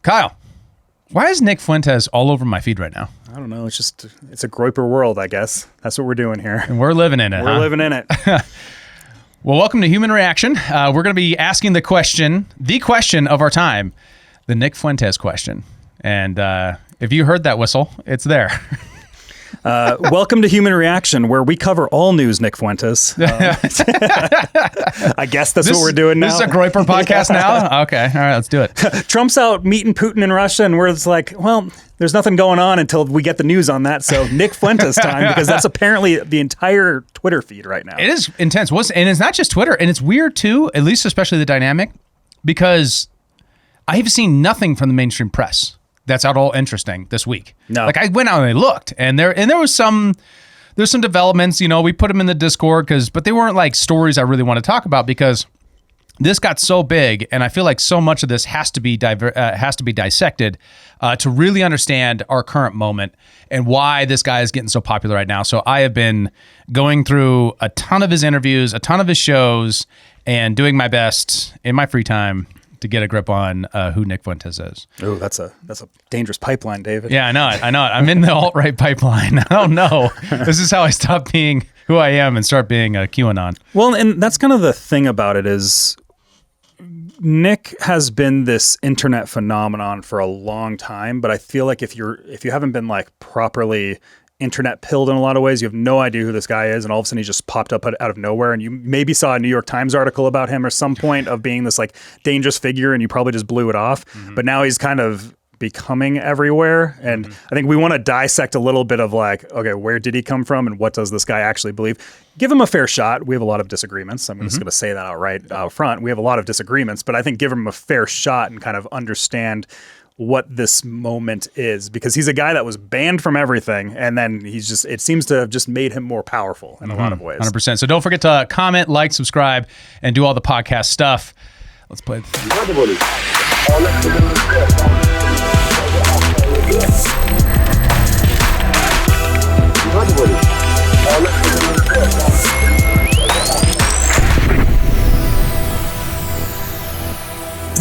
Kyle, why is Nick Fuentes all over my feed right now? I don't know. It's a Groiper world, I guess. That's what we're doing here. And we're living in it. We're living in it. Well, welcome to Human Reaction. We're going to be asking the question of our time, the Nick Fuentes question. And if you heard that whistle, it's there. Welcome to Human Reaction, where we cover all news, Nick Fuentes. I guess that's what we're doing now. This is a Groiper podcast now? Okay. All right, let's do it. Trump's out meeting Putin in Russia, and we're just like, well, there's nothing going on until we get the news on that. So Nick Fuentes time, because that's apparently the entire Twitter feed right now. It is intense. And it's not just Twitter. And it's weird, too, at least especially the dynamic, because I have seen nothing from the mainstream press that's at all interesting this week. No. Like I went out and I looked, and there was there's some developments, we put them in the Discord but they weren't like stories I really want to talk about because this got so big, and I feel like so much of this has to be dissected to really understand our current moment and why this guy is getting so popular right now. So I have been going through a ton of his interviews, a ton of his shows, and doing my best in my free time to get a grip on who Nick Fuentes is. Oh, that's a dangerous pipeline, David. Yeah, I know it. I'm in the alt-right pipeline. I don't know. This is how I stop being who I am and start being a QAnon. Well, and that's kind of the thing about it is Nick has been this internet phenomenon for a long time, but I feel like if you haven't been like properly internet pilled in a lot of ways, you have no idea who this guy is, and all of a sudden he just popped up out of nowhere, and you maybe saw a New York Times article about him or some point of being this like dangerous figure, and you probably just blew it off. Mm-hmm. But now he's kind of becoming everywhere, and I think we want to dissect a little bit of like, okay, where did he come from, and what does this guy actually believe? Give him a fair shot. We have a lot of disagreements. I'm just going to say that outright out front. We have a lot of disagreements, but I think give him a fair shot and kind of understand what this moment is, because he's a guy that was banned from everything, and then it seems to have just made him more powerful in a lot of ways. 100%. So don't forget to comment, like, subscribe, and do all the podcast stuff. Let's play.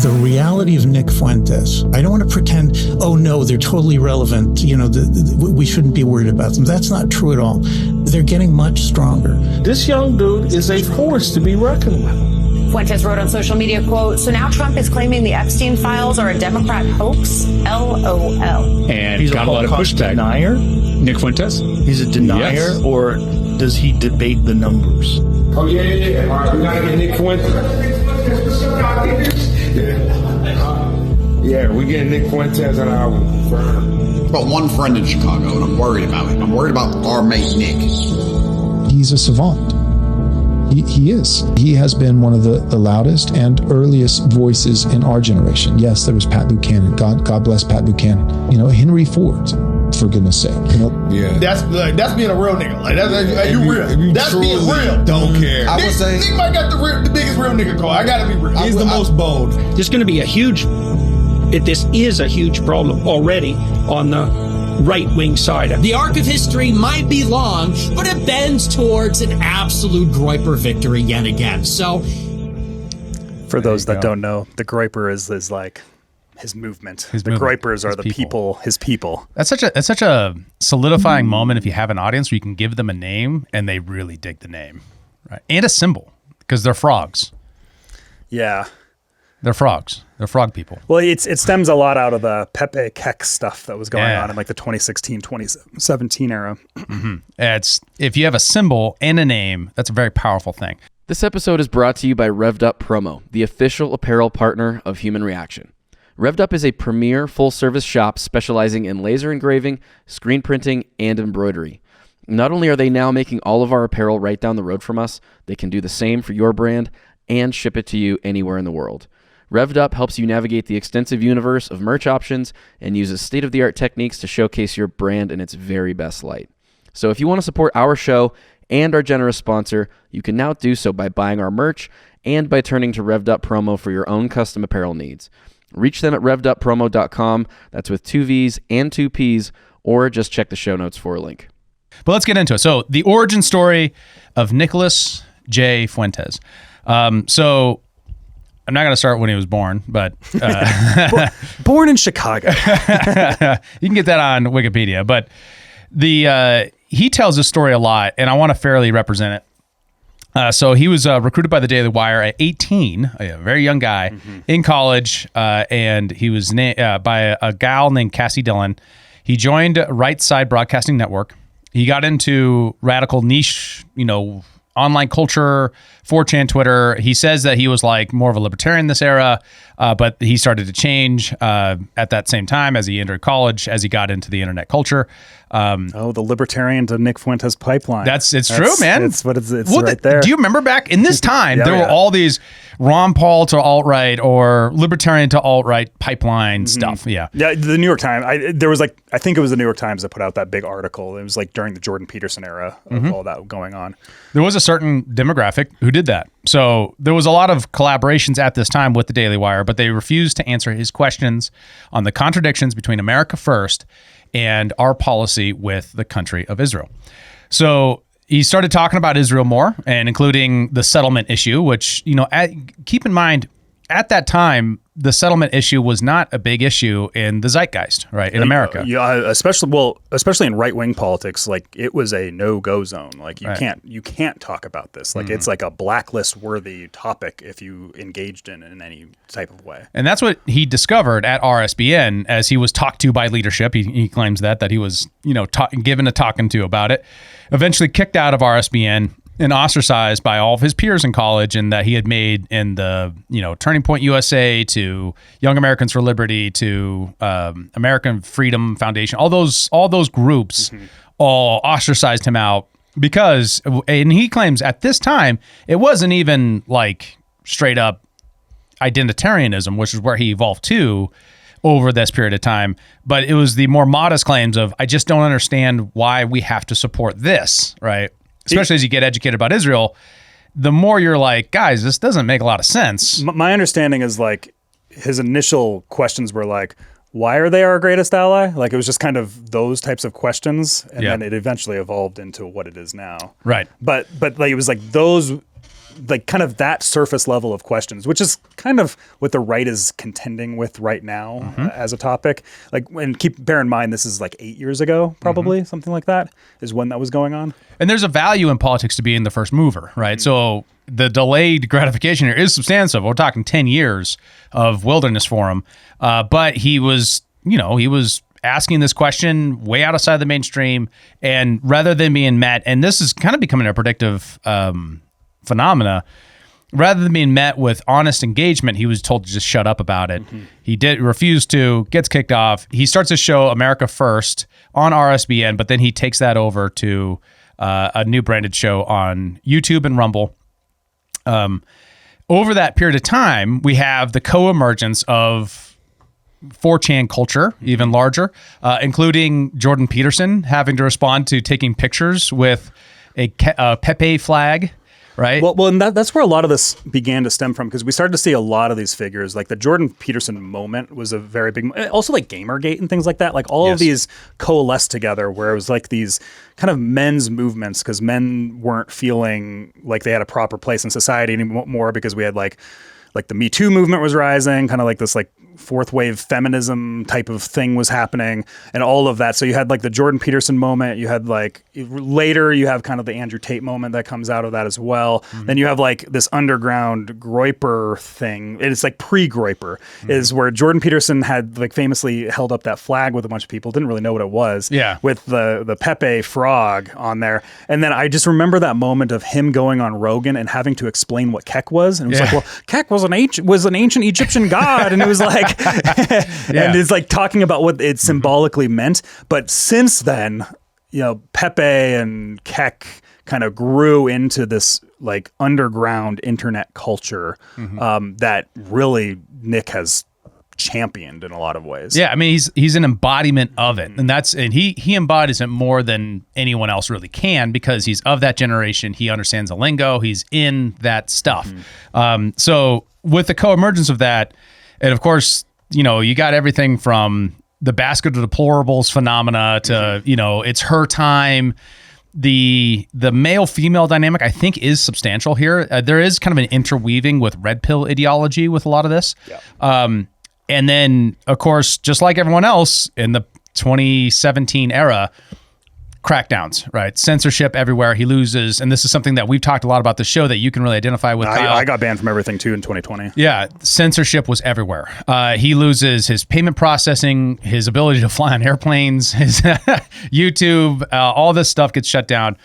The reality of Nick Fuentes, I don't want to pretend, oh no, they're totally irrelevant, we shouldn't be worried about them. That's not true at all. They're getting much stronger. This young dude is a force to be reckoned with. Fuentes wrote on social media, quote, "So now Trump is claiming the Epstein files are a Democrat hoax? LOL." And He's got a lot of pushback. Denier? Nick Fuentes? He's a denier, Yes. or does he debate the numbers? Oh, yeah. All right, we gotta get Nick Fuentes. Yeah, we get Nick Fuentes on our firm. I've got one friend in Chicago, and I'm worried about him. I'm worried about our mate Nick. He's a savant. He is. He has been one of the loudest and earliest voices in our generation. Yes, there was Pat Buchanan. God bless Pat Buchanan. Henry Ford, for goodness sake. Yeah. That's being a real nigga. Like that's you real. That's being real. Don't care. I would say Nick might got the biggest real nigga call. I gotta be real. He's the most bold. There's going to be this is a huge problem already on the right-wing side. The arc of history might be long, but it bends towards an absolute Groiper victory yet again. So, for those that don't know, the Groiper is like his movement. The Groipers are the people, his people. That's such a solidifying moment if you have an audience where you can give them a name and they really dig the name, right? And a symbol, because they're frogs. Yeah. They're frogs. They're frog people. Well, it stems a lot out of the Pepe Keck stuff that was going on in like the 2016, 2017 era. Mm-hmm. If you have a symbol and a name, that's a very powerful thing. This episode is brought to you by Revved Up Promo, the official apparel partner of Human Reaction. Revved Up is a premier full-service shop specializing in laser engraving, screen printing, and embroidery. Not only are they now making all of our apparel right down the road from us, they can do the same for your brand and ship it to you anywhere in the world. Revved Up helps you navigate the extensive universe of merch options and uses state-of-the-art techniques to showcase your brand in its very best light. So if you want to support our show and our generous sponsor, you can now do so by buying our merch and by turning to Revved Up Promo for your own custom apparel needs. Reach them at revveduppromo.com. That's with 2 V's and 2 P's, or just check the show notes for a link. But let's get into it. So the origin story of Nicholas J. Fuentes. I'm not going to start when he was born, but born in Chicago. You can get that on Wikipedia. But he tells this story a lot, and I want to fairly represent it. So he was recruited by the Daily Wire at 18, a very young guy in college, and he was by a gal named Cassie Dillon. He joined Right Side Broadcasting Network. He got into radical niche, online culture, 4chan, Twitter. He says that he was like more of a libertarian in this era, but he started to change at that same time as he entered college, as he got into the internet culture. The libertarian to Nick Fuentes pipeline. It's true, man. It's right there. Do you remember back in this time, there were all these Ron Paul to alt-right or libertarian to alt-right pipeline stuff. Yeah. Yeah. The New York Times, I think it was the New York Times that put out that big article. It was like during the Jordan Peterson era of all that going on. There was a certain demographic who did that. So there was a lot of collaborations at this time with the Daily Wire, but they refused to answer his questions on the contradictions between America First and our policy with the country of Israel. So he started talking about Israel more, and including the settlement issue, which, keep in mind, at that time, the settlement issue was not a big issue in the zeitgeist, right, in America. Yeah, especially in right-wing politics, like it was a no-go zone. Like you can't talk about this. Like it's like a blacklist-worthy topic if you engaged in any type of way. And that's what he discovered at RSBN as he was talked to by leadership. He claims that he was, given a talking to about it. Eventually kicked out of RSBN and ostracized by all of his peers in college, and that he had made in the, Turning Point USA, to Young Americans for Liberty, to American Freedom Foundation, all those groups all ostracized him out because, and he claims at this time, it wasn't even like straight up identitarianism, which is where he evolved to over this period of time, but it was the more modest claims of, I just don't understand why we have to support this, right? Especially as you get educated about Israel, the more you're like, guys, this doesn't make a lot of sense. My understanding is like his initial questions were like, why are they our greatest ally? Like it was just kind of those types of questions, and then it eventually evolved into what it is now. Right. But like it was like those, like kind of that surface level of questions, which is kind of what the right is contending with right now as a topic. Like, and bear in mind, this is like 8 years ago, probably something like that is when that was going on. And there's a value in politics to being the first mover, right? So the delayed gratification here is substantive. We're talking 10 years of wilderness for him. But he was asking this question way outside the mainstream, and rather than being met, and this is kind of becoming a predictive phenomena, rather than being met with honest engagement, he was told to just shut up about it. He refused to, gets kicked off. He starts his show America First on RSBN, but then he takes that over to a new branded show on YouTube and Rumble. Over that period of time, we have the co-emergence of 4chan culture, even larger, including Jordan Peterson having to respond to taking pictures with a Pepe flag. Right. Well, and that's where a lot of this began to stem from, because we started to see a lot of these figures. Like the Jordan Peterson moment was a very big, also like Gamergate and things like that. Like all of these coalesced together, where it was like these kind of men's movements, because men weren't feeling like they had a proper place in society anymore, because we had like the Me Too movement was rising, kind of like this like fourth wave feminism type of thing was happening, and all of that. So you had like the Jordan Peterson moment. You had like later you have kind of the Andrew Tate moment that comes out of that as well. Then you have like this underground Groyper thing. It's like pre-Groyper is where Jordan Peterson had like famously held up that flag with a bunch of people, didn't really know what it was. Yeah. With the Pepe frog on there. And then I just remember that moment of him going on Rogan and having to explain what Kek was. And it was like, well, Kek was an ancient Egyptian god. And it was like, and it's like talking about what it symbolically meant. But since then, Pepe and Kek kind of grew into this like underground internet culture that really Nick has championed in a lot of ways. Yeah, I mean he's an embodiment of it, and he embodies it more than anyone else really can, because he's of that generation. He understands the lingo. He's in that stuff. So with the co-emergence of that, and of course, you got everything from the basket of deplorables phenomena to it's her time, the male female dynamic, I think, is substantial here. There is kind of an interweaving with red pill ideology with a lot of this. Yeah. And then, of course, just like everyone else in the 2017 era, crackdowns, right? Censorship everywhere. He loses. And this is something that we've talked a lot about the show that you can really identify with. I got banned from everything too in 2020. Yeah. Censorship was everywhere. He loses his payment processing, his ability to fly on airplanes, his YouTube, all this stuff gets shut down.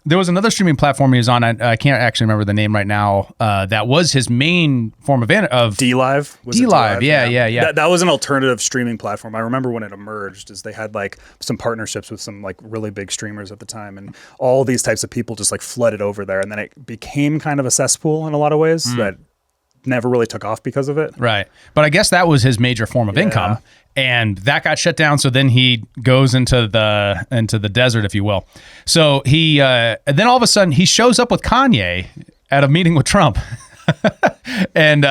There was another streaming platform he was on. I can't actually remember the name right now. That was his main form of DLive. DLive, yeah. That was an alternative streaming platform. I remember when it emerged, is they had like some partnerships with some like really big streamers at the time, and all these types of people just like flooded over there, and then it became kind of a cesspool in a lot of ways that never really took off because of it. Right, but I guess that was his major form of income. And that got shut down. So then he goes into the desert, if you will. So he and then all of a sudden he shows up with Kanye at a meeting with Trump, and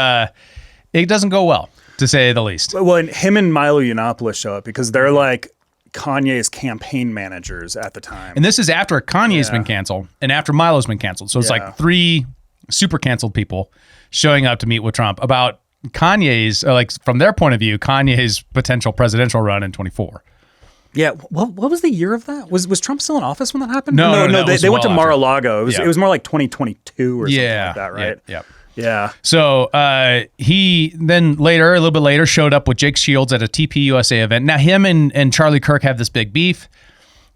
it doesn't go well, to say the least. Well, and him and Milo Yiannopoulos show up because they're like Kanye's campaign managers at the time. And this is after Kanye's been canceled and after Milo's been canceled. So it's like 3 super canceled people showing up to meet with Trump about Kanye's, like from their point of view, Kanye's potential presidential run in 24. Yeah. What was the year of that? Was Trump still in office when that happened? No. They went to Mar-a-Lago. It was more like 2022 or something like that, right? Yeah. So he then later, a little bit later, showed up with Jake Shields at a TP USA event. Now him and Charlie Kirk have this big beef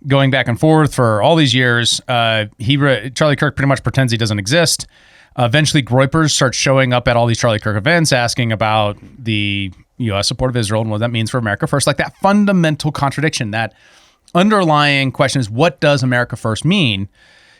going back and forth for all these years. Charlie Kirk pretty much pretends he doesn't exist. Eventually, Groypers start showing up at all these Charlie Kirk events asking about the U.S. support of Israel and what that means for America First. Like that fundamental contradiction, that underlying question is, what does America First mean?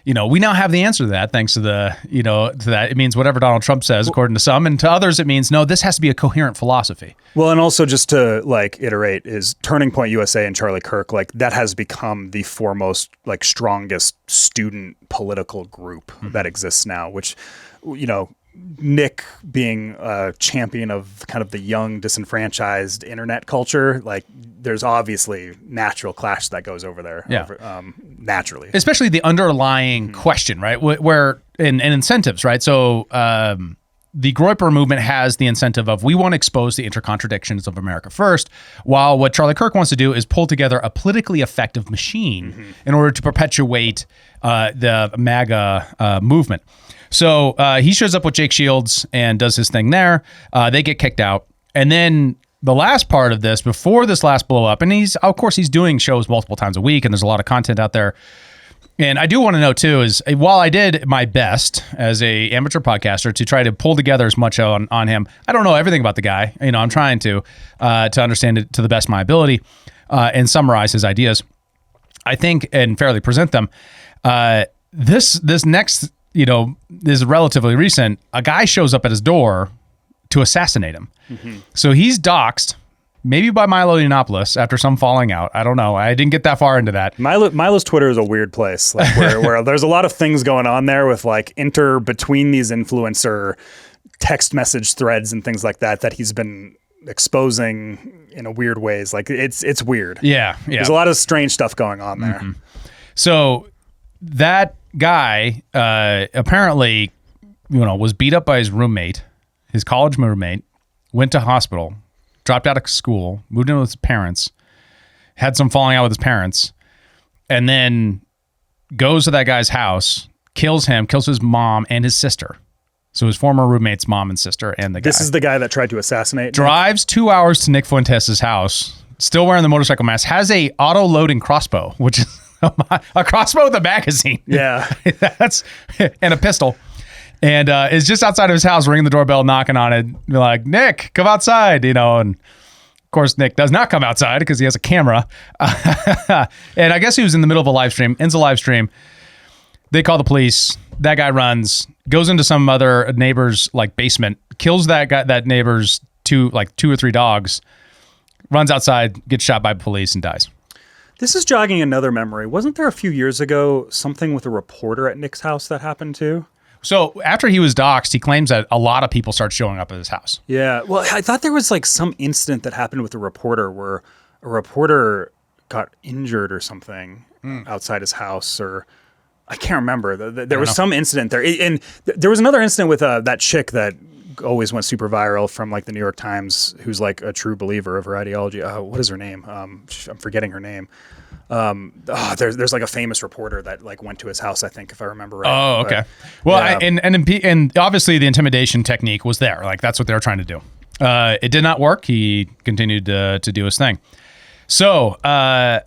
You know, we now have the answer to that thanks to to that. It means whatever Donald Trump says, according to some, and to others it means, no, this has to be a coherent philosophy. Well, and also just to like iterate is Turning Point USA and Charlie Kirk, like that has become the foremost, like strongest student political group that exists now, which, you know, Nick being a champion of kind of the young, disenfranchised internet culture, like there's obviously natural clash that goes over there. Naturally. Especially the underlying question, right? Where and incentives, right? So the Groyper movement has the incentive of we want to expose the intercontradictions of America First, while what Charlie Kirk wants to do is pull together a politically effective machine in order to perpetuate the MAGA movement. So he shows up with Jake Shields and does his thing there. They get kicked out. And then the last part of this, before this last blow up, and he's doing shows multiple times a week, and there's a lot of content out there. And I do want to know too, is while I did my best as a amateur podcaster to try to pull together as much on him, I don't know everything about the guy. You know, I'm trying to understand it to the best of my ability and summarize his ideas, I think, and fairly present them. This next, you know, is relatively recent. A guy shows up at his door to assassinate him. So he's doxxed, maybe by Milo Yiannopoulos after some falling out. I don't know. I didn't get that far into that. Milo's Twitter is a weird place, like where there's a lot of things going on there with like between these influencer text message threads and things like that he's been exposing in a weird ways. Like it's weird. Yeah. There's a lot of strange stuff going on there. So that guy apparently, you know, was beat up by his roommate, his college roommate, went to hospital, dropped out of school, moved in with his parents, had some falling out with his parents, and then goes to that guy's house, kills his mom and his sister. So his former roommate's mom and sister and the guy. This is the guy that tried to assassinate. Drives 2 hours to Nick Fuentes' house, still wearing the motorcycle mask, has a auto-loading crossbow, which is a crossbow with a magazine. Yeah. And a pistol. And is just outside of his house, ringing the doorbell, knocking on it, like, Nick, come outside, you know. And of course, Nick does not come outside because he has a camera. And I guess he was in the middle of a live stream, ends a live stream. They call the police. That guy runs, goes into some other neighbor's like basement, kills that neighbor's two or three dogs, runs outside, gets shot by police, and dies. This is jogging another memory. Wasn't there a few years ago something with a reporter at Nick's house that happened too? So after he was doxxed, he claims that a lot of people started showing up at his house. Yeah. Well, I thought there was like some incident that happened with a reporter where a reporter got injured or something outside his house, or I can't remember. There was some incident there. And there was another incident with that chick that always went super viral from like the New York Times, who's like a true believer of her ideology. What is her name? I'm forgetting her name. There's like a famous reporter that like went to his house, I think, if I remember right. Oh, okay. Well, and obviously the intimidation technique was there. Like that's what they were trying to do. It did not work. He continued to do his thing. So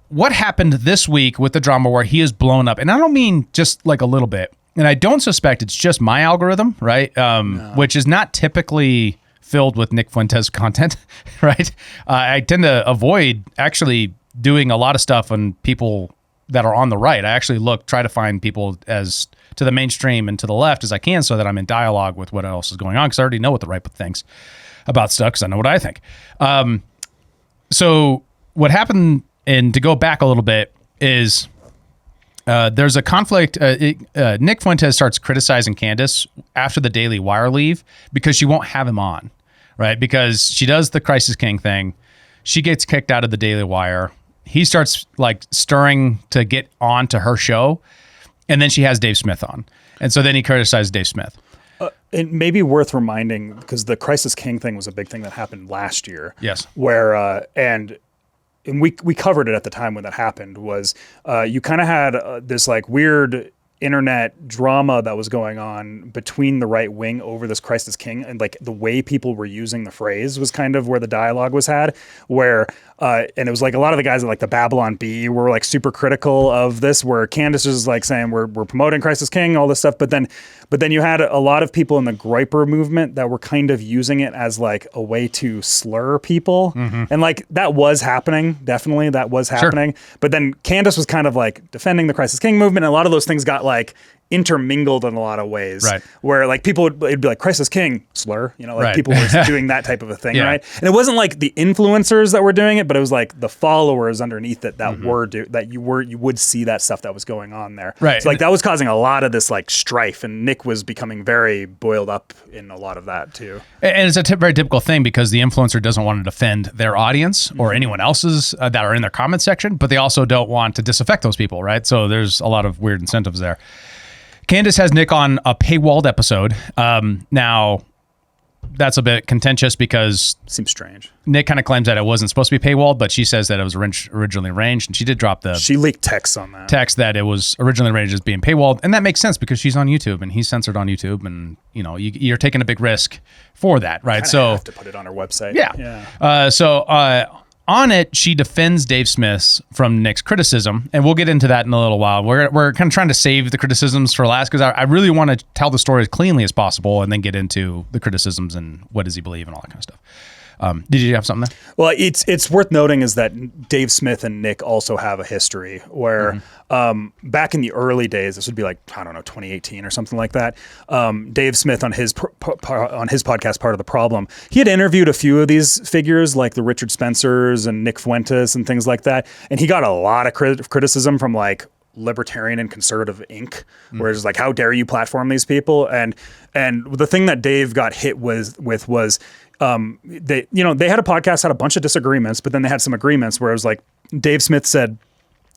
what happened this week with the drama where he is blown up? And I don't mean just like a little bit. And I don't suspect it's just my algorithm, right? Which is not typically filled with Nick Fuentes content, right? I tend to avoid actually doing a lot of stuff on people that are on the right. I actually try to find people as to the mainstream and to the left as I can so that I'm in dialogue with what else is going on because I already know what the right thinks about stuff because I know what I think. So what happened, and to go back a little bit, is there's a conflict. Nick Fuentes starts criticizing Candace after the Daily Wire leave because she won't have him on, right? Because she does the Crisis King thing. She gets kicked out of the Daily Wire. He starts like stirring to get on to her show, and then she has Dave Smith on. And so then he criticizes Dave Smith. It may be worth reminding, because the Crisis King thing was a big thing that happened last year. Yes. Where, and we covered it at the time when that happened, was you kind of had this like weird internet drama that was going on between the right wing over this Crisis King, and like the way people were using the phrase was kind of where the dialogue was had, where and it was like a lot of the guys at like the Babylon Bee were like super critical of this, where Candace was like saying we're promoting Crisis King, all this stuff, but then you had a lot of people in the Groyper movement that were kind of using it as like a way to slur people. And like that was happening, definitely that was happening. Sure. But then Candace was kind of like defending the Crisis King movement, and a lot of those things got like intermingled in a lot of ways, right? Where like people it'd be like Crisis King slur, you know, like people were doing that type of a thing, right? And it wasn't like the influencers that were doing it, but it was like the followers underneath it that you would see that stuff that was going on there, right? So like that was causing a lot of this like strife, and Nick was becoming very boiled up in a lot of that too. And it's a very typical thing because the influencer doesn't want to defend their audience or anyone else's that are in their comment section, but they also don't want to disaffect those people, right? So there's a lot of weird incentives there. Candace has Nick on a paywalled episode. Now, that's a bit contentious because... Seems strange. Nick kind of claims that it wasn't supposed to be paywalled, but she says that it was originally arranged, and she did drop the... She leaked texts on that. Text that it was originally arranged as being paywalled, and that makes sense because she's on YouTube, and he's censored on YouTube, and, you know, you're taking a big risk for that, right? So have to put it on her website. Yeah. On it, she defends Dave Smith from Nick's criticism, and we'll get into that in a little while. We're kind of trying to save the criticisms for last because I really want to tell the story as cleanly as possible and then get into the criticisms and what does he believe and all that kind of stuff. Did you have something there? Well, it's worth noting is that Dave Smith and Nick also have a history where back in the early days, this would be like, I don't know, 2018 or something like that. Dave Smith on his podcast, Part of the Problem, he had interviewed a few of these figures like the Richard Spencers and Nick Fuentes and things like that. And he got a lot of criticism from like Libertarian and Conservative Inc., where it's like, how dare you platform these people? And the thing that Dave got hit with was they had a podcast, had a bunch of disagreements, but then they had some agreements where it was like Dave Smith said,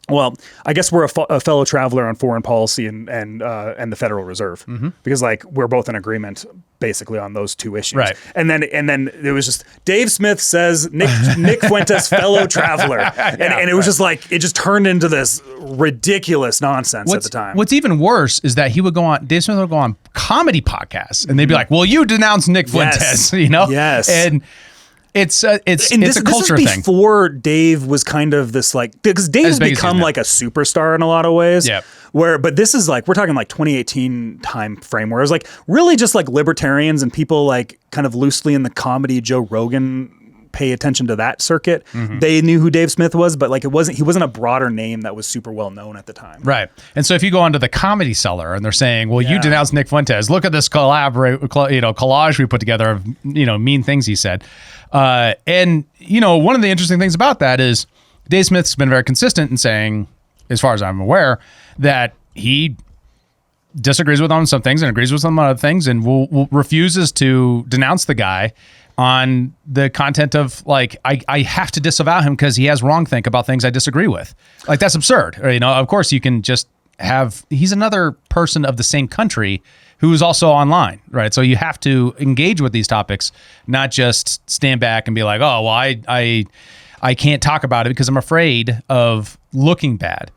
well, I guess we're a fellow traveler on foreign policy and the Federal Reserve, because like we're both in agreement basically on those two issues. Right. And then it was just Dave Smith says Nick Fuentes fellow traveler, and it was just like it just turned into this ridiculous nonsense at the time. What's even worse is that Dave Smith would go on comedy podcasts, and they'd be like, "Well, you denounced Nick Fuentes," you know? Yes. And it's a culture thing. Before Dave was kind of this like, because Dave has become like a superstar in a lot of ways. Yeah. But this is like, we're talking like 2018 time frame where it was like really just like libertarians and people like kind of loosely in the comedy Joe Rogan pay attention to that circuit. They knew who Dave Smith was, but like he wasn't a broader name that was super well known at the time. Right. And so if you go onto the Comedy Cellar and they're saying, well, you denounced Nick Fuentes, look at this collage we put together of, mean things he said. And one of the interesting things about that is Dave Smith's been very consistent in saying, as far as I'm aware, that he disagrees with on some things and agrees with some other things and refuses to denounce the guy on the content of like, I have to disavow him because he has wrongthink about things I disagree with. Like, that's absurd. Or, of course you can just he's another person of the same country who is also online, right? So you have to engage with these topics, not just stand back and be like, oh, well, I can't talk about it because I'm afraid of looking bad.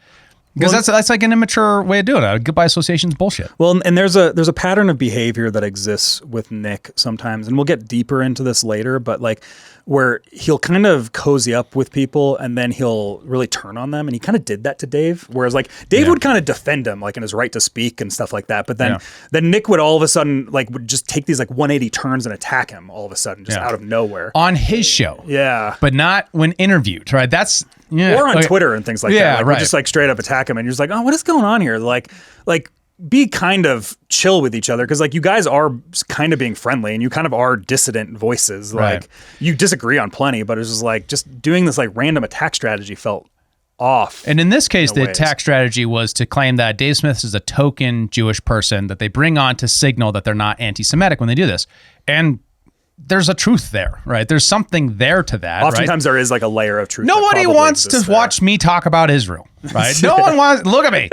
Because that's like an immature way of doing it. Goodbye association is bullshit. Well, and there's a pattern of behavior that exists with Nick sometimes, and we'll get deeper into this later, but like where he'll kind of cozy up with people and then he'll really turn on them. And he kind of did that to Dave, whereas like Dave would kind of defend him like in his right to speak and stuff like that. But then Nick would all of a sudden like would just take these like 180 turns and attack him all of a sudden, just out of nowhere. On his show. Yeah. But not when interviewed, right? That's or on Twitter and things like that. Like, right. We'll just like straight up attack him and you're just like, oh, what is going on here? Like be kind of chill with each other because like you guys are kind of being friendly and you kind of are dissident voices. Like you disagree on plenty, but it's just like just doing this like random attack strategy felt off. And in this case, the attack strategy was to claim that Dave Smith is a token Jewish person that they bring on to signal that they're not anti-Semitic when they do this. And there's a truth there, right? There's something there to that. Oftentimes there is like a layer of truth. Nobody wants to watch me talk about Israel, right? No one wants, look at me.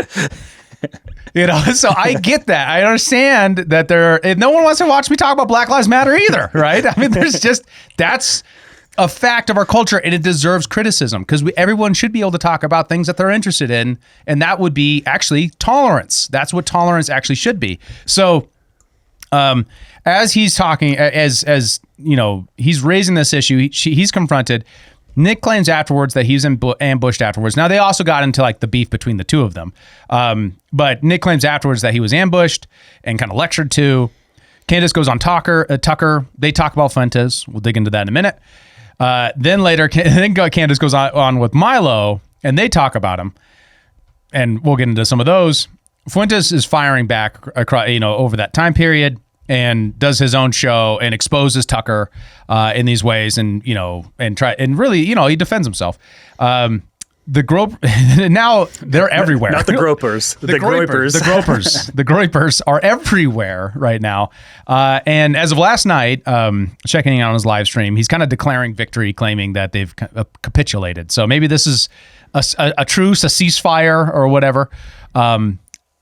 You know, so I get that. I understand that no one wants to watch me talk about Black Lives Matter either, right? I mean, that's a fact of our culture and it deserves criticism because everyone should be able to talk about things that they're interested in. And that would be actually tolerance. That's what tolerance actually should be. So, as he's talking, as you know, he's raising this issue, he's confronted. Nick claims afterwards that he's ambushed afterwards. Now, they also got into like the beef between the two of them. But Nick claims afterwards that he was ambushed and kind of lectured to. Candace goes on Tucker. They talk about Fuentes. We'll dig into that in a minute. Then later, Candace goes on with Milo and they talk about him. And we'll get into some of those. Fuentes is firing back across, over that time period and does his own show and exposes Tucker in these ways and really, he defends himself. The grope now they're everywhere. Not the gropers. The groypers. The groypers are everywhere right now. And as of last night, checking out on his live stream, he's kind of declaring victory, claiming that they've capitulated. So maybe this is a truce, a ceasefire or whatever.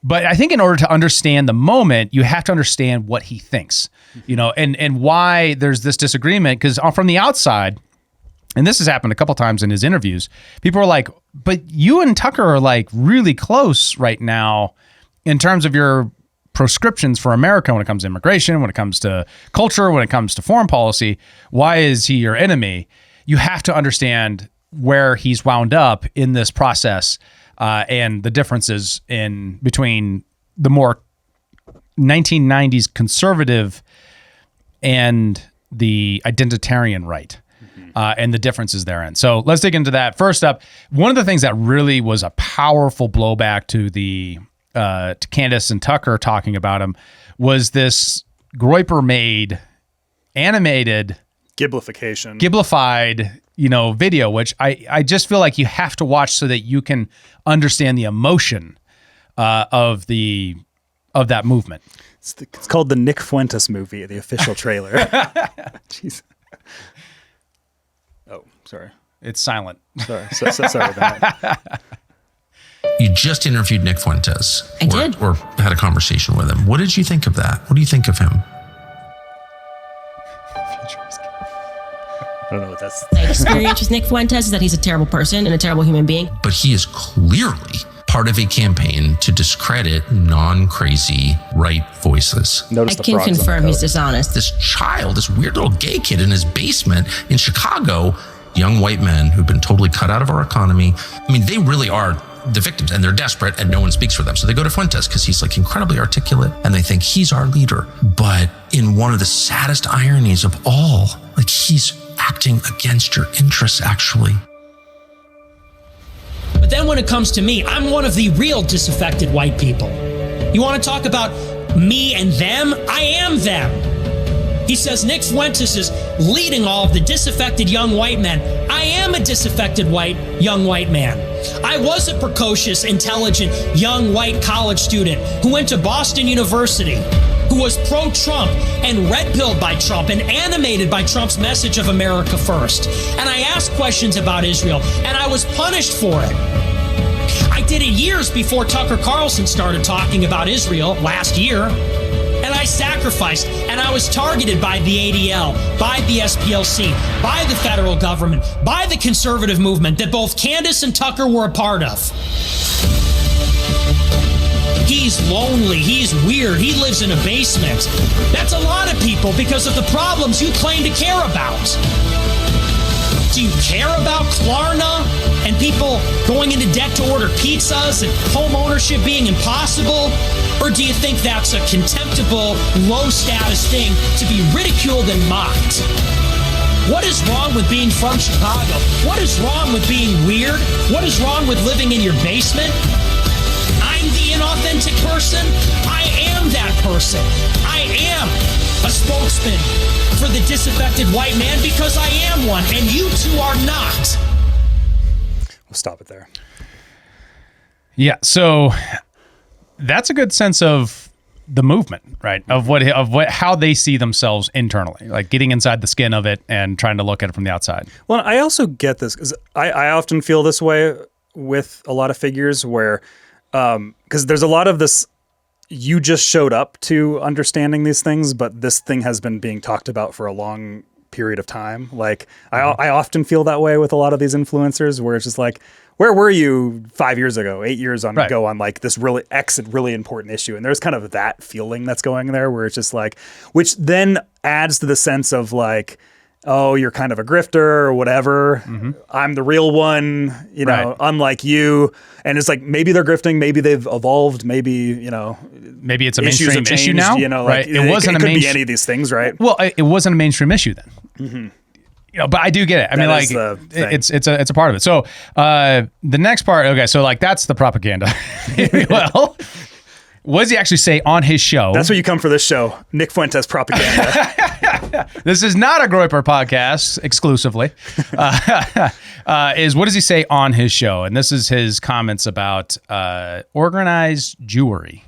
But I think in order to understand the moment, you have to understand what he thinks, and why there's this disagreement. Because from the outside, and this has happened a couple times in his interviews, people are like, but you and Tucker are like really close right now in terms of your prescriptions for America when it comes to immigration, when it comes to culture, when it comes to foreign policy. Why is he your enemy? You have to understand where he's wound up in this process. And the differences between the more 1990s conservative and the identitarian right, and the differences therein. So let's dig into that. First up, one of the things that really was a powerful blowback to to Candace and Tucker talking about him was this Groyper-made animated Giblified video, which I just feel like you have to watch so that you can understand the emotion of that movement. It's called the Nick Fuentes movie, the official trailer. Jeez. Oh, sorry. It's silent. Sorry about that. You just interviewed Nick Fuentes. I did. Or had a conversation with him. What did you think of that? What do you think of him? I don't know what that's. My experience with Nick Fuentes is that he's a terrible person and a terrible human being. But he is clearly part of a campaign to discredit non-crazy right voices. I can confirm he's dishonest. This weird little gay kid in his basement in Chicago, young white men who've been totally cut out of our economy. I mean, they really are the victims and they're desperate and no one speaks for them. So they go to Fuentes because he's like incredibly articulate and they think he's our leader. But in one of the saddest ironies of all, like he's acting against your interests, actually. But then when it comes to me, I'm one of the real disaffected white people. You want to talk about me and them? I am them. He says Nick Fuentes is leading all of the disaffected young white men. I am a disaffected young white man. I was a precocious, intelligent, young white college student who went to Boston University, who was pro-Trump and red-pilled by Trump and animated by Trump's message of America first. And I asked questions about Israel, and I was punished for it. I did it years before Tucker Carlson started talking about Israel last year. And I sacrificed, and I was targeted by the ADL, by the SPLC, by the federal government, by the conservative movement that both Candace and Tucker were a part of. He's lonely, he's weird, he lives in a basement. That's a lot of people because of the problems you claim to care about. Do you care about Klarna and people going into debt to order pizzas and home ownership being impossible? Or do you think that's a contemptible, low-status thing to be ridiculed and mocked? What is wrong with being from Chicago? What is wrong with being weird? What is wrong with living in your basement? I'm the inauthentic person. I am that person. I am a spokesman for the disaffected white man because I am one, and you two are not. We'll stop it there. Yeah, so that's a good sense of the movement, right? Of what how they see themselves internally, like getting inside the skin of it and trying to look at it from the outside. Well, I also get this because I often feel this way with a lot of figures where, because there's a lot of this, you just showed up to understanding these things, but this thing has been being talked about for a long period of time. Like I often feel that way with a lot of these influencers where it's just like, where were you 5 years ago, 8 years ago on like this really important issue? And there's kind of that feeling that's going there where it's just like, which then adds to the sense of like, oh, you're kind of a grifter or whatever. Mm-hmm. I'm the real one, unlike you. And it's like, maybe they're grifting, maybe they've evolved, maybe it's a mainstream issue now, right? It could be any of these things, right? Well, it wasn't a mainstream issue then. Mm-hmm. But I do get it. I mean, like it's a part of it. So the next part, okay, so like that's the propaganda. Well, what does he actually say on his show? That's what you come for this show, Nick Fuentes propaganda. This is not a Groyper podcast exclusively. Is what does he say on his show? And this is his comments about organized Jewry.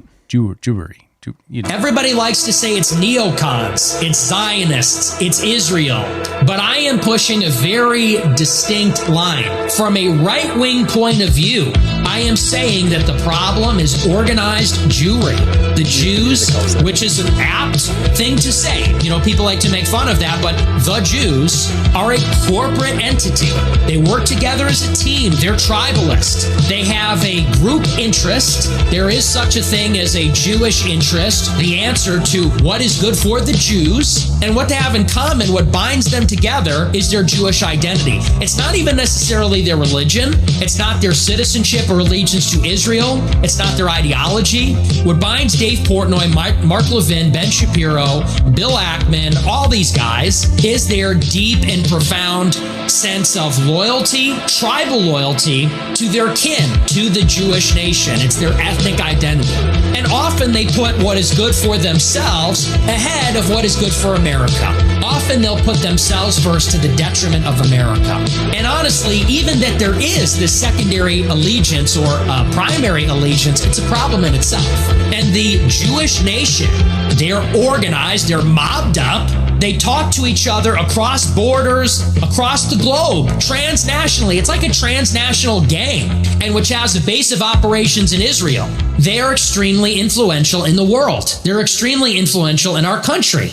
Everybody likes to say it's neocons, it's Zionists, it's Israel, but I am pushing a very distinct line. From a right-wing point of view, I am saying that the problem is organized Jewry. The Jews, which is an apt thing to say. People like to make fun of that, but the Jews are a corporate entity. They work together as a team. They're tribalist. They have a group interest. There is such a thing as a Jewish interest. The answer to what is good for the Jews and what they have in common, what binds them together, is their Jewish identity. It's not even necessarily their religion. It's not their citizenship or allegiance to Israel. It's not their ideology. What binds Dave Portnoy, Mark Levin, Ben Shapiro, Bill Ackman, all these guys, is their deep and profound sense of loyalty, tribal loyalty to their kin, to the Jewish nation. It's their ethnic identity. And often they put what is good for themselves ahead of what is good for America. Often they'll put themselves first to the detriment of America. And honestly, even that there is this secondary allegiance or primary allegiance, it's a problem in itself. And the Jewish nation, they're organized, they're mobbed up, they talk to each other across borders, across the globe, transnationally. It's like a transnational gang, and which has a base of operations in Israel. They are extremely influential in the world. They're extremely influential in our country.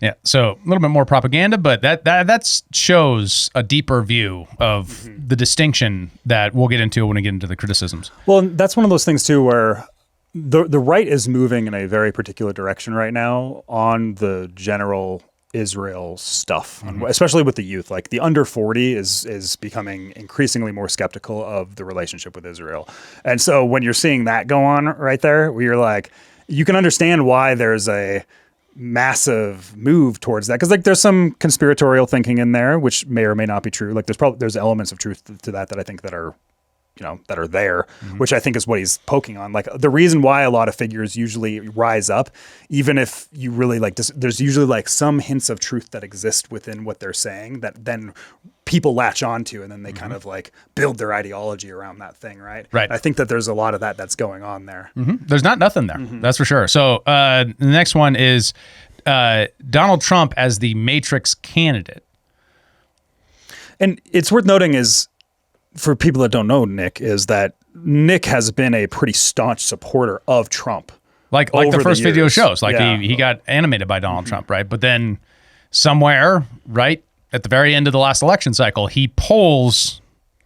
Yeah, so a little bit more propaganda, but that shows a deeper view of the distinction that we'll get into when we get into the criticisms. Well, that's one of those things too where the right is moving in a very particular direction right now on the general Israel stuff, especially with the youth. Like the under 40 is becoming increasingly more skeptical of the relationship with Israel. And so when you're seeing that go on right there, where you're like, you can understand why there's a massive move towards that, because like there's some conspiratorial thinking in there which may or may not be true. Like there's elements of truth to that I think that are there, which I think is what he's poking on. Like the reason why a lot of figures usually rise up, even if you really like, there's usually like some hints of truth that exist within what they're saying that then people latch onto, and then they kind of like build their ideology around that thing, right? Right. I think that there's a lot of that's going on there. There's not nothing there, that's for sure. So the next one is Donald Trump as the Matrix candidate. And it's worth noting is for people that don't know Nick, is that Nick has been a pretty staunch supporter of Trump. Like the first video shows, like Yeah. he got animated by Donald Trump, right? But then somewhere, right at the very end of the last election cycle, he polls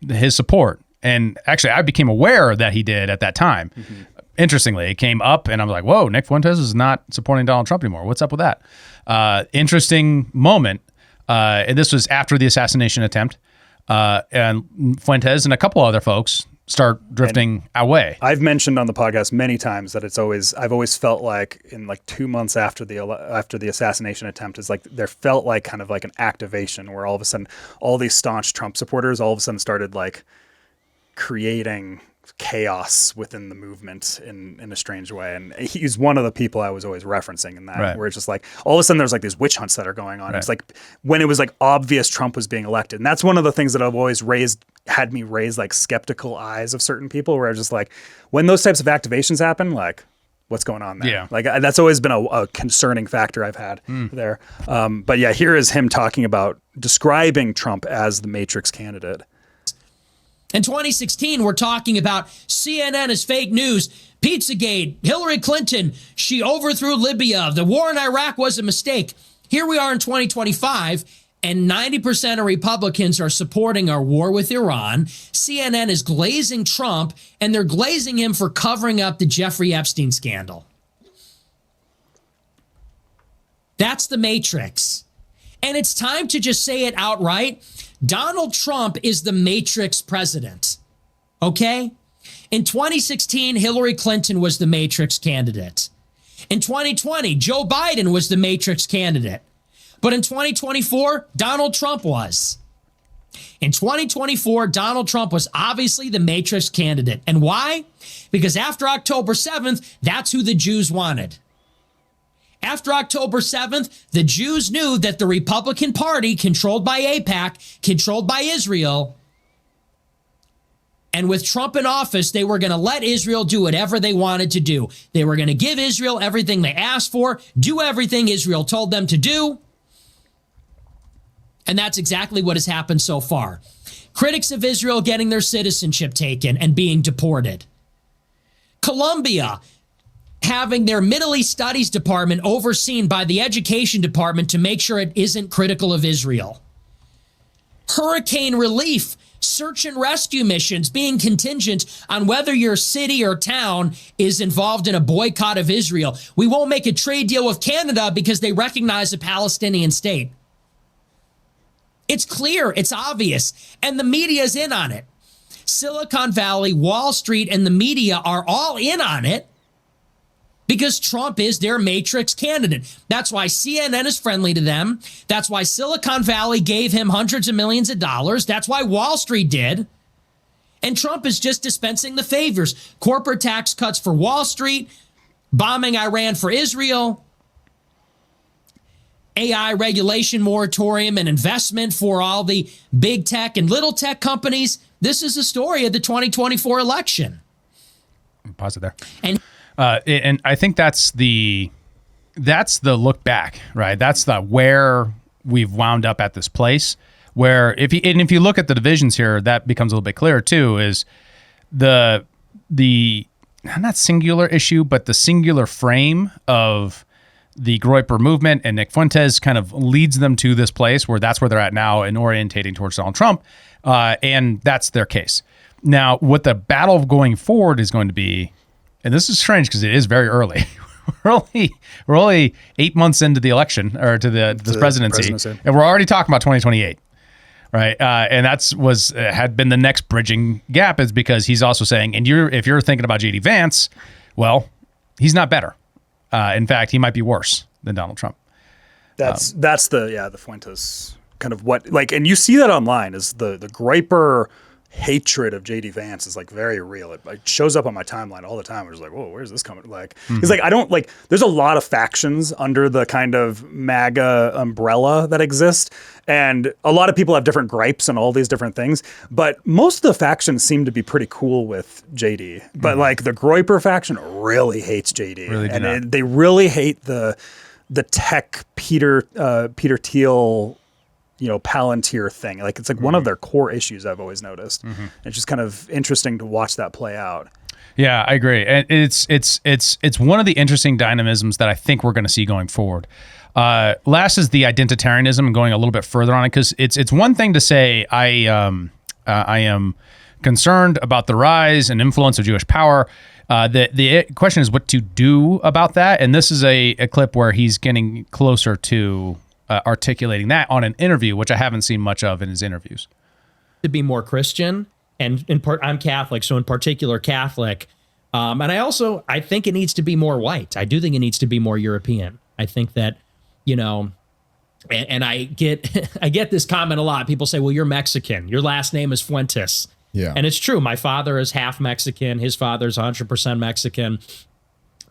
his support. And actually, I became aware that he did at that time. Interestingly, it came up, and I'm like, whoa, Nick Fuentes is not supporting Donald Trump anymore. What's up with that? Interesting moment. And this was after the assassination attempt. And Fuentes and a couple other folks start drifting away. I've mentioned on the podcast many times that I've always felt like in like 2 months after the assassination attempt, is like there felt like kind of like an activation where all of a sudden all these staunch Trump supporters all of a sudden started like creating chaos within the movement in a strange way. And he's one of the people I was always referencing in that, where it's just like all of a sudden there's like these witch hunts that are going on. It's like when it was like obvious Trump was being elected. And that's one of the things that I've always had me raise like skeptical eyes of certain people, where I was just like, when those types of activations happen, like what's going on there? Yeah. Like that's always been a concerning factor I've had there. But yeah, here is him talking about describing Trump as the Matrix candidate. In 2016, we're talking about CNN is fake news, Pizzagate, Hillary Clinton, she overthrew Libya, the war in Iraq was a mistake. Here we are in 2025, and 90% of Republicans are supporting our war with Iran. CNN is glazing Trump, and they're glazing him for covering up the Jeffrey Epstein scandal. That's the Matrix. And it's time to just say it outright. Donald Trump is the Matrix president, okay? In 2016, Hillary Clinton was the Matrix candidate. In 2020, Joe Biden was the Matrix candidate. But in 2024, Donald Trump was. In 2024, Donald Trump was obviously the Matrix candidate. And why? Because after October 7th, that's who the Jews wanted. After October 7th, the Jews knew that the Republican Party, controlled by AIPAC, controlled by Israel, and with Trump in office, they were going to let Israel do whatever they wanted to do. They were going to give Israel everything they asked for, do everything Israel told them to do. And that's exactly what has happened so far. Critics of Israel getting their citizenship taken and being deported. Colombia having their Middle East Studies Department overseen by the Education Department to make sure it isn't critical of Israel. Hurricane relief, search and rescue missions being contingent on whether your city or town is involved in a boycott of Israel. We won't make a trade deal with Canada because they recognize a Palestinian state. It's clear, it's obvious, and the media is in on it. Silicon Valley, Wall Street, and the media are all in on it, because Trump is their Matrix candidate. That's why CNN is friendly to them. That's why Silicon Valley gave him hundreds of millions of dollars. That's why Wall Street did. And Trump is just dispensing the favors. Corporate tax cuts for Wall Street, bombing Iran for Israel, AI regulation moratorium and investment for all the big tech and little tech companies. This is the story of the 2024 election. Pause it there. And I think that's the look back, right? That's the where we've wound up at this place. Where if you look at the divisions here, that becomes a little bit clearer too. Is the not singular issue, but the singular frame of the Groyper movement and Nick Fuentes kind of leads them to this place where that's where they're at now and orientating towards Donald Trump, and that's their case. Now, what the battle going forward is going to be. And this is strange because it is very early. we're only 8 months into the election or to this presidency, and we're already talking about 2028, right? And that's had been the next bridging gap, is because he's also saying, and if you're thinking about JD Vance, well, he's not better. In fact, he might be worse than Donald Trump. That's the Fuentes kind of what, like, and you see that online is the Groyper hatred of JD Vance is like very real. It shows up on my timeline all the time. We're just like, whoa, where's this coming? Like, he's like, I don't like, there's a lot of factions under the kind of MAGA umbrella that exist. And a lot of people have different gripes and all these different things, but most of the factions seem to be pretty cool with JD. But like the Groyper faction really hates JD. Really they really hate the tech Peter Thiel Palantir thing. Like, it's like one of their core issues I've always noticed. It's just kind of interesting to watch that play out. Yeah, I agree. And it's one of the interesting dynamisms that I think we're going to see going forward. Last is the identitarianism, and going a little bit further on it, because it's one thing to say I am concerned about the rise and influence of Jewish power. The question is what to do about that, and this is a clip where he's getting closer to articulating that on an interview, which I haven't seen much of in his interviews. To be more Christian, and I'm Catholic, so in particular Catholic, and I think it needs to be more white. I do think it needs to be more European. I think that, and I get this comment a lot. People say, well, you're Mexican. Your last name is Fuentes. Yeah. And it's true. My father is half Mexican. His father's 100% Mexican.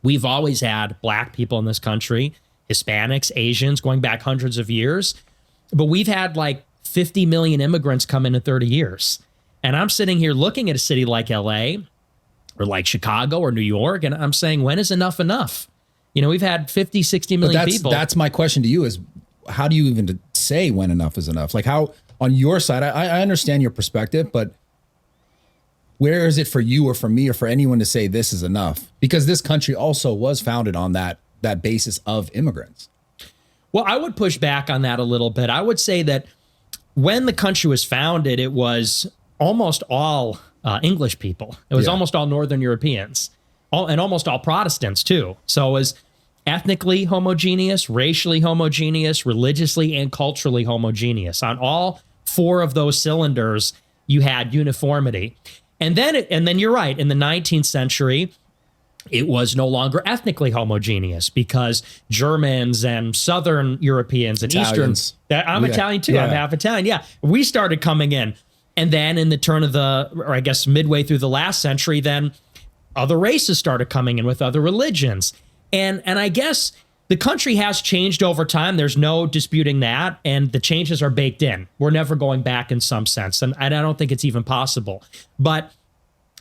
We've always had black people in this country, Hispanics, Asians, going back hundreds of years. But we've had like 50 million immigrants come in 30 years. And I'm sitting here looking at a city like LA or like Chicago or New York, and I'm saying, when is enough enough? We've had 50, 60 million people. That's my question to you is, how do you even say when enough is enough? Like, how, on your side, I understand your perspective, but where is it for you or for me or for anyone to say this is enough? Because this country also was founded on that basis of immigrants. Well, I would push back on that a little bit. I would say that when the country was founded, it was almost all English people. It was almost all Northern Europeans, and almost all Protestants too. So it was ethnically homogeneous, racially homogeneous, religiously and culturally homogeneous. On all four of those cylinders, you had uniformity. And then you're right. In the 19th century, it was no longer ethnically homogeneous, because Germans and Southern Europeans and Italians. I'm Italian too. Yeah. I'm half Italian. Yeah. We started coming in. And then in the turn of midway through the last century, then other races started coming in with other religions. And I guess the country has changed over time. There's no disputing that. And the changes are baked in. We're never going back in some sense. And I don't think it's even possible. But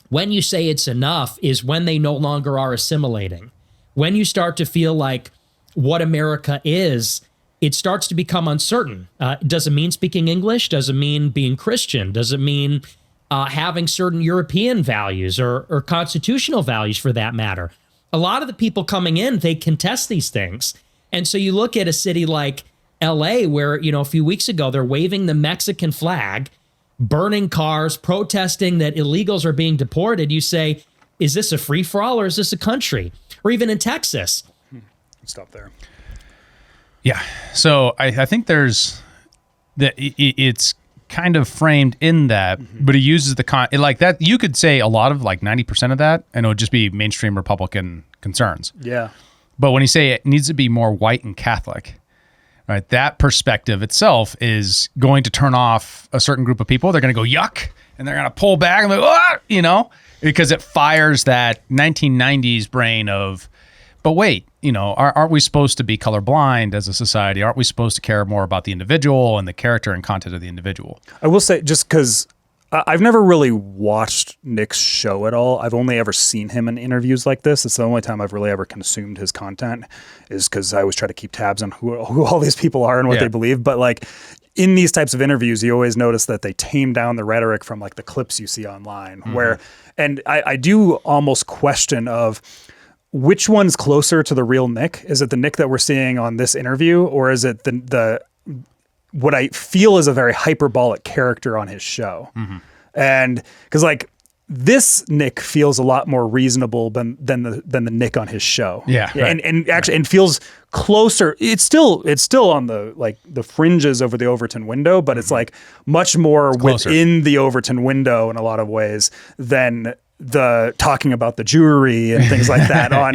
when you say it's enough is when they no longer are assimilating. When you start to feel like what America is, it starts to become uncertain. Does it mean speaking English? Does it mean being Christian? Does it mean having certain European values or constitutional values for that matter? A lot of the people coming in, they contest these things. And so you look at a city like LA where, a few weeks ago, they're waving the Mexican flag, burning cars, protesting that illegals are being deported. You say, is this a free-for-all or is this a country? Or even in Texas. Stop there. Yeah. So I think it's kind of framed in that, but he uses like that. You could say a lot of like 90% of that, and it would just be mainstream Republican concerns. Yeah. But when you say it needs to be more white and Catholic, right, that perspective itself is going to turn off a certain group of people. They're going to go yuck, and they're going to pull back and go, because it fires that 1990s brain of, but wait, aren't we supposed to be colorblind as a society? Aren't we supposed to care more about the individual and the character and content of the individual? I will say, just because I've never really watched Nick's show at all. I've only ever seen him in interviews like this. It's the only time I've really ever consumed his content, is because I always try to keep tabs on who all these people are and what they believe. But like in these types of interviews, you always notice that they tame down the rhetoric from like the clips you see online, and I do almost question of, which one's closer to the real Nick? Is it the Nick that we're seeing on this interview, or is it the what I feel is a very hyperbolic character on his show? And because like this Nick feels a lot more reasonable than the Nick on his show. Yeah. Right. And feels closer. It's still on the like the fringes over the Overton window, but it's like much more within the Overton window in a lot of ways than the talking about the Jewry and things like that on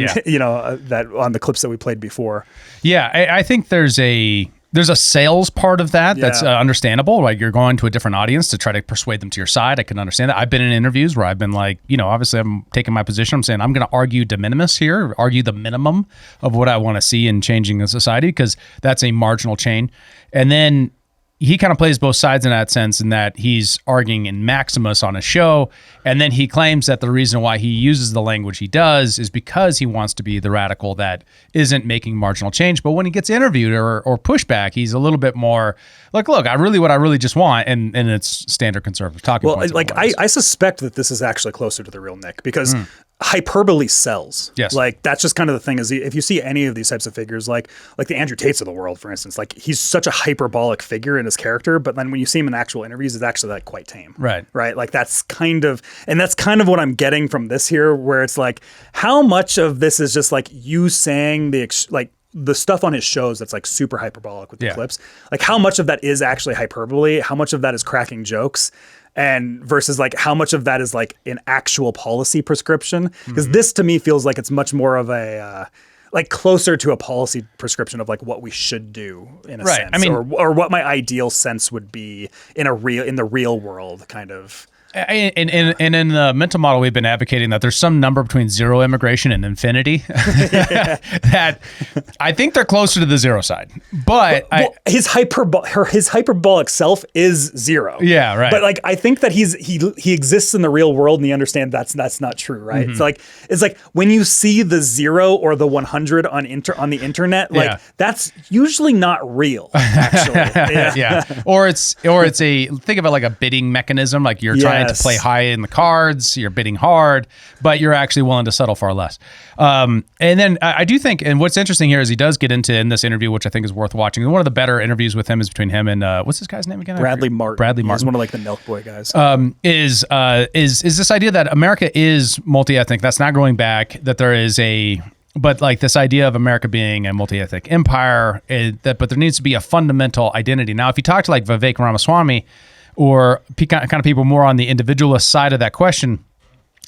that on the clips that we played before. Yeah, I think there's a sales part of that that's understandable. Like you're going to a different audience to try to persuade them to your side. I can understand that. I've been in interviews where I've been like, obviously I'm taking my position. I'm saying I'm going to argue de minimis here, argue the minimum of what I want to see in changing the society, because that's a marginal change. And then he kind of plays both sides in that sense, in that he's arguing in Maximus on a show, and then he claims that the reason why he uses the language he does is because he wants to be the radical that isn't making marginal change. But when he gets interviewed or pushback, he's a little bit more like, look, what I really just want, and it's standard conservative talking points. Well, like I suspect that this is actually closer to the real Nick, because hyperbole sells. Yes. Like that's just kind of the thing, is if you see any of these types of figures, like the Andrew Tates of the world, for instance, like he's such a hyperbolic figure in his character, but then when you see him in actual interviews, it's actually like quite tame. Right. Right. Like that's kind of what I'm getting from this here, where it's like, how much of this is just like you saying the stuff on his shows that's like super hyperbolic with the clips, like how much of that is actually hyperbole, how much of that is cracking jokes, and versus like how much of that is like an actual policy prescription. Because this to me feels like it's much more of a like closer to a policy prescription of like what we should do in a sense, I mean, or what my ideal sense would be in the real world kind of. And in the mental model, we've been advocating that there's some number between zero immigration and infinity that I think they're closer to the zero side. But his hyperbolic self is zero. Yeah, right. But like I think that he exists in the real world, and he understands that's not true, right? It's like when you see the 0 or the 100 on the internet, like that's usually not real, actually. Yeah. Or it's think of it like a bidding mechanism, like you're trying to play high in the cards, you're bidding hard, but you're actually willing to settle far less. And then I do think, and what's interesting here is he does get into in this interview, which I think is worth watching. One of the better interviews with him is between him and what's this guy's name again? Bradley Martin. He's one of like the Milk Boy guys. Is this idea that America is multi-ethnic? That's not going back. That there is but like this idea of America being a multi-ethnic empire, but there needs to be a fundamental identity. Now, if you talk to like Vivek Ramaswamy, or kind of people more on the individualist side of that question,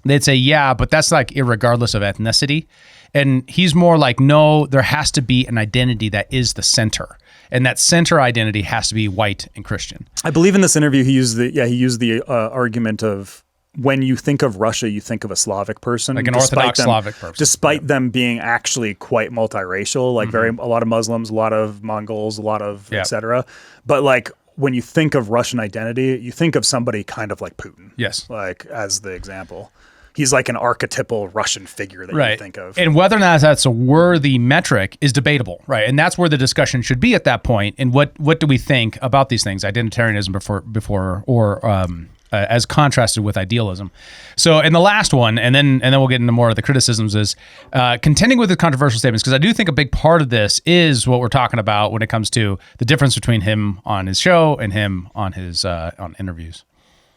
they'd say, yeah, but that's like irregardless of ethnicity. And he's more like, no, there has to be an identity that is the center. And that center identity has to be white and Christian. I believe in this interview, he used the argument of, when you think of Russia, you think of a Slavic person, like an Orthodox Slavic person, despite them being actually quite multiracial, like a lot of Muslims, a lot of Mongols, a lot of et cetera. But like, when you think of Russian identity, you think of somebody kind of like Putin. Yes. Like as the example. He's like an archetypal Russian figure that you think of. And whether or not that's a worthy metric is debatable, right? And that's where the discussion should be at that point. And what do we think about these things, identitarianism before or as contrasted with idealism. So, and the last one, and then we'll get into more of the criticisms, is contending with the controversial statements, because I do think a big part of this is what we're talking about when it comes to the difference between him on his show and him on his on interviews.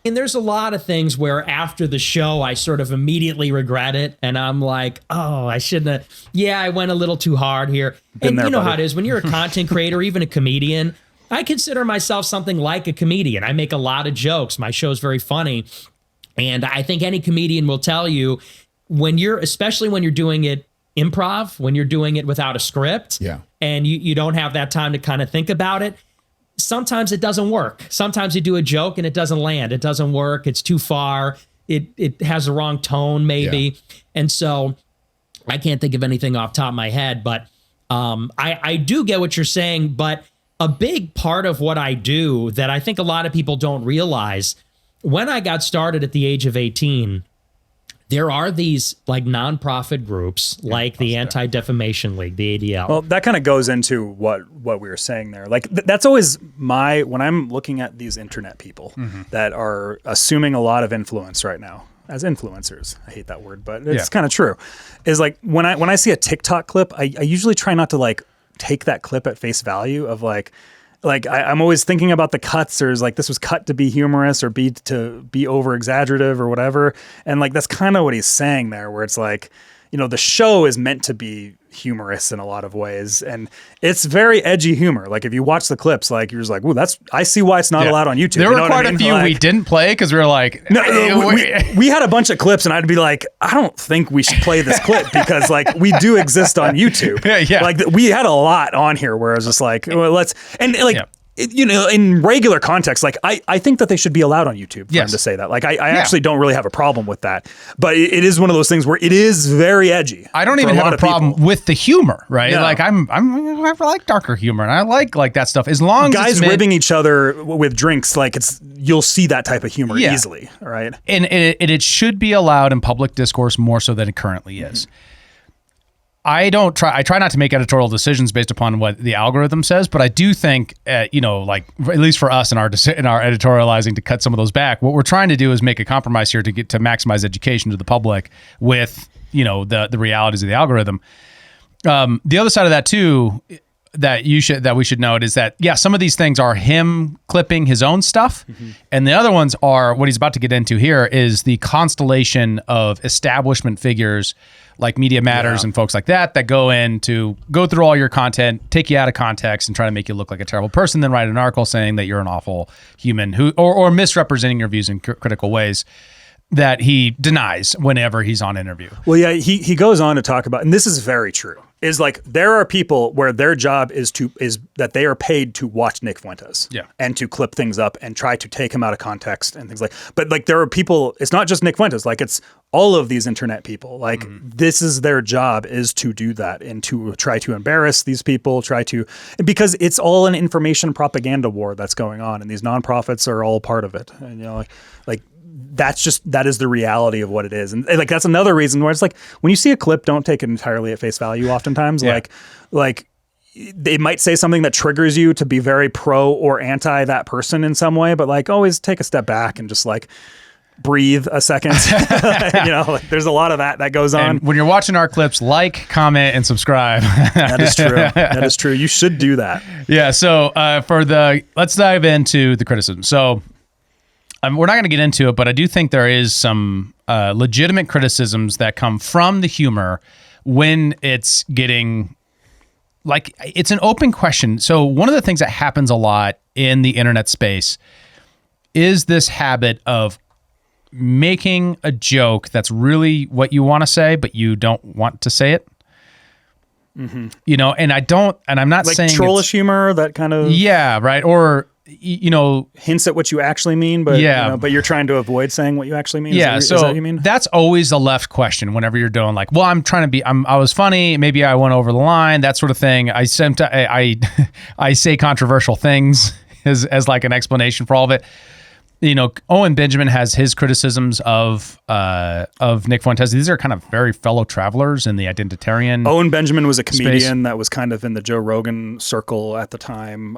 And there's a lot of things where after the show, I sort of immediately regret it. And I'm like, oh, I shouldn't have. Yeah, I went a little too hard here. And you know how it is when you're a content creator, even a comedian. I consider myself something like a comedian. I make a lot of jokes. My show's very funny. And I think any comedian will tell you, especially when you're doing it improv, when you're doing it without a script, and you don't have that time to kind of think about it, sometimes it doesn't work. Sometimes you do a joke and it doesn't land. It doesn't work. It's too far. It has the wrong tone, maybe. Yeah. And so I can't think of anything off the top of my head, but I do get what you're saying. But a big part of what I do that I think a lot of people don't realize, when I got started at the age of 18, there are these like nonprofit groups like the Anti-Defamation League, the ADL. Well, that kind of goes into what we were saying there. Like that's always when I'm looking at these internet people that are assuming a lot of influence right now as influencers. I hate that word, but it's kind of true. Is like when I see a TikTok clip, I usually try not to like take that clip at face value of I'm always thinking about the cuts, or is like this was cut to be humorous or to be over exaggerative or whatever. And like that's kind of what he's saying there, where it's like, the show is meant to be humorous in a lot of ways, and it's very edgy humor. Like if you watch the clips, like you're just like, "Ooh, I see why it's not allowed on YouTube." There were quite a few we didn't play because we were like, "No, we had a bunch of clips," and I'd be like, "I don't think we should play this clip because like we do exist on YouTube." Like we had a lot on here where I was just like, "Well, let's," and like. Yeah. in regular context, like I think that they should be allowed on YouTube for him to say that. Like I actually don't really have a problem with that, but it is one of those things where it is very edgy. I don't even have a problem with the humor, right? No. Like I like darker humor and I like that stuff as long as guys ribbing each other with drinks, like you'll see that type of humor easily, right? And it should be allowed in public discourse more so than it currently is. I try not to make editorial decisions based upon what the algorithm says, but I do think, like at least for us in our editorializing to cut some of those back, what we're trying to do is make a compromise here to maximize education to the public with, the realities of the algorithm. The other side of that too, that we should note is that, some of these things are him clipping his own stuff. And the other ones are what he's about to get into here is the constellation of establishment figures like Media Matters and folks like that go through all your content, take you out of context and try to make you look like a terrible person, then write an article saying that you're an awful human or misrepresenting your views in critical ways that he denies whenever he's on interview. Well, yeah, he goes on to talk about, and this is very true, is like there are people where their job is that they are paid to watch Nick Fuentes and to clip things up and try to take him out of context and things but like there are people, it's not just Nick Fuentes, like it's all of these internet people, like this is their job is to do that and to try to embarrass these people, because it's all an information propaganda war that's going on and these nonprofits are all part of it. And like that is the reality of what it is. And like, that's another reason where it's like, when you see a clip, don't take it entirely at face value. Oftentimes, like they might say something that triggers you to be very pro or anti that person in some way, but like always take a step back and just like breathe a second. Like there's a lot of that goes on. And when you're watching our clips, like, comment, and subscribe. That is true. That is true. You should do that. Yeah. So let's dive into the criticism. So we're not going to get into it, but I do think there is some legitimate criticisms that come from the humor when it's getting like it's an open question. So one of the things that happens a lot in the internet space is this habit of making a joke that's really what you want to say, but you don't want to say it. And I'm not like saying trollish humor, that kind of right, or hints at what you actually mean, but but you're trying to avoid saying what you actually mean. Is that what you mean? That's always a left question whenever you're doing like, well, I'm trying to be, I was funny, maybe I went over the line, that sort of thing. I say controversial things as like an explanation for all of it. Owen Benjamin has his criticisms of Nick Fuentes. These are kind of very fellow travelers in the identitarian. Owen Benjamin was a comedian that was kind of in the Joe Rogan circle at the time,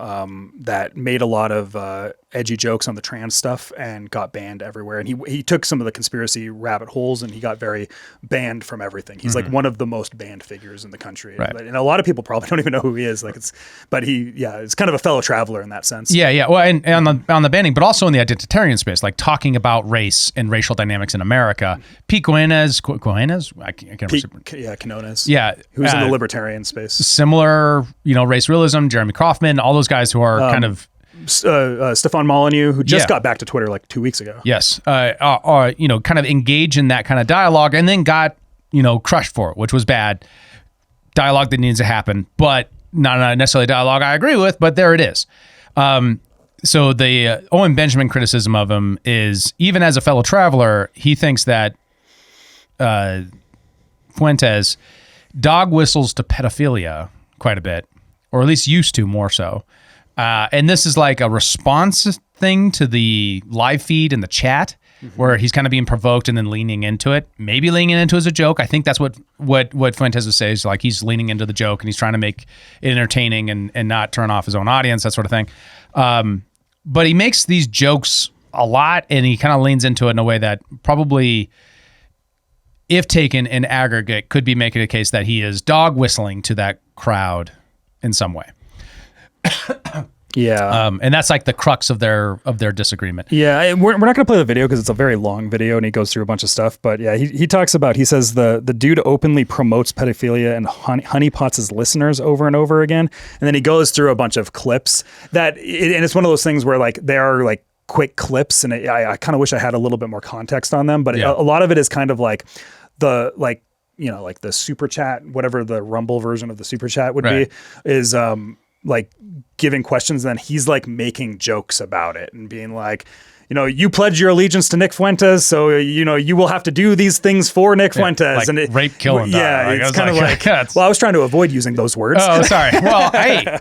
that made a lot of edgy jokes on the trans stuff and got banned everywhere. And he took some of the conspiracy rabbit holes and he got very banned from everything. He's like one of the most banned figures in the country. Right. And a lot of people probably don't even know who he is. But it's kind of a fellow traveler in that sense. Yeah. Well, and on the banning, but also in the identitarian space, like talking about race and racial dynamics in America. Pete Quinones? I can't remember. Quinones. Yeah. Who's in the libertarian space. Similar, race realism, Jeremy Kaufman, all those guys who are kind of Stefan Molyneux, who just got back to Twitter like 2 weeks ago. Yes. Kind of engage in that kind of dialogue and then got, crushed for it, which was bad. Dialogue that needs to happen, but not necessarily dialogue I agree with, but there it is. So the Owen Benjamin criticism of him is, even as a fellow traveler, he thinks that Fuentes dog whistles to pedophilia quite a bit, or at least used to more so. And this is like a response thing to the live feed and the chat, where he's kind of being provoked and then leaning into it, maybe leaning into it as a joke. I think that's what Fuentes would say, is like he's leaning into the joke and he's trying to make it entertaining and not turn off his own audience, that sort of thing. But he makes these jokes a lot and he kind of leans into it in a way that probably, if taken in aggregate, could be making a case that he is dog whistling to that crowd in some way. Yeah. And that's like the crux of their disagreement. Yeah. We're not going to play the video because it's a very long video and he goes through a bunch of stuff. But yeah, he talks about, he says the dude openly promotes pedophilia and honeypots his listeners over and over again. And then he goes through a bunch of clips and it's one of those things where like they are like quick clips. And I kind of wish I had a little bit more context on them. But a lot of it is kind of like like the super chat, whatever the Rumble version of the super chat would be, is like giving questions, and then he's like making jokes about it and being like, you know, you pledge your allegiance to Nick Fuentes, so you know you will have to do these things for Nick Fuentes, like and it, rape, kill, and die. yeah, Like, it's kind of like. Well, I was trying to avoid using those words. Oh, sorry. Well, hey,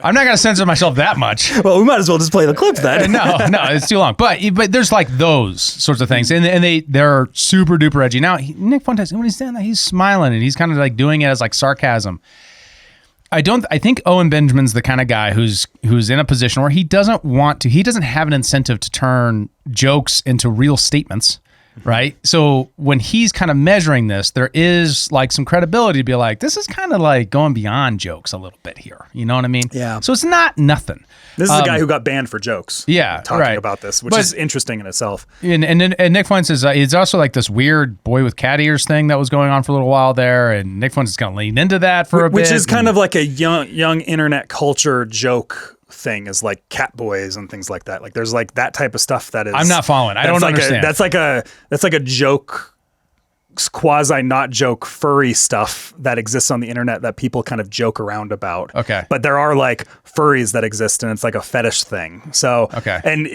I'm not gonna censor myself that much. Well, we might as well just play the clip then. No, it's too long. But there's like those sorts of things, and they're super duper edgy. Now Nick Fuentes, when he's saying that, he's smiling and he's kind of like doing it as like sarcasm. I think Owen Benjamin's the kind of guy who's in a position where he doesn't have an incentive to turn jokes into real statements, right? So when he's kind of measuring this, there is like some credibility to be like, this is kind of like going beyond jokes a little bit here. You know what I mean? Yeah. So it's not nothing. This is a guy who got banned for jokes. Yeah, talking about this, which is interesting in itself. And Nick Fuentes is also like this weird boy with cat ears thing that was going on for a little while there, and Nick Fuentes is kind of leaned into that for a bit. Which is kind of like a young internet culture joke thing, is like cat boys and things like that. Like there's like that type of stuff that is. I'm not following. I don't understand. That's like a joke. Quasi not joke furry stuff that exists on the internet that people kind of joke around about. Okay. But there are like furries that exist, and it's like a fetish thing. So, okay. And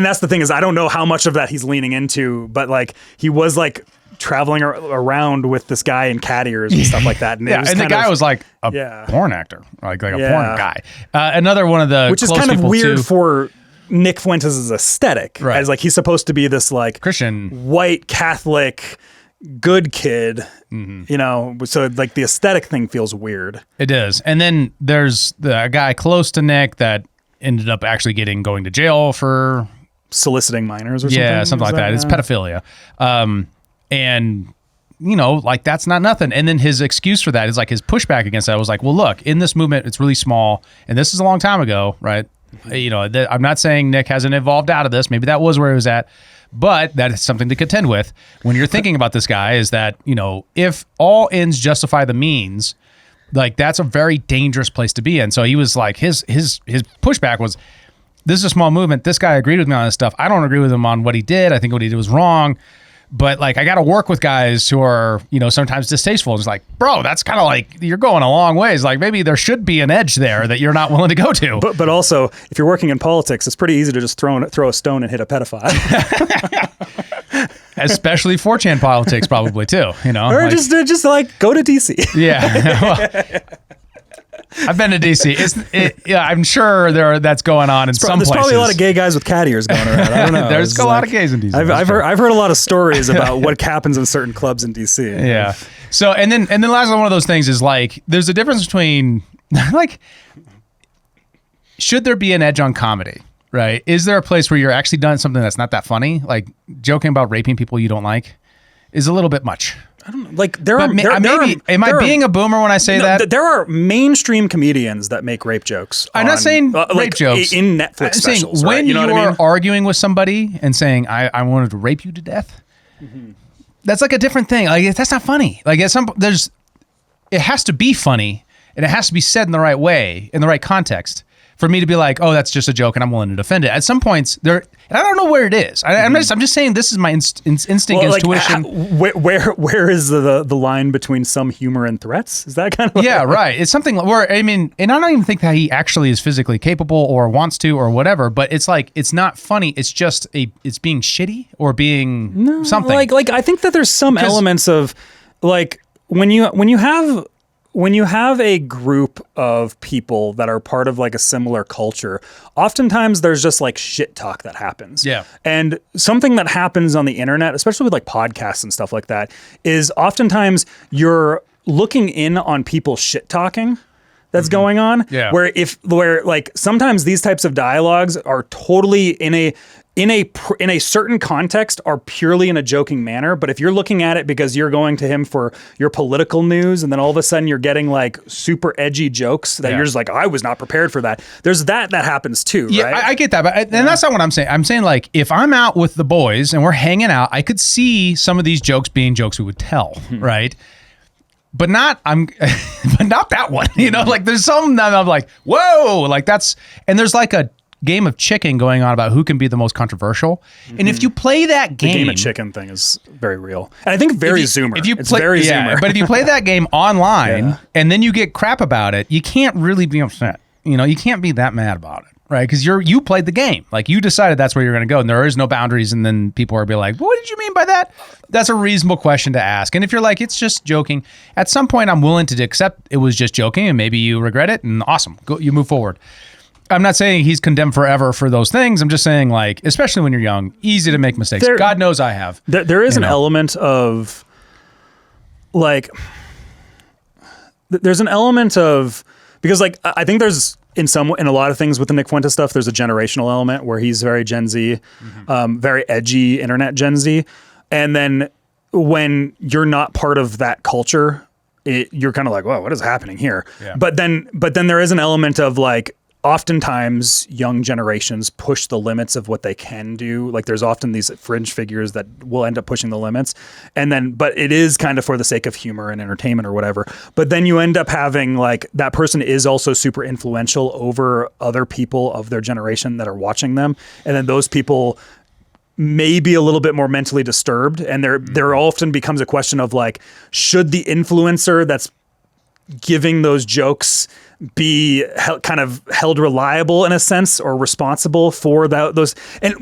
that's the thing, is I don't know how much of that he's leaning into, but like he was like traveling around with this guy in cat ears and stuff like that. And and the guy was like a porn actor, like a porn guy. Another one of the which is kind of weird for Nick Fuentes' aesthetic, right? As like he's supposed to be this like Christian, white Catholic, good kid, you know, so like the aesthetic thing feels weird. It is. And then there's a guy close to Nick that ended up actually going to jail for soliciting minors or something. Yeah, something like that. It's pedophilia. And you know, like that's not nothing. And then his excuse for that is like his pushback against that was like, well, look, in this movement, it's really small, and this is a long time ago, right? You know, I'm not saying Nick hasn't evolved out of this. Maybe that was where he was at. But that is something to contend with when you're thinking about this guy, is that, you know, if all ends justify the means, like that's a very dangerous place to be in. So he was like, his pushback was, this is a small movement. This guy agreed with me on this stuff. I don't agree with him on what he did. I think what he did was wrong. But like, I got to work with guys who are, you know, sometimes distasteful. It's like, bro, that's kind of like, you're going a long ways. Like maybe there should be an edge there that you're not willing to go to. But also, if you're working in politics, it's pretty easy to just throw a stone and hit a pedophile. Especially 4chan politics, probably too. You know, or like, just like go to DC. Yeah. Well, I've been to DC. Yeah, I'm sure that's going on in some places. There's probably a lot of gay guys with cat ears going around. I don't know. There's a lot of gays in DC. I've heard a lot of stories about what happens in certain clubs in DC. Yeah. So and then last one of those things is like, there's a difference between like, should there be an edge on comedy? Right? Is there a place where you're actually done something that's not that funny? Like joking about raping people you don't like is a little bit much. I don't know. Like am I being a boomer when I say that? There are mainstream comedians that make rape jokes. I'm not saying rape jokes in Netflix I'm specials. Saying when right? You know you're what I mean? arguing with somebody and saying I wanted to rape you to death, that's like a different thing. Like that's not funny. Like it has to be funny, and it has to be said in the right way, in the right context, for me to be like, oh, that's just a joke, and I'm willing to defend it. At some points, and I don't know where it is. I'm just saying this is my instinct, intuition. Where is the line between some humor and threats? Is that kind of yeah, right? It's something where and I don't even think that he actually is physically capable or wants to or whatever. But it's like it's not funny. It's just it's being shitty or being something. Like I think that there's some elements of like when you have a group of people that are part of like a similar culture, oftentimes there's just like shit talk that happens. Yeah. And something that happens on the internet, especially with like podcasts and stuff like that, is oftentimes you're looking in on people shit talking that's going on. Yeah. Where like sometimes these types of dialogues are totally in a certain context are purely in a joking manner, but if you're looking at it because you're going to him for your political news, and then all of a sudden you're getting like super edgy jokes that you're just like, I was not prepared for that. There's that happens too, right? Yeah, I get that, but and that's not what I'm saying. I'm saying like if I'm out with the boys and we're hanging out, I could see some of these jokes being jokes we would tell, right? But not that one. You know, like there's some that I'm like, whoa, like that's, and there's like a game of chicken going on about who can be the most controversial. And if you play that game, the game of chicken thing is very real. And I think very Zoomer. It's very Zoomer. But if you play that game online and then you get crap about it, you can't really be upset. you can't be that mad about it, right? Because you played the game. Like, you decided that's where you're going to go, and there is no boundaries. And then people are be like, what did you mean by that? That's a reasonable question to ask. And if you're like, it's just joking, at some point I'm willing to accept it was just joking, and maybe you regret it, and awesome, go, you move forward. I'm not saying he's condemned forever for those things. I'm just saying, like, especially when you're young, easy to make mistakes. God knows I have. There is an element of, like, there's an element of, because, like, I think there's in a lot of things with the Nick Fuentes stuff, there's a generational element where he's very Gen Z, very edgy internet Gen Z. And then when you're not part of that culture, you're kind of like, whoa, what is happening here? Yeah. But then there is an element of, like, oftentimes young generations push the limits of what they can do. Like, there's often these fringe figures that will end up pushing the limits. But it is kind of for the sake of humor and entertainment or whatever. But then you end up having, like, that person is also super influential over other people of their generation that are watching them. And then those people may be a little bit more mentally disturbed. And there often becomes a question of, like, should the influencer that's giving those jokes be kind of held reliable in a sense, or responsible for those? And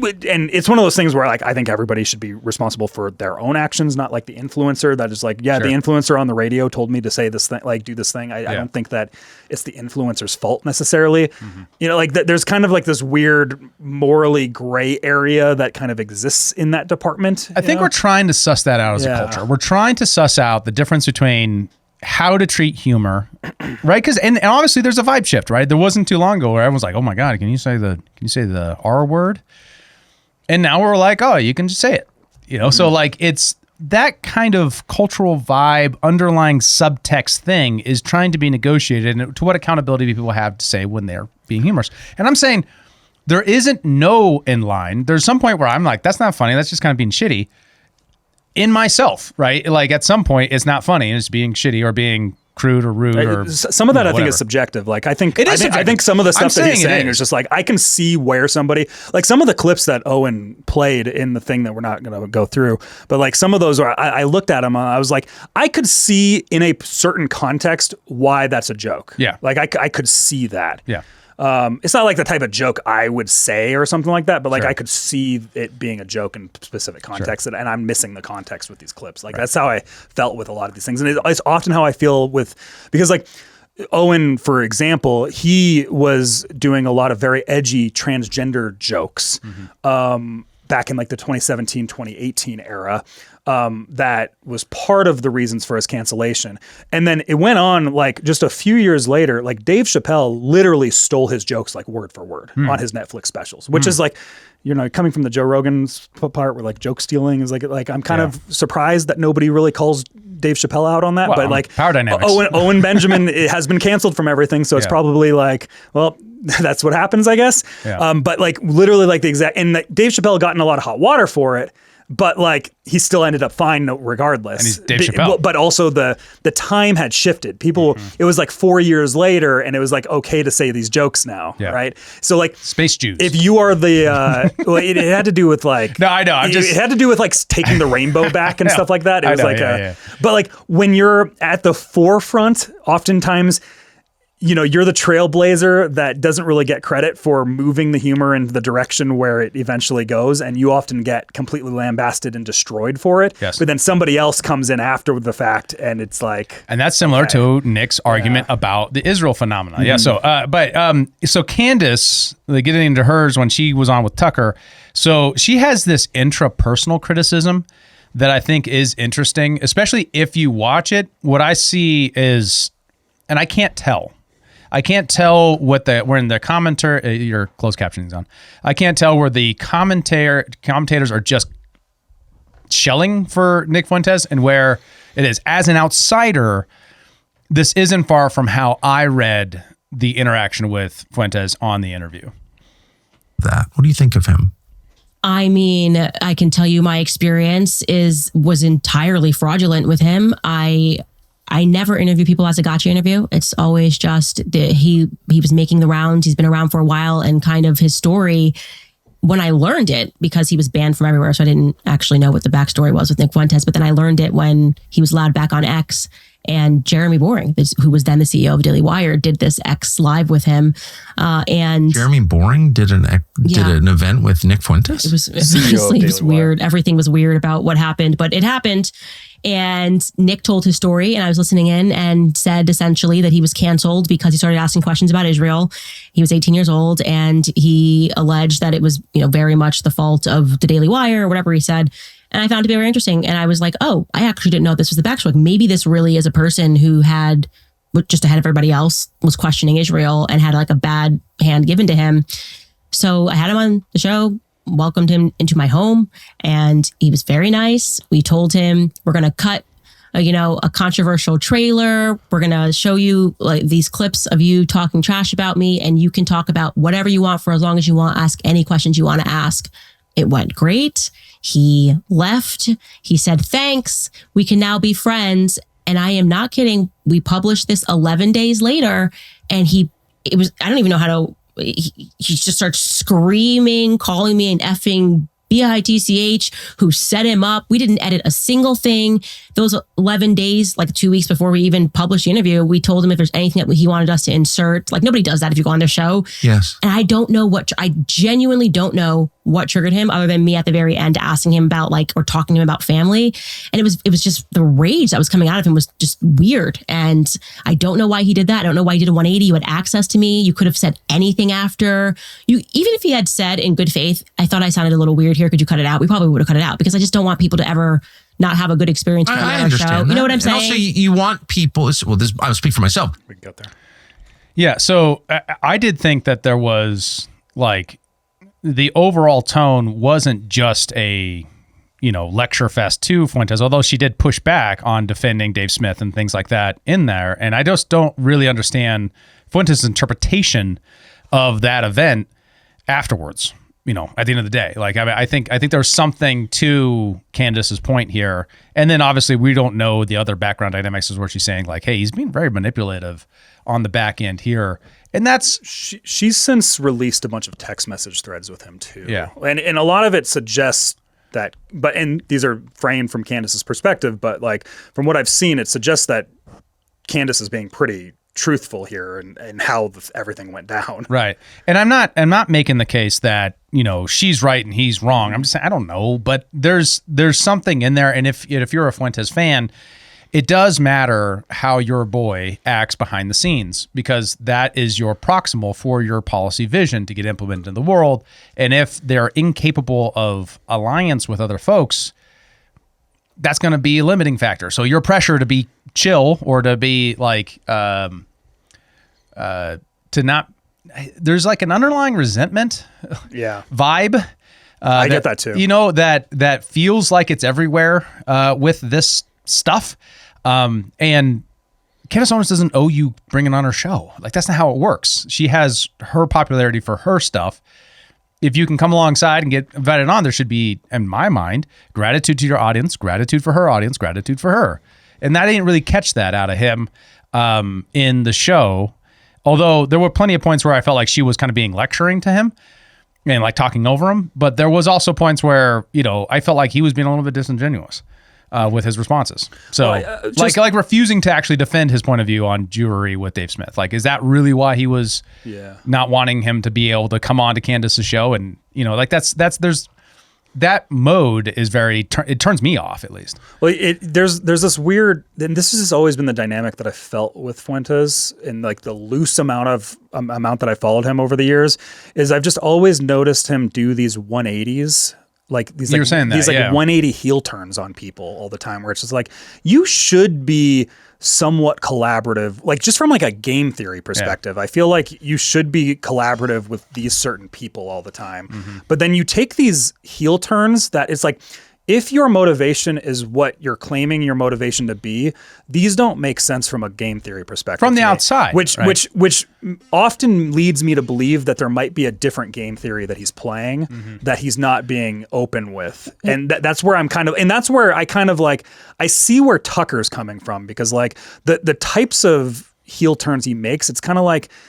it's one of those things where, like, I think everybody should be responsible for their own actions, not like the influencer that is like, the influencer on the radio told me to say this thing, like, do this thing. I don't think that it's the influencer's fault necessarily. Like, there's kind of like this weird morally gray area that kind of exists in that department. I think we're trying to suss that out as a culture. We're trying to suss out the difference between how to treat humor, right? Because and obviously there's a vibe shift, right? There wasn't too long ago where everyone's like, "Oh my God, can you say the R word?" And now we're like, "Oh, you can just say it," So, like, it's that kind of cultural vibe, underlying subtext thing is trying to be negotiated, and to what accountability do people have to say when they're being humorous? And I'm saying there isn't no in line. There's some point where I'm like, "That's not funny. That's just kind of being shitty." In myself, right? Like, at some point, it's not funny, and it's being shitty or being crude or rude or some of that. I think is subjective. Like, I think some of the stuff that he's saying is just like, I can see where somebody, like, some of the clips that Owen played in the thing that we're not going to go through, but, like, some of those are, I looked at them, I was like, I could see in a certain context why that's a joke. Yeah. Like, I could see that. Yeah. It's not like the type of joke I would say or something like that, but, like, I could see it being a joke in specific context, and I'm missing the context with these clips. Like, that's how I felt with a lot of these things. And it's often how I feel because, like, Owen, for example, he was doing a lot of very edgy transgender jokes back in, like, the 2017, 2018 era. That was part of the reasons for his cancellation. And then it went on, like, just a few years later, like, Dave Chappelle literally stole his jokes, like, word for word on his Netflix specials, which is, like, coming from the Joe Rogan's part where, like, joke stealing is like I'm kind of surprised that nobody really calls Dave Chappelle out on that. Well, but, like, power dynamics. Owen Benjamin has been canceled from everything. So it's probably like, well, that's what happens, I guess. Yeah. But, like, literally, like, the exact, and, like, Dave Chappelle got in a lot of hot water for it. But, like, he still ended up fine regardless. And he's Dave Chappelle. But also the time had shifted. People, it was like 4 years later, and it was like okay to say these jokes now, right? So, like, Space Jews. If you are the, well, it had to do with, like, no, I know. It had to do with, like, taking the rainbow back and stuff like that. It was but, like, when you're at the forefront, oftentimes, you're the trailblazer that doesn't really get credit for moving the humor in the direction where it eventually goes. And you often get completely lambasted and destroyed for it. Yes. But then somebody else comes in after the fact, and it's like... And that's similar to Nick's argument about the Israel phenomenon. Yeah. So, so Candace, getting into hers when she was on with Tucker, so she has this intrapersonal criticism that I think is interesting, especially if you watch it. What I see is, and I can't tell what we're in the commentator, your closed captioning's on. I can't tell where the commentators are just shelling for Nick Fuentes and where it is. As an outsider, this isn't far from how I read the interaction with Fuentes on the interview. What do you think of him? I mean, I can tell you my experience was entirely fraudulent with him. I never interview people as a gotcha interview. It's always just that he was making the rounds. He's been around for a while, and kind of his story, when I learned it, because he was banned from everywhere, so I didn't actually know what the backstory was with Nick Fuentes, but then I learned it when he was allowed back on X, And Jeremy Boring, who was then the CEO of Daily Wire, did this X Live with him. And Jeremy Boring did an event with Nick Fuentes. It was weird. Everything was weird about what happened, but it happened. And Nick told his story, and I was listening in, and said essentially that he was canceled because he started asking questions about Israel. He was 18 years old, and he alleged that it was, very much the fault of the Daily Wire or whatever he said. And I found it very interesting. And I was like, oh, I actually didn't know this was the backstory. Maybe this really is a person who had, just ahead of everybody else, was questioning Israel and had like a bad hand given to him. So I had him on the show, welcomed him into my home, and he was very nice. We told him we're going to cut a controversial trailer. We're going to show you like these clips of you talking trash about me, and you can talk about whatever you want for as long as you want. Ask any questions you want to ask. It went great. He left. He said, thanks. We can now be friends. And I am not kidding. We published this 11 days later, and I don't even know how to, he just starts screaming, calling me an effing bitch, who set him up. We didn't edit a single thing. Those 11 days, like 2 weeks before we even published the interview, we told him if there's anything that he wanted us to insert. Like, nobody does that if you go on their show. Yes. And I genuinely don't know what triggered him, other than me at the very end asking him about or talking to him about family. And it was just the rage that was coming out of him was just weird. And I don't know why he did that. I don't know why he did a 180. You had access to me. You could have said anything after. Even if he had said in good faith, I thought I sounded a little weird here, could you cut it out? We probably would have cut it out, because I just don't want people to ever not have a good experience coming on our show. That. You know what I'm saying? And also, you want people. I'll speak for myself. We can get there. Yeah. So I did think that there was the overall tone wasn't just a, lecture fest to Fuentes, although she did push back on defending Dave Smith and things like that in there. And I just don't really understand Fuentes' interpretation of that event afterwards. At the end of the day, I think there's something to Candace's point here. And then obviously we don't know the other background dynamics, is where she's saying hey, he's being very manipulative on the back end here. And that's she's since released a bunch of text message threads with him too. Yeah. And a lot of it suggests that, and these are framed from Candace's perspective, but from what I've seen, it suggests that Candace is being pretty truthful here and how everything went down. Right. And I'm not making the case that, she's right and he's wrong. I'm just saying, I don't know, but there's something in there. And if you're a Fuentes fan, it does matter how your boy acts behind the scenes, because that is your proximal for your policy vision to get implemented in the world. And if they're incapable of alliance with other folks, that's going to be a limiting factor. So your pressure to be chill or to be to not, there's an underlying resentment vibe. I get that too. That feels like it's everywhere with this stuff. And Candace Owens doesn't owe you bringing on her show. That's not how it works. She has her popularity for her stuff. If you can come alongside and get invited on, there should be, in my mind, gratitude to your audience, gratitude for her audience, gratitude for her. And I didn't really catch that out of him in the show. Although there were plenty of points where I felt like she was kind of being lecturing to him and talking over him. But there was also points where, I felt like he was being a little bit disingenuous with his responses. So refusing to actually defend his point of view on Jewelry with Dave Smith. Is that really why he was not wanting him to be able to come on to Candace's show? And, there's that mode is it turns me off, at least. Well, there's this weird, and this has always been the dynamic that I felt with Fuentes in the loose amount that I followed him over the years, is I've just always noticed him do these 180s. These 180 heel turns on people all the time, where it's just you should be somewhat collaborative, just from a game theory perspective. I feel like you should be collaborative with these certain people all the time. Mm-hmm. But then you take these heel turns that it's if your motivation is what you're claiming your motivation to be, these don't make sense from a game theory perspective. From the outside. Which often leads me to believe that there might be a different game theory that he's playing that he's not being open with. And that's where I'm that's where I I see where Tucker's coming from, because the types of heel turns he makes, it's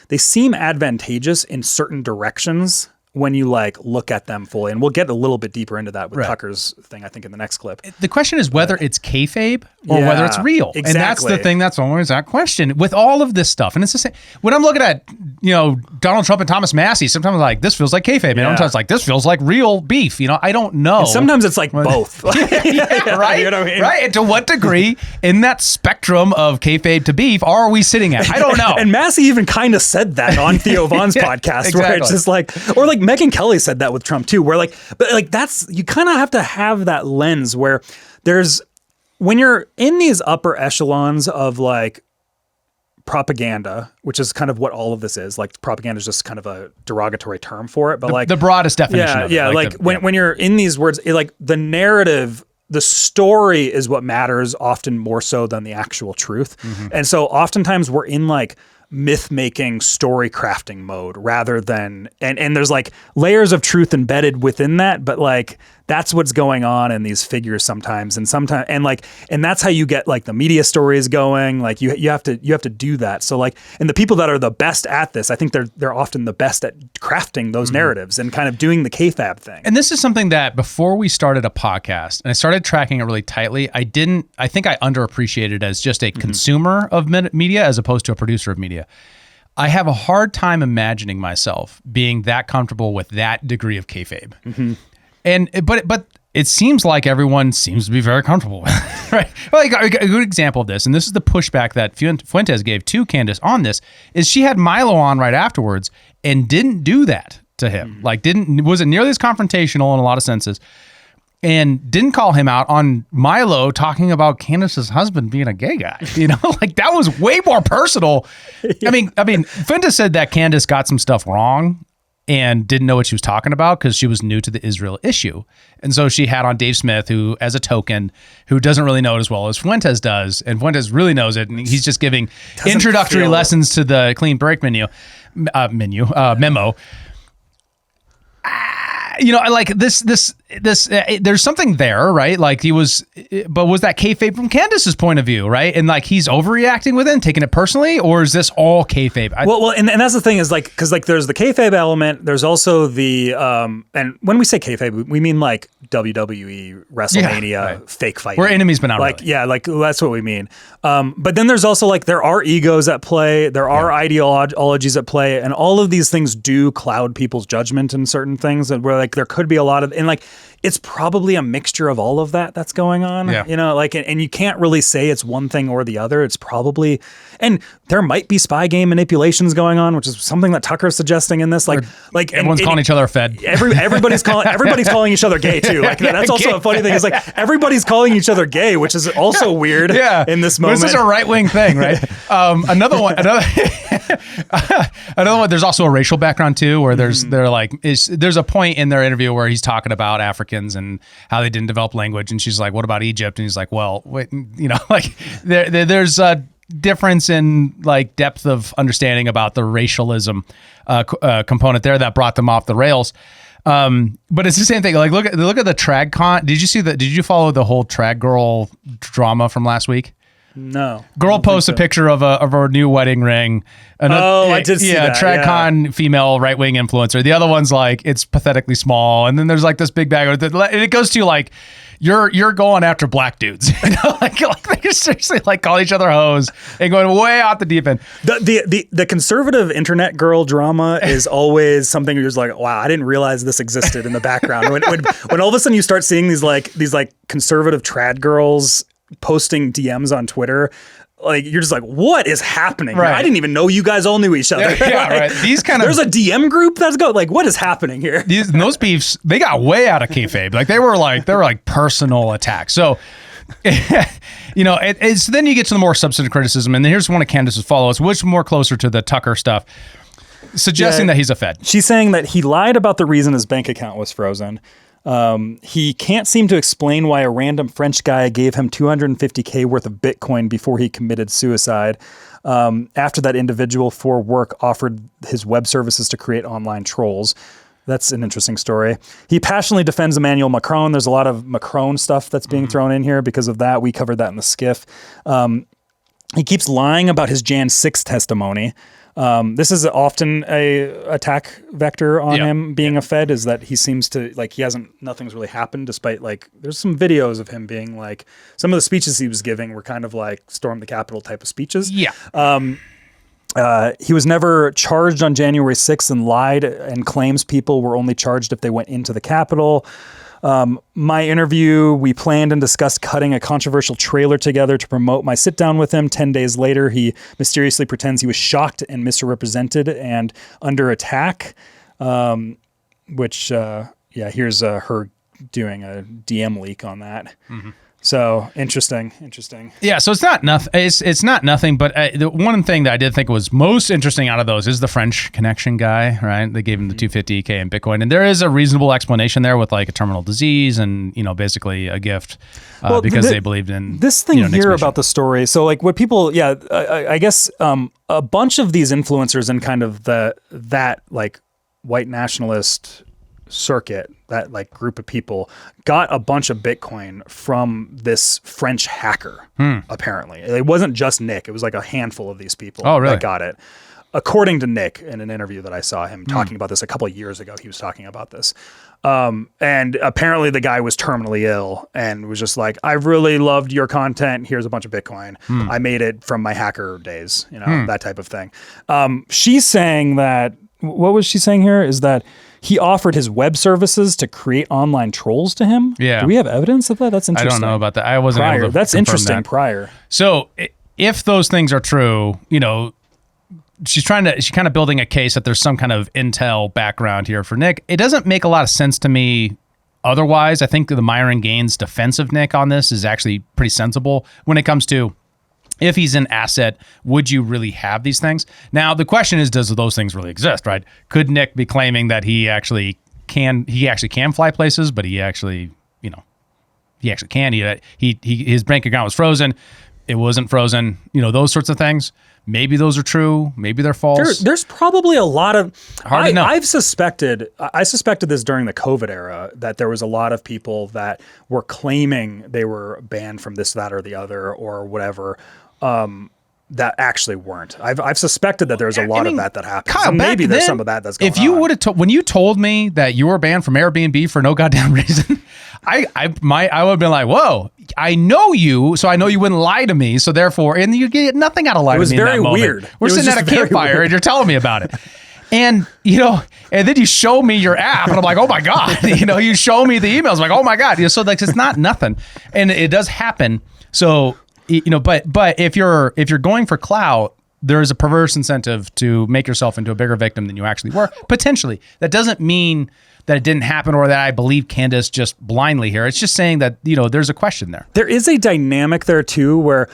they seem advantageous in certain directions when you like look at them fully. And we'll get a little bit deeper into that with Tucker's thing, I think, in the next clip. The question is whether it's kayfabe or whether it's real. Exactly. And that's the thing that's always that question with all of this stuff. And it's the same. When I'm looking at, Donald Trump and Thomas Massey, sometimes I'm like, this feels like kayfabe. And sometimes like, this feels like real beef. I don't know. And sometimes it's like both. Right? You know what I mean? Right. And to what degree in that spectrum of kayfabe to beef are we sitting at? I don't know. And Massey even kind of said that on Theo Vaughn's podcast, where it's just like, or like Megyn Kelly said that with Trump too, where like, but like that's, you kind of have to have that lens where when you're in these upper echelons of like propaganda, which is kind of what all of this is, like propaganda is just kind of a derogatory term for it, but like the broadest definition of it. Like when you're in these words, like the narrative, the story is what matters often more so than the actual truth. And so oftentimes we're in like myth making, story crafting mode rather than, and there's like layers of truth embedded within that, but like that's what's going on in these figures sometimes. And that's how you get like the media stories going. Like you have to do that. So like, and the people that are the best at this, I think they're often the best at crafting those narratives and kind of doing the kayfabe thing. And this is something that before we started a podcast and I started tracking it really tightly, I think I underappreciated as just a consumer of media as opposed to a producer of media. I have a hard time imagining myself being that comfortable with that degree of kayfabe. But it seems like everyone seems to be very comfortable with it, right? Like a good example of this, and this is the pushback that Fuentes gave to Candace on this, is she had Milo on right afterwards and didn't do that to him. Like wasn't nearly as confrontational in a lot of senses, and didn't call him out on Milo talking about Candace's husband being a gay guy. Like that was way more personal. I mean, Fuentes said that Candace got some stuff wrong and didn't know what she was talking about because she was new to the Israel issue. And so she had on Dave Smith, who, as a token, who doesn't really know it as well as Fuentes does. And Fuentes really knows it. And he's just giving introductory lessons to the clean break memo. Like this, there's something there, right? Like but was that kayfabe from Candace's point of view, right? And like he's overreacting with it and taking it personally, or is this all kayfabe? And that's the thing is like, because like there's the kayfabe element, there's also the and when we say kayfabe, we mean like WWE, WrestleMania, fake fight. We're enemies, but not like really. Yeah, like that's what we mean. But then there's also like there are egos at play, there are ideologies at play, and all of these things do cloud people's judgment in certain things, and where like there could be a lot of, and like it's probably a mixture of all of that's going on. Like, and you can't really say it's one thing or the other. It's probably, and there might be spy game manipulations going on, which is something that Tucker's suggesting in this. Like everyone's calling each other Fed. Everybody's calling each other gay too. Like that's also a funny thing. Is like everybody's calling each other gay, which is also weird. In this moment, this is a right wing thing, right? Another one. There's also a racial background too, where there's a point in their interview where he's talking about Africans and how they didn't develop language, and she's like, "What about Egypt?" And he's like, "Well, wait, like there's a difference in like depth of understanding about the racialism component there that brought them off the rails." But it's the same thing. Like look at the TragCon. Did you follow the whole Trag Girl drama from last week? No. Girl posts a picture of a new wedding ring. I did see that. TragCon female right wing influencer. The other one's like it's pathetically small, and then there's like this big bag. And it goes to like you're going after black dudes. Like they seriously like call each other hoes and going way out the deep end. The conservative internet girl drama is always something you're just like, wow, I didn't realize this existed in the background. when all of a sudden you start seeing these conservative trad girls posting DMs on Twitter, like you're just like, what is happening? Right. I didn't even know you guys all knew each other. Right. There's a DM group that's like, what is happening here? Those beefs, they got way out of kayfabe. Like they were like personal attacks. So, it's then you get to the more substantive criticism, and here's one of Candace's follow-ups, which is more closer to the Tucker stuff, suggesting that he's a Fed. She's saying that he lied about the reason his bank account was frozen. He can't seem to explain why a random French guy gave him $250K worth of Bitcoin before he committed suicide. After that individual for work offered his web services to create online trolls. That's an interesting story. He passionately defends Emmanuel Macron. There's a lot of Macron stuff that's being thrown in here because of that. We covered that in the skiff. He keeps lying about his Jan 6 testimony. This is often a attack vector on him being a Fed, is that he seems to like, nothing's really happened, despite like, there's some videos of him being like, some of the speeches he was giving were kind of like storm the Capitol type of speeches. Yeah. He was never charged on January 6th and lied and claims people were only charged if they went into the Capitol. My interview, we planned and discussed cutting a controversial trailer together to promote my sit down with him. 10 days later, he mysteriously pretends he was shocked and misrepresented and under attack, here's her doing a DM leak on that. Mm-hmm. So interesting. Yeah, so it's not nothing. It's not nothing. But the one thing that I did think was most interesting out of those is the French connection guy, right? They gave him the $250K in Bitcoin, and there is a reasonable explanation there with like a terminal disease and basically a gift because they believed in this thing here about the story. So like what people, I guess a bunch of these influencers and kind of that like white nationalist circuit, that like group of people got a bunch of Bitcoin from this French hacker. Apparently it wasn't just Nick, it was like a handful of these people that got it, according to Nick. In an interview that I saw him talking about this a couple of years ago, he was talking about this, and apparently the guy was terminally ill and was just like, I really loved your content, here's a bunch of Bitcoin. I made it from my hacker days, that type of thing. She's saying that, what was she saying here is that he offered his web services to create online trolls to him. Yeah. Do we have evidence of that? That's interesting. I don't know about that. I wasn't able to That's interesting. that. Prior. So if those things are true, she's kind of building a case that there's some kind of intel background here for Nick. It doesn't make a lot of sense to me otherwise. I think the Myron Gaines defense of Nick on this is actually pretty sensible when it comes to, if he's an asset, would you really have these things? Now, the question is, does those things really exist, right? Could Nick be claiming that he actually can fly places, but he actually can. His bank account was frozen. It wasn't frozen. Those sorts of things. Maybe those are true. Maybe they're false. There's probably a lot of, hard to know. I suspected this during the COVID era, that there was a lot of people that were claiming they were banned from this, that, or the other, or whatever, that actually weren't. I've suspected that there's a lot of that happens. Kyle, maybe there's some of that's going on. If you would have when you told me that you were banned from Airbnb for no goddamn reason, I would have been like, whoa, I know you, so I know you wouldn't lie to me. So therefore, and you get nothing out of lying to me in that moment. It was very weird. We're sitting at a campfire and you're telling me about it. And, and then you show me your app and I'm like, oh my God, you show me the emails. I'm like, oh my God. So like, it's not nothing. And it does happen. So, but if you're going for clout, there is a perverse incentive to make yourself into a bigger victim than you actually were, potentially. That doesn't mean that it didn't happen or that I believe Candace just blindly here. It's just saying that, there's a question there. There is a dynamic there too, where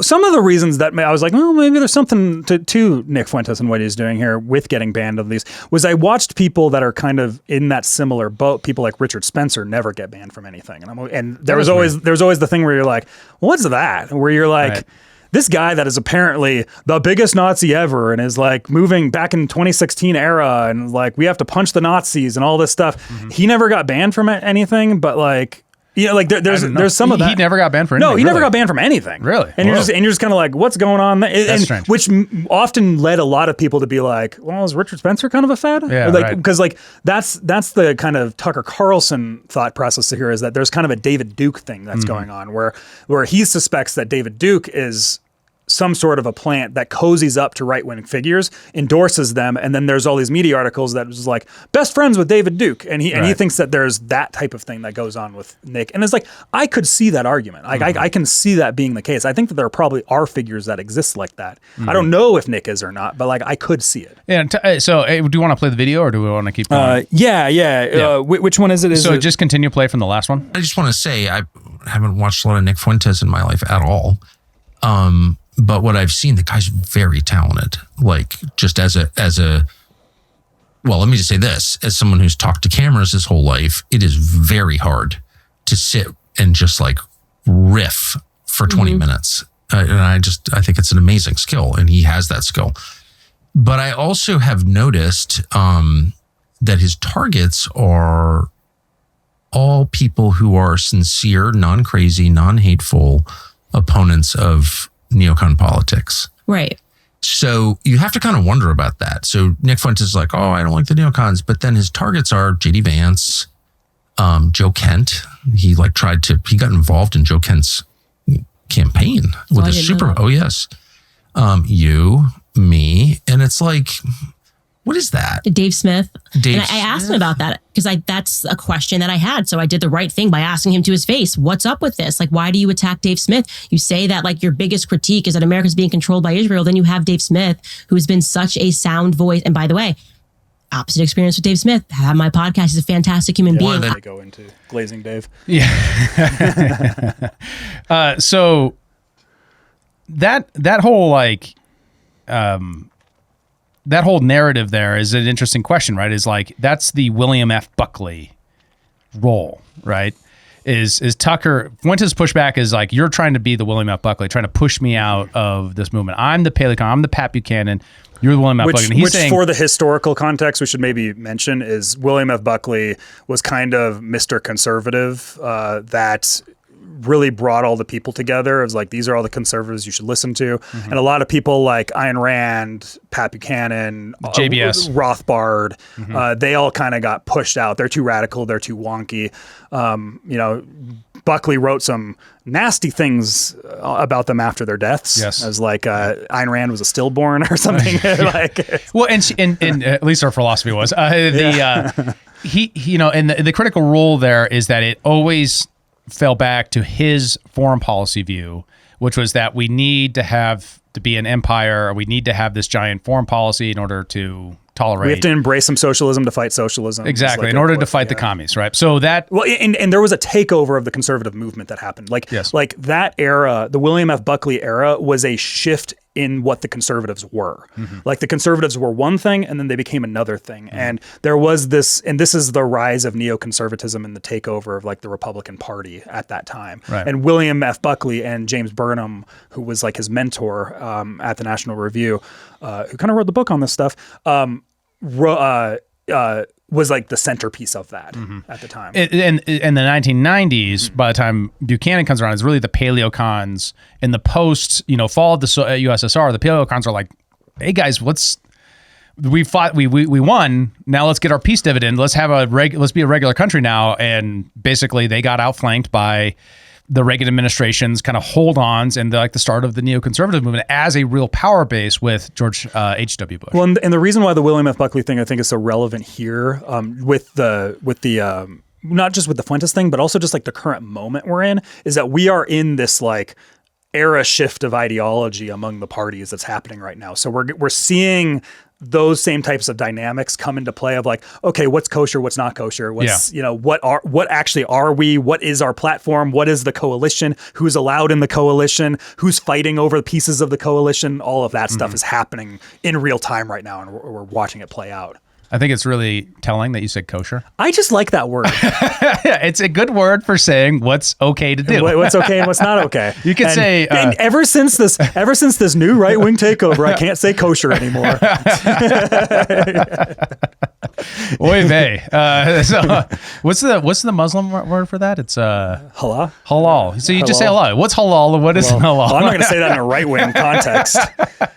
some of the reasons that I was like, well, maybe there's something to Nick Fuentes and what he's doing here with getting banned of these, was I watched people that are kind of in that similar boat. People like Richard Spencer never get banned from anything. And there's always the thing where you're like, what's that? Where you're like, right. This guy that is apparently the biggest Nazi ever and is like moving back in 2016 era and like, we have to punch the Nazis and all this stuff. Mm-hmm. He never got banned from anything, but like, there's some of that. He never got banned from anything. No, he never got banned from anything. Really? And you're just kind of like, what's going on? That's strange. Which often led a lot of people to be like, well, is Richard Spencer kind of a fad? Yeah, right. Because like that's the kind of Tucker Carlson thought process here, is that there's kind of a David Duke thing that's going on where he suspects that David Duke is some sort of a plant that cozies up to right-wing figures, endorses them, and then there's all these media articles that was like, best friends with David Duke, and he thinks that there's that type of thing that goes on with Nick, and it's like, I could see that argument. I can see that being the case. I think that there probably are figures that exist like that. I don't know if Nick is or not, but like I could see it. Yeah. So, do you want to play the video, or do we want to keep going? Yeah. Which one is it? Just continue play from the last one. I just want to say I haven't watched a lot of Nick Fuentes in my life at all. But what I've seen, the guy's very talented. Like just as a, well, let me just say this, as someone who's talked to cameras his whole life, it is very hard to sit and just like riff for 20 minutes. And I think it's an amazing skill, and he has that skill. But I also have noticed that his targets are all people who are sincere, non-crazy, non-hateful opponents of neocon politics. Right. So you have to kind of wonder about that. So Nick Fuentes is like, oh, I don't like the neocons. But then his targets are J.D. Vance, Joe Kent. He got involved in Joe Kent's campaign with a super. Oh, yes. You, me. And it's like, what is that? Dave Smith. Dave I asked him about that because that's a question that I had. So I did the right thing by asking him to his face. What's up with this? Like, why do you attack Dave Smith? You say that like your biggest critique is that America's being controlled by Israel. Then you have Dave Smith, who's been such a sound voice. And by the way, opposite experience with Dave Smith. I have my podcast. He's a fantastic human being. They go into Glazing Dave. Yeah. So that whole like, that whole narrative there is an interesting question, right? Is like, that's the William F. Buckley role, right? Is Tucker, Fuentes' pushback is like, you're trying to be the William F. Buckley, trying to push me out of this movement. I'm the Paleocon, I'm the Pat Buchanan, you're the William F. Buckley. And he's saying, for the historical context, we should maybe mention is William F. Buckley was kind of Mr. Conservative that really brought all the people together. It was like, these are all the conservatives you should listen to. Mm-hmm. And a lot of people like Ayn Rand, Pat Buchanan, JBS, Rothbard, they all kind of got pushed out. They're too radical. They're too wonky. Buckley wrote some nasty things about them after their deaths. Yes. As like Ayn Rand was a stillborn or something. Well, and at least our philosophy was the critical rule there is that it always fell back to his foreign policy view, which was that we need to be an empire, or we need to have this giant foreign policy in order to tolerate. We have to embrace some socialism to fight socialism. Exactly, in order to fight the commies, right? So that... Well, and there was a takeover of the conservative movement that happened. Like that era, the William F. Buckley era, was a shift in what the conservatives were. Mm-hmm. Like the conservatives were one thing and then they became another thing. Mm-hmm. And there was this, and this is the rise of neoconservatism and the takeover of like the Republican Party at that time. Right. And William F. Buckley and James Burnham, who was like his mentor at the National Review, who kind of wrote the book on this stuff, was like the centerpiece of that at the time. In the 1990s, by the time Buchanan comes around, it's really the paleocons in the post, fall of the USSR. The paleocons are like, hey guys, we fought, we won. Now let's get our peace dividend. Let's have let's be a regular country now. And basically they got outflanked by the Reagan administration's kind of hold-ons and the start of the neoconservative movement as a real power base with George H.W. Bush. Well, and the reason why the William F. Buckley thing I think is so relevant here, with the not just with the Fuentes thing, but also just like the current moment we're in, is that we are in this like era shift of ideology among the parties that's happening right now. So we're seeing those same types of dynamics come into play of like, okay, what's kosher, what's not kosher, what actually are we, what is our platform, what is the coalition, who's allowed in the coalition, who's fighting over pieces of the coalition, all of that stuff is happening in real time right now, and we're watching it play out. I think it's really telling that you said kosher. I just like that word. Yeah, it's a good word for saying what's okay to do. What's okay and what's not okay. You could say... and ever since this new right-wing takeover, I can't say kosher anymore. Oy vey. So what's the Muslim word for that? It's halal. Halal. So you just say halal. What's halal and what is halal? Well, I'm not going to say that in a right-wing context.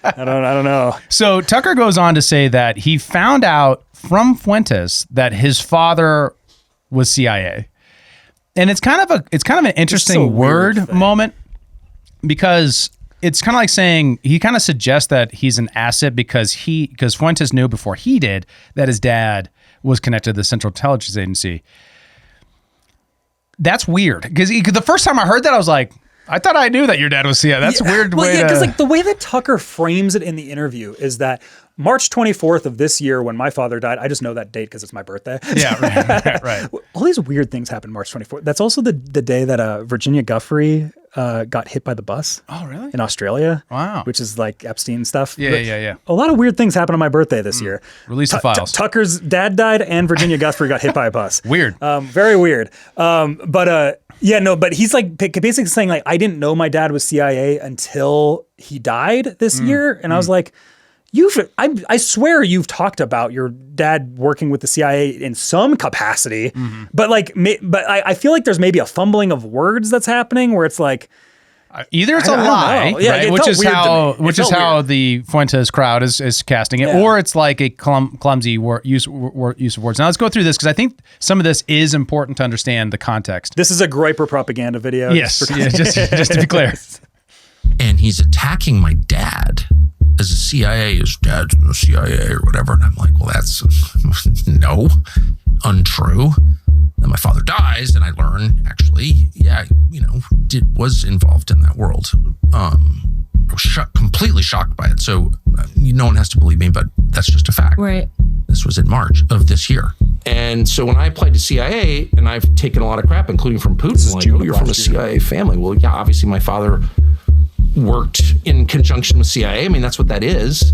I don't know. So Tucker goes on to say that he found out from Fuentes that his father was CIA, and it's kind of an interesting word moment, because it's kind of like saying, he kind of suggests that he's an asset because Fuentes knew before he did that his dad was connected to the Central Intelligence Agency. That's weird, because the first time I heard that, I was like, I thought I knew that your dad was CIA. That's a weird way to... because like the way that Tucker frames it in the interview is that March 24th of this year, when my father died, I just know that date because it's my birthday. Yeah, right. All these weird things happened March 24th. That's also the day that Virginia Guffrey got hit by the bus. Oh, really? In Australia. Wow. Which is like Epstein stuff. Yeah. A lot of weird things happened on my birthday this year. Release the files. Tucker's dad died and Virginia Guffrey got hit by a bus. Weird. Very weird. But he's like basically saying like, I didn't know my dad was CIA until he died this year. And I was like, I swear you've talked about your dad working with the CIA in some capacity, but I feel like there's maybe a fumbling of words that's happening where it's like, Either it's a lie, right? Which is how the Fuentes crowd is casting it, or it's like a clumsy use of words. Now let's go through this because I think some of this is important to understand the context. This is a Groyper propaganda video. Yes, just to be clear. And he's attacking my dad as a CIA, his dad's in the CIA or whatever. And I'm like, well, that's untrue. Then my father dies, and I learn actually, was involved in that world. I was completely shocked by it. So no one has to believe me, but that's just a fact. Right. This was in March of this year. And so when I applied to CIA, and I've taken a lot of crap, including from Putin, like, you're from a CIA family. Well, yeah, obviously my father worked in conjunction with CIA. I mean, that's what that is.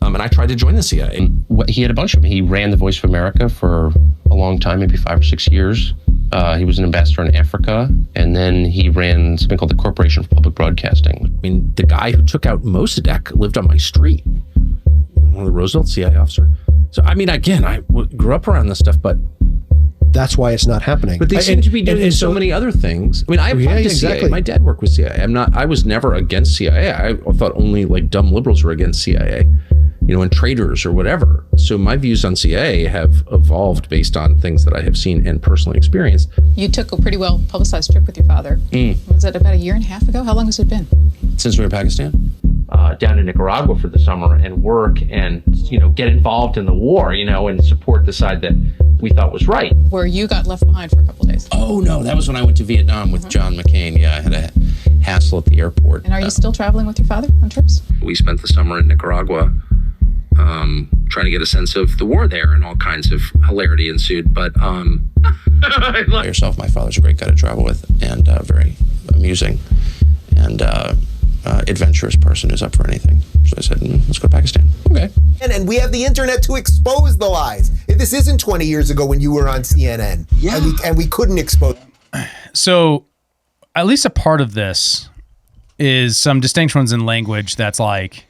And I tried to join the CIA. He had a bunch of them. He ran the Voice of America for a long time, maybe 5 or 6 years. He was an ambassador in Africa, and then he ran something called the Corporation for Public Broadcasting. I mean, the guy who took out Mossadegh lived on my street, one of the Roosevelt CIA officer. So, I mean, again, I grew up around this stuff, but that's why it's not happening. But they seem to be doing so many other things. I mean, I applied to CIA. My dad worked with CIA. I was never against CIA. I thought only like dumb liberals were against CIA, and traitors or whatever. So my views on CIA have evolved based on things that I have seen and personally experienced. You took a pretty well publicized trip with your father. Was it about 1.5 years ago? How long has it been? Since we were in Pakistan. Down to Nicaragua for the summer and work and, get involved in the war, and support the side that we thought was right. Where you got left behind for a couple of days. Oh, no, that was when I went to Vietnam with John McCain. Yeah, I had a hassle at the airport. And are you still traveling with your father on trips? We spent the summer in Nicaragua trying to get a sense of the war there, and all kinds of hilarity ensued. But yourself, my father's a great guy to travel with, and very amusing and adventurous person who's up for anything. So I said, let's go to Pakistan. Okay. And we have the internet to expose the lies. This isn't 20 years ago when you were on CNN. Yeah. And we couldn't expose. So at least a part of this is some distinctions in language that's like,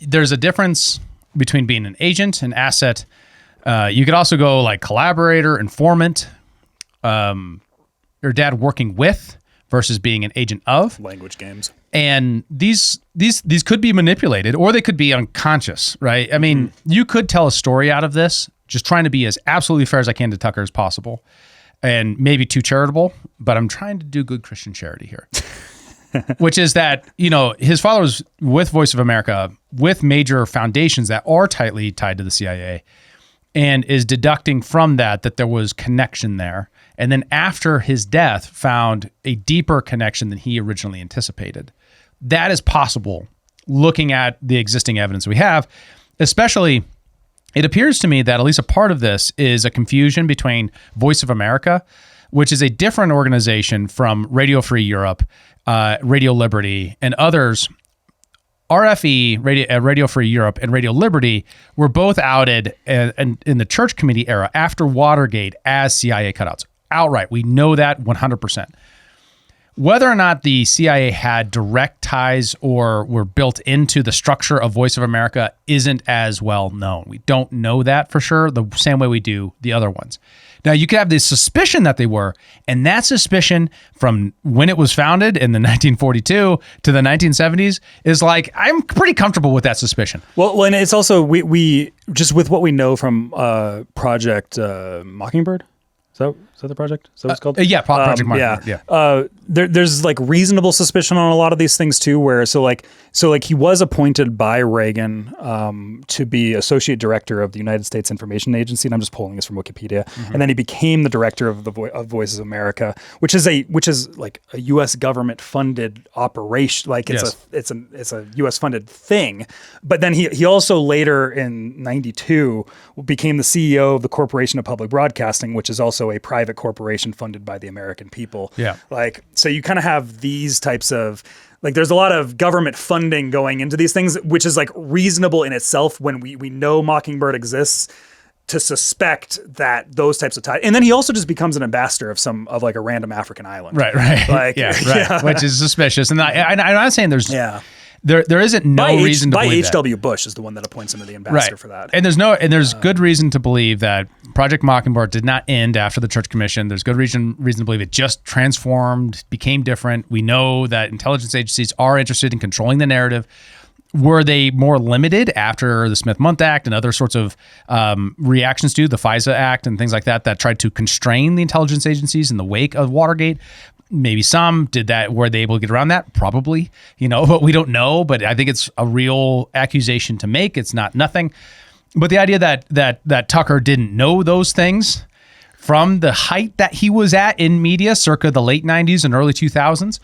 there's a difference between being an agent, an asset. You could also go like collaborator, informant, your dad working with versus being an agent of. Language games. And these could be manipulated, or they could be unconscious, right? I mean, you could tell a story out of this, just trying to be as absolutely fair as I can to Tucker as possible, and maybe too charitable, but I'm trying to do good Christian charity here. Which is that, his father was with Voice of America, with major foundations that are tightly tied to the CIA, and is deducting from that there was connection there. And then after his death, found a deeper connection than he originally anticipated. That is possible looking at the existing evidence we have, especially it appears to me that at least a part of this is a confusion between Voice of America, which is a different organization from Radio Free Europe, Radio Liberty, and others. RFE, Radio Free Europe, and Radio Liberty were both outed in the Church Committee era after Watergate as CIA cutouts. Outright. We know that 100%. Whether or not the CIA had direct ties or were built into the structure of Voice of America isn't as well known. We don't know that for sure, the same way we do the other ones. Now, you could have this suspicion that they were, and that suspicion from when it was founded in the 1942 to the 1970s is like, I'm pretty comfortable with that suspicion. Well, and it's also, we just with what we know from Project Mockingbird. Is that the project? Is that what it's called? Yeah, Project Mockingbird. Yeah. There's like reasonable suspicion on a lot of these things too, where so he was appointed by Reagan to be associate director of the United States Information Agency, and I'm just pulling this from Wikipedia. And then he became the director of of Voices of America, which is like a U.S. government funded operation. Like it's a U.S. funded thing. But then he also later in '92 became the CEO of the Corporation of Public Broadcasting, which is also a private corporation funded by the American people. Yeah. So you kind of have these types of, like, there's a lot of government funding going into these things, which is like reasonable in itself when we know Mockingbird exists to suspect that those types of ties. And then he also just becomes an ambassador of like a random African island. Right. Like, yeah, right. Yeah. Which is suspicious. And I'm not saying there's there isn't no reason to believe that. H.W. Bush is the one that appoints him to the ambassador for that. And there's good reason to believe that Project Mockingbird did not end after the Church Commission. There's good reason to believe it just transformed, became different. We know that intelligence agencies are interested in controlling the narrative. Were they more limited after the Smith-Mundt Act and other sorts of reactions to the FISA Act and things like that tried to constrain the intelligence agencies in the wake of Watergate? Maybe some did that. Were they able to get around that? Probably, but we don't know. But I think it's a real accusation to make. It's not nothing. But the idea that Tucker didn't know those things from the height that he was at in media circa the late 90s and early 2000s,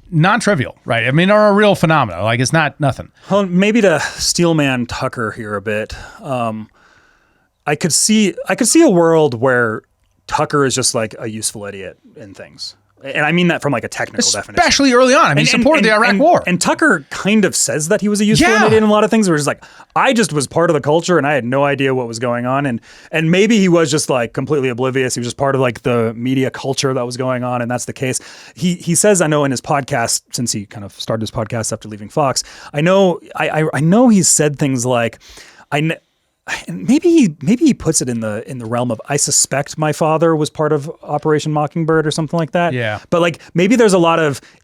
non-trivial, right? I mean, are a real phenomenon. Like, it's not nothing. Well, maybe to steelman Tucker here a bit, I could see a world where Tucker is just like a useful idiot in things. And I mean that from like a technical definition. Especially early on. I mean, he supported the Iraq War. And Tucker kind of says that he was a useful idiot in a lot of things. Where it's like, I just was part of the culture and I had no idea what was going on. And maybe he was just like completely oblivious. He was just part of like the media culture that was going on. And that's the case. He says, I know in his podcast, since he kind of started his podcast after leaving Fox, I know he's said things like, and maybe he puts it in the realm of, I suspect my father was part of Operation Mockingbird or something like that. Yeah. But like maybe there's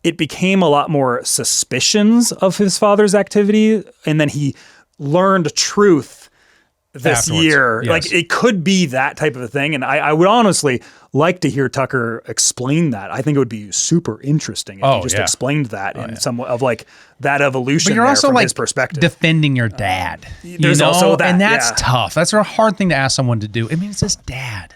it became a lot more suspicions of his father's activity, and then he learned truth this year. Yes. Like it could be that type of a thing. And I would honestly like to hear Tucker explain that. I think it would be super interesting if he just explained that in some of like that evolution. But you're also from like his perspective. defending your dad. There's also that. And that's tough. That's a hard thing to ask someone to do. I mean, it's his dad,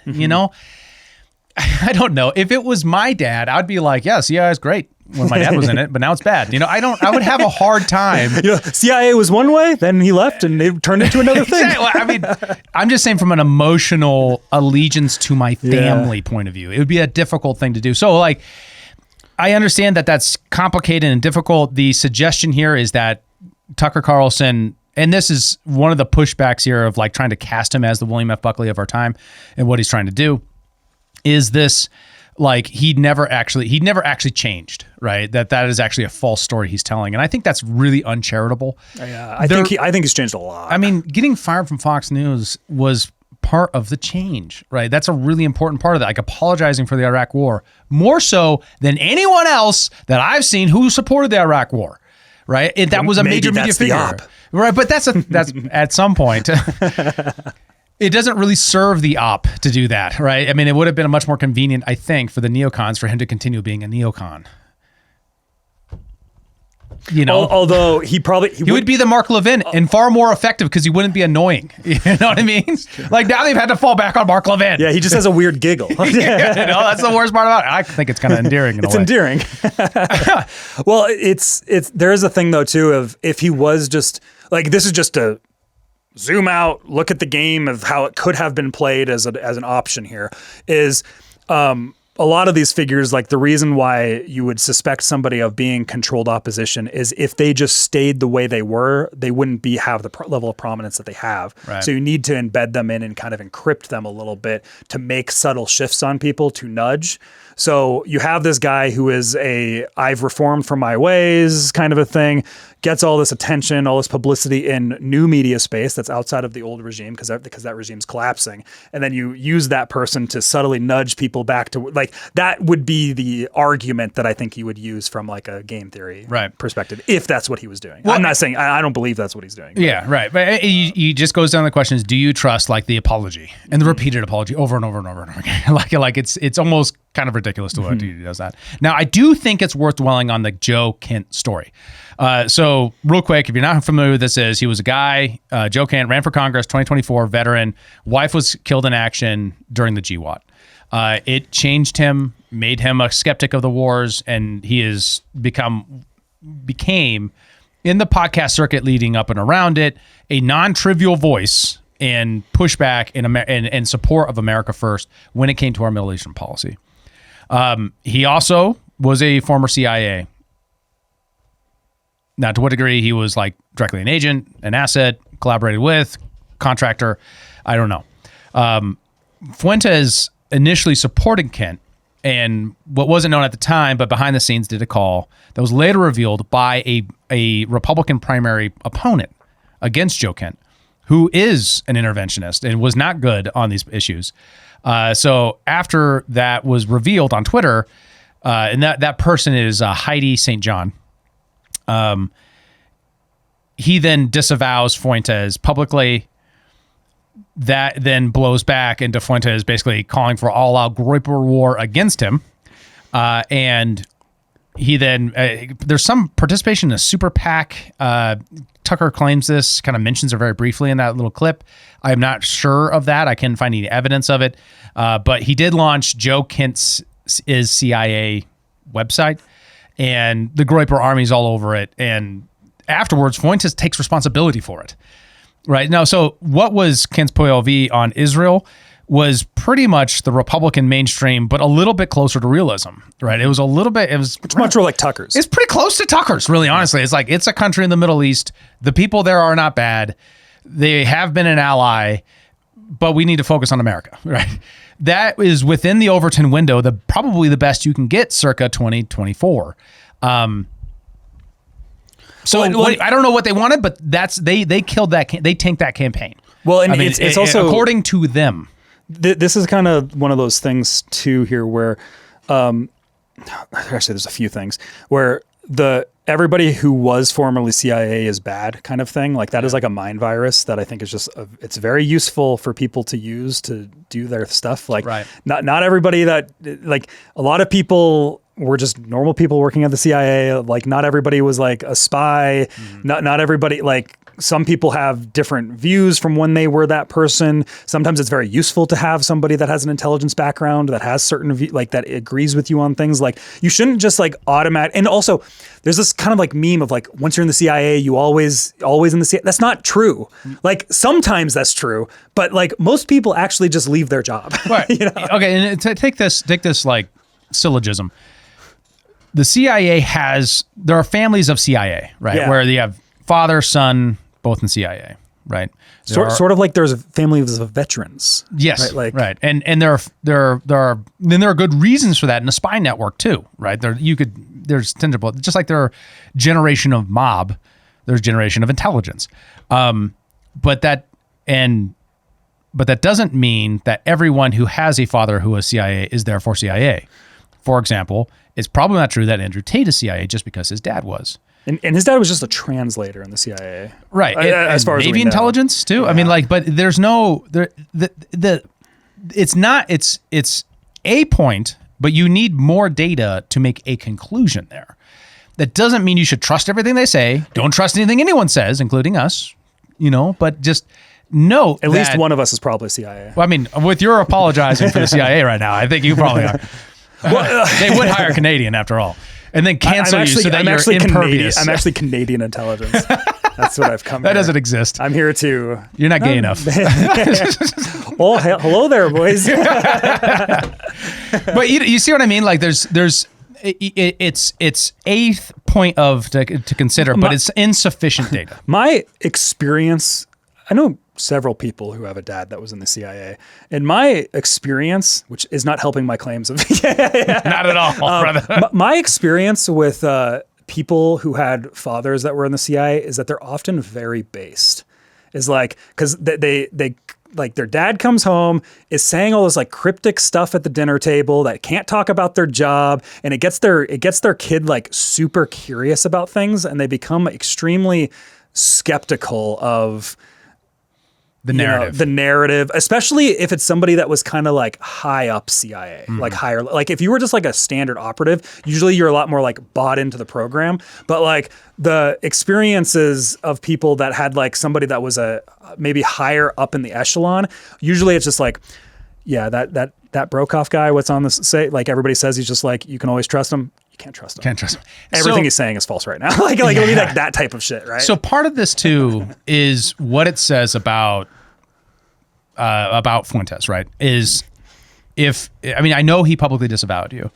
I don't know. If it was my dad, I'd be like, yeah, CIA is great when my dad was in it, but now it's bad. I would have a hard time. CIA was one way, then he left and it turned into another thing. I mean, I'm just saying from an emotional allegiance to my family point of view, it would be a difficult thing to do. So like, I understand that that's complicated and difficult. The suggestion here is that Tucker Carlson, and this is one of the pushbacks here of like trying to cast him as the William F. Buckley of our time and what he's trying to do, is this like he'd never actually changed, right? That is actually a false story he's telling. And I think that's really uncharitable. Yeah, I think he's changed a lot. I mean, getting fired from Fox News was part of the change, right? That's a really important part of that. Like apologizing for the Iraq War, more so than anyone else that I've seen who supported the Iraq War, right? That was a major media figure. Right, but that's at some point. It doesn't really serve the op to do that, right? I mean, it would have been much more convenient, I think, for the neocons for him to continue being a neocon. Although he would be the Mark Levin and far more effective because he wouldn't be annoying. You know what I mean? Like now they've had to fall back on Mark Levin. Yeah, he just has a weird giggle. That's the worst part about it. I think it's kind of endearing. It's endearing. Well, it's there is a thing though too of if he was just like, this is just a zoom out, look at the game of how it could have been played as an option here is a lot of these figures, like the reason why you would suspect somebody of being controlled opposition is if they just stayed the way they were, they wouldn't have the level of prominence that they have. Right. So you need to embed them in and kind of encrypt them a little bit to make subtle shifts on people to nudge. So you have this guy who is I've reformed from my ways kind of a thing, gets all this attention, all this publicity in new media space that's outside of the old regime because that regime's collapsing. And then you use that person to subtly nudge people back to like, that would be the argument that I think he would use from like a game theory perspective, if that's what he was doing. Well, I'm not saying, I don't believe that's what he's doing. Yeah, right. But he just goes down the questions, do you trust like the apology and the repeated apology over and over and over and over again? like it's almost kind of ridiculous to what he does that. Now, I do think it's worth dwelling on the Joe Kent story. So real quick, if you're not familiar with this, he was a guy, Joe Kent, ran for Congress, 2024, veteran. Wife was killed in action during the GWAT. It changed him, made him a skeptic of the wars, and he has became in the podcast circuit leading up and around it, a non-trivial voice and pushback and support of America First when it came to our Middle Eastern policy. He also was a former CIA. Now, to what degree he was like directly an agent, an asset, collaborated with, contractor, I don't know. Fuentes initially supported Kent and what wasn't known at the time, but behind the scenes did a call that was later revealed by a Republican primary opponent against Joe Kent, who is an interventionist and was not good on these issues. So after that was revealed on Twitter, and that person is Heidi St. John, he then disavows Fuentes publicly. That then blows back into Fuentes basically calling for all-out Groyper war against him. And he then, there's some participation in a super PAC. Tucker claims this, kind of mentions it very briefly in that little clip. I'm not sure of that. I can't find any evidence of it. But he did launch Joe Kent's is CIA website, and the Groyper army's all over it. And afterwards, Fuentes takes responsibility for it. Right now, so what was Kent's POV on Israel was pretty much the Republican mainstream, but a little bit closer to realism, right? It was a little bit, it's much more like Tucker's. It's pretty close to Tucker's, really, honestly. It's like, it's a country in the Middle East. The people there are not bad. They have been an ally, but we need to focus on America, right? That is within the Overton window, probably the best you can get circa 2024. So I don't know what they wanted, but they killed that. They tanked that campaign. Well, and it's also according to them. This is kind of one of those things too here, where actually there's a few things where everybody who was formerly CIA is bad kind of thing. Like that is like a mind virus that I think is just it's very useful for people to use to do their stuff. Like not everybody that like a lot of people were just normal people working at the CIA. Like not everybody was like a spy. Not everybody, like some people have different views from when they were that person. Sometimes it's very useful to have somebody that has an intelligence background that has certain like that agrees with you on things. Like you shouldn't just like automatic. And also there's this kind of like meme of like, once you're in the CIA, you always in the CIA. That's not true. Like sometimes that's true, but like most people actually just leave their job. Right. You know? Okay. And take this like syllogism. The CIA there are families of CIA, right? Yeah. Where you have father, son, both in CIA, right? Sort of like there's families of veterans. Yes, right. Like, right. And there are good reasons for that in a spy network too, right? There's tangible, just like there are generation of mob, there's generation of intelligence, but that doesn't mean that everyone who has a father who is CIA is therefore CIA. For example, it's probably not true that Andrew Tate is CIA just because his dad was. And his dad was just a translator in the CIA. Right. As far as Navy intelligence too. Yeah. I mean, like, but there's no, it's a point, but you need more data to make a conclusion there. That doesn't mean you should trust everything they say. Don't trust anything anyone says, including us, but just know at least one of us is probably CIA. Well, I mean, with your apologizing for the CIA right now, I think you probably are. Well, they would hire Canadian after all, and then cancel you so that you're impervious. I'm actually Canadian intelligence. That's what I've come. That doesn't exist. I'm here to. You're not gay enough. Oh, hello there, boys. But you see what I mean? Like it's eighth point to consider, but it's insufficient data. My experience, I know several people who have a dad that was in the CIA. And my experience, which is not helping my claims of not at all, brother. My experience with people who had fathers that were in the CIA is that they're often very based. Is like, because they like their dad comes home, is saying all this like cryptic stuff at the dinner table that can't talk about their job, and it gets their kid like super curious about things, and they become extremely skeptical of the narrative, especially if it's somebody that was kind of like high up CIA, like higher, like if you were just like a standard operative, usually you're a lot more like bought into the program, but like the experiences of people that had like somebody that was maybe higher up in the echelon, usually it's just like, yeah, that Brokoff guy, what's on this say, like everybody says he's just like, you can always trust him. You can't trust him. Can't trust him. Everything he's saying is false right now. like it'll be like that type of shit, right? So part of this too is what it says about Fuentes, right? I know he publicly disavowed you,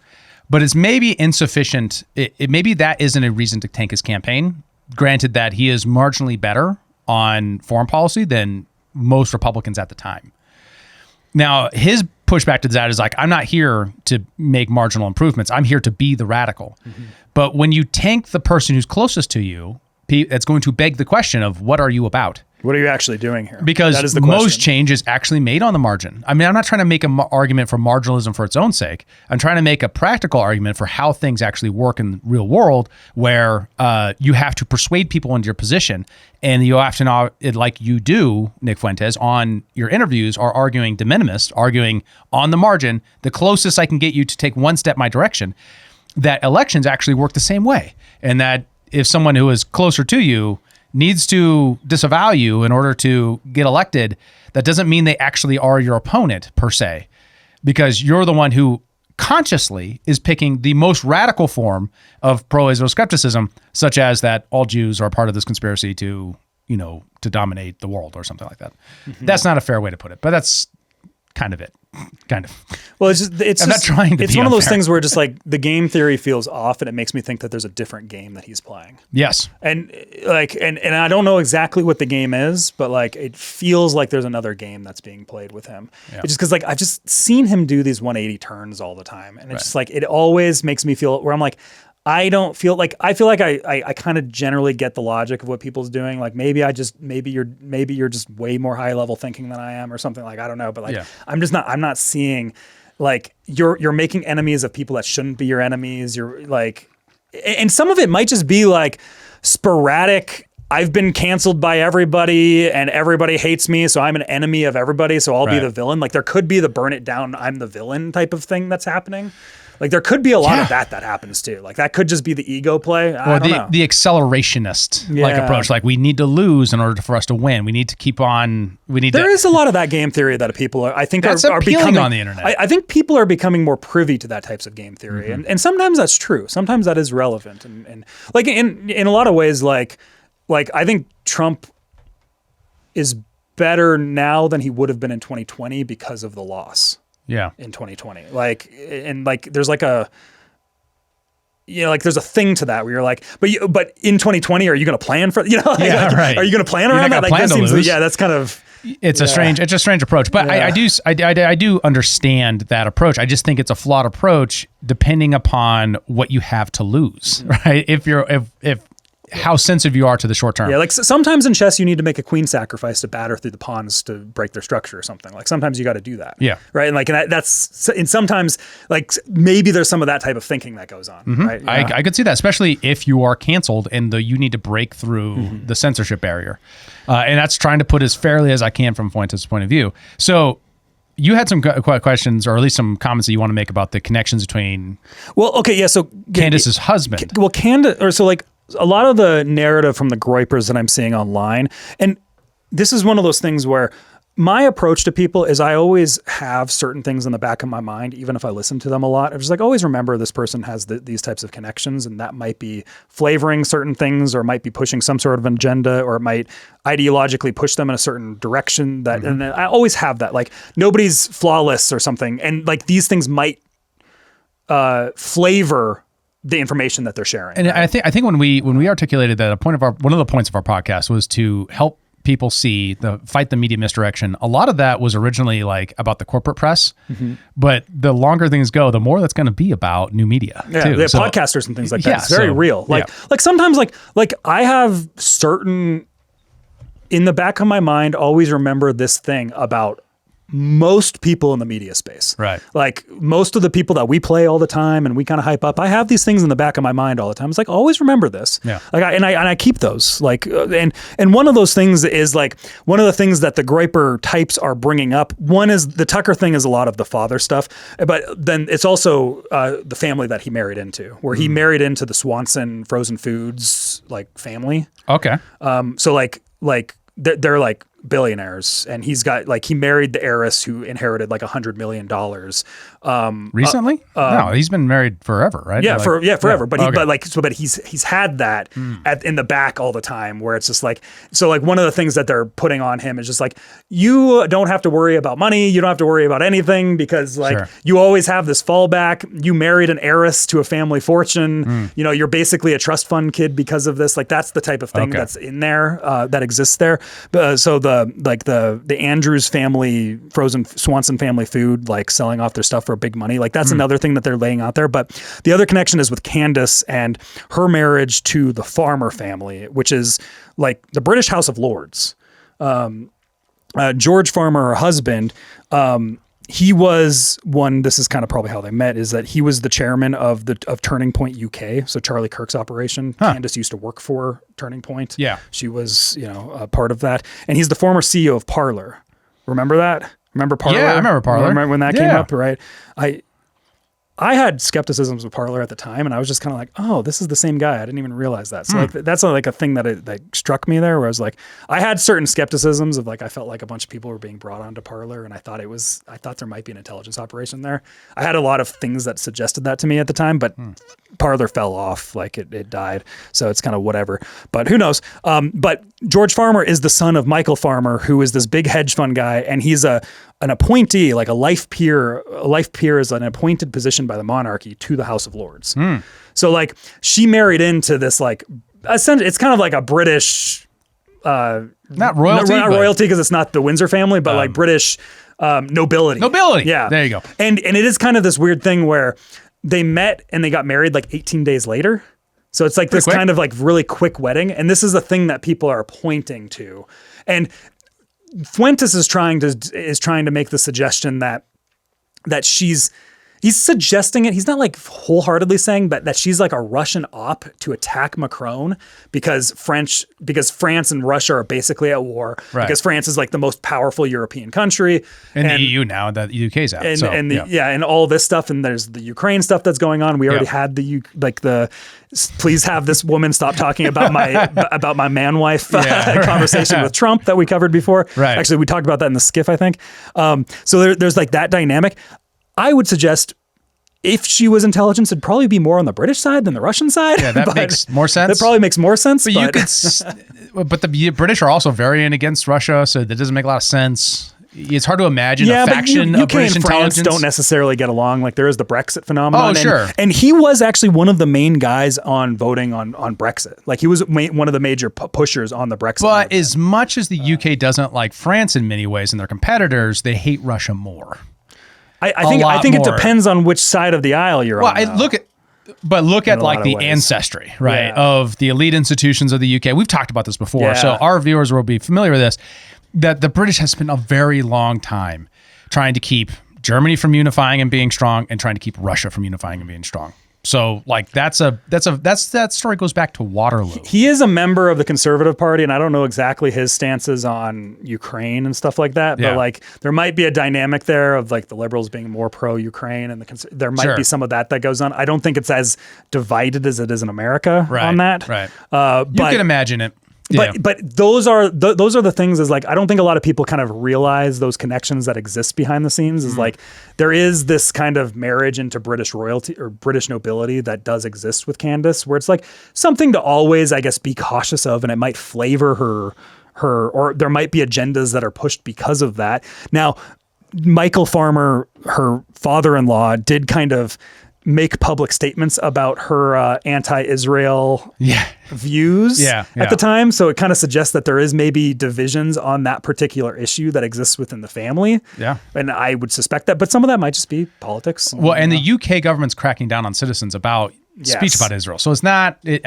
but it's maybe insufficient. Maybe that isn't a reason to tank his campaign. Granted that he is marginally better on foreign policy than most Republicans at the time. Now, his pushback to that is like, I'm not here to make marginal improvements. I'm here to be the radical. But when you tank the person who's closest to you, it's going to beg the question of what are you about? What are you actually doing here? Because that is the most question. change is actually made on the margin. I mean, I'm not trying to make an argument for marginalism for its own sake. I'm trying to make a practical argument for how things actually work in the real world, where you have to persuade people into your position. And you often, like you do, Nick Fuentes, on your interviews, are arguing de minimis, arguing on the margin, the closest I can get you to take one step my direction, that elections actually work the same way. And that if someone who is closer to you needs to disavow you in order to get elected, that doesn't mean they actually are your opponent per se, because you're the one who consciously is picking the most radical form of pro-Israel skepticism, such as that all Jews are part of this conspiracy to, to dominate the world or something like that. That's not a fair way to put it, but that's kind of it. Kind of. Well, it's I'm not trying to it's be one of those unfair. things where just like the game theory feels off, and it makes me think that there's a different game that he's playing. Yes. And like, and I don't know exactly what the game is, but like, it feels like there's another game that's being played with him. Yeah. It's just because like, I've just seen him do these 180 turns all the time. And it's just like, it always makes me feel where I'm like, I feel like I kind of generally get the logic of what people's doing. Like maybe you're just way more high level thinking than I am or something, like, I don't know. But like, I'm not seeing like you're making enemies of people that shouldn't be your enemies. You're like, and some of it might just be like sporadic. I've been canceled by everybody and everybody hates me, so I'm an enemy of everybody, so I'll be the villain. Like there could be the burn it down, I'm the villain type of thing that's happening. Like there could be a lot of that happens too. Like that could just be the ego play. I don't know. The accelerationist approach. Like we need to lose in order for us to win. We need to keep on. There is a lot of that game theory that people are becoming on the internet. I think people are becoming more privy to that types of game theory, and sometimes that's true. Sometimes that is relevant, and like in a lot of ways, like I think Trump is better now than he would have been in 2020 because of the loss. Yeah. In 2020. Like, and like, there's like a, like there's a thing to that where you're like, but in 2020, are you going to plan for, right. Are you going to plan around that? Like, that seems, that's kind of, it's a strange approach, but I do understand that approach. I just think it's a flawed approach depending upon what you have to lose, right? If how sensitive you are to the short term. Yeah, like sometimes in chess you need to make a queen sacrifice to batter through the pawns to break their structure or something. Like sometimes you got to do that. Yeah. Right. And like and sometimes like maybe there's some of that type of thinking that goes on. Right. Yeah. I could see that, especially if you are canceled and you need to break through the censorship barrier, and that's trying to put as fairly as I can from Fuentes' point of view. So. You had some questions, or at least some comments that you want to make about the connections between. Well, okay, yeah. So Candace's husband. Well, like a lot of the narrative from the Groypers that I'm seeing online, and this is one of those things where my approach to people is I always have certain things in the back of my mind, even if I listen to them a lot. I'm just like, always remember this person has these types of connections, and that might be flavoring certain things, or might be pushing some sort of agenda, or it might ideologically push them in a certain direction. And I always have that. Like nobody's flawless or something, and like these things might flavor the information that they're sharing. And right? I think when we articulated that one of the points of our podcast was to help people see fight the media misdirection. A lot of that was originally like about the corporate press, but the longer things go, the more that's going to be about new media. Yeah, too. So, podcasters and things like that. It's very real. Like sometimes like I have certain in the back of my mind, always remember this thing about most people in the media space. Right. Like most of the people that we play all the time and we kind of hype up, I have these things in the back of my mind all the time. It's like, always remember this. Yeah. Like I keep those. Like, and one of those things is like, one of the things that the Groyper types are bringing up, one is the Tucker thing is a lot of the father stuff, but then it's also the family that he married into, where he married into the Swanson frozen foods, like family. Okay. So like they're like billionaires, and he's got like, he married the heiress who inherited like $100 million. Recently? No, he's been married forever, right? Yeah, like, forever. But he's had that in the back all the time, where it's just like, so like one of the things that they're putting on him is just like, you don't have to worry about money. You don't have to worry about anything, because like you always have this fallback. You married an heiress to a family fortune. You know, you're basically a trust fund kid because of this. Like that's the type of thing that's in there, that exists there. So the Andrews family, frozen Swanson family food, like selling off their stuff for big money. Like that's another thing that they're laying out there. But the other connection is with Candace and her marriage to the Farmer family, which is like the British House of Lords. George Farmer, her husband, he was one. This is kind of probably how they met. Is that he was the chairman of Turning Point UK, so Charlie Kirk's operation. Candace used to work for Turning Point. Yeah, she was a part of that, and he's the former CEO of Parler. Remember that? Remember Parler? Yeah, I remember Parler. Remember when that came up, right? I had skepticisms of Parler at the time, and I was just kind of like, oh, this is the same guy. I didn't even realize that. So like that's like a thing that struck me there, where I was like, I had certain skepticisms of like, I felt like a bunch of people were being brought onto Parler, and I thought there might be an intelligence operation there. I had a lot of things that suggested that to me at the time, but Parler fell off, like it died. So it's kind of whatever, but who knows? But George Farmer is the son of Michael Farmer, who is this big hedge fund guy, and he's an appointee, like a life peer. A life peer is an appointed position by the monarchy to the House of Lords. So like she married into this like, essentially, it's kind of like a British, not royalty, not royalty because it's not the Windsor family, but like British nobility. Nobility. Yeah, there you go. And it is kind of this weird thing where they met and they got married like 18 days later. So it's like this kind of like really quick wedding. And this is the thing that people are pointing to. And Fuentes is trying to make the suggestion that he's suggesting it. He's not like wholeheartedly saying that she's like a Russian op to attack Macron because France and Russia are basically at war, because France is like the most powerful European country. And the EU now that the UK's out. And all this stuff. And there's the Ukraine stuff that's going on. We already had please have this woman stop talking about my man wife conversation with Trump that we covered before. Right. Actually, we talked about that in the skiff, I think. So there's like that dynamic. I would suggest if she was intelligence, it'd probably be more on the British side than the Russian side. Yeah, that makes more sense. That probably makes more sense. But you could, but the British are also very in against Russia, so that doesn't make a lot of sense. It's hard to imagine a faction of British and intelligence. France don't necessarily get along. Like there is the Brexit phenomenon. Oh, sure. And he was actually one of the main guys on voting on Brexit. Like he was one of the major pushers on the Brexit. But movement. as much as the UK doesn't like France in many ways and their competitors, they hate Russia more. I think it depends on which side of the aisle you're on. Look at like the ancestry, right, of the elite institutions of the UK. We've talked about this before, so our viewers will be familiar with this. That the British has spent a very long time trying to keep Germany from unifying and being strong, and trying to keep Russia from unifying and being strong. So like that story goes back to Waterloo. He is a member of the Conservative Party, and I don't know exactly his stances on Ukraine and stuff like that. But like there might be a dynamic there of like the Liberals being more pro-Ukraine, and there might be some of that goes on. I don't think it's as divided as it is in America on that. Right. You can imagine it. But those are the things is like, I don't think a lot of people kind of realize those connections that exist behind the scenes is like, there is this kind of marriage into British royalty or British nobility that does exist with Candace, where it's like something to always, I guess, be cautious of, and it might flavor her, or there might be agendas that are pushed because of that. Now, Michael Farmer, her father-in-law, did kind of make public statements about her anti-Israel views at the time. So it kind of suggests that there is maybe divisions on that particular issue that exists within the family. Yeah. And I would suspect that, but some of that might just be politics. Well, and the UK government's cracking down on citizens about speech about Israel. So it's not, it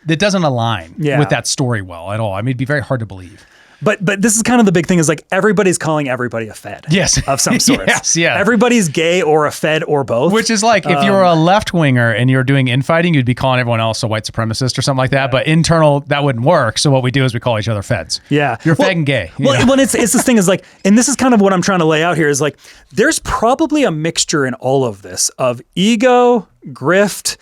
doesn't align with that story well at all. I mean, it'd be very hard to believe. But this is kind of the big thing is like everybody's calling everybody a Fed. Yes. Of some sort. Yes, yeah. Everybody's gay or a Fed or both. Which is like if you're a left winger and you're doing infighting, you'd be calling everyone else a white supremacist or something like that. But internal, that wouldn't work. So what we do is we call each other Feds. Yeah. You're Fed and gay. Well, it's this thing is like, and this is kind of what I'm trying to lay out here is like, there's probably a mixture in all of this of ego, grift,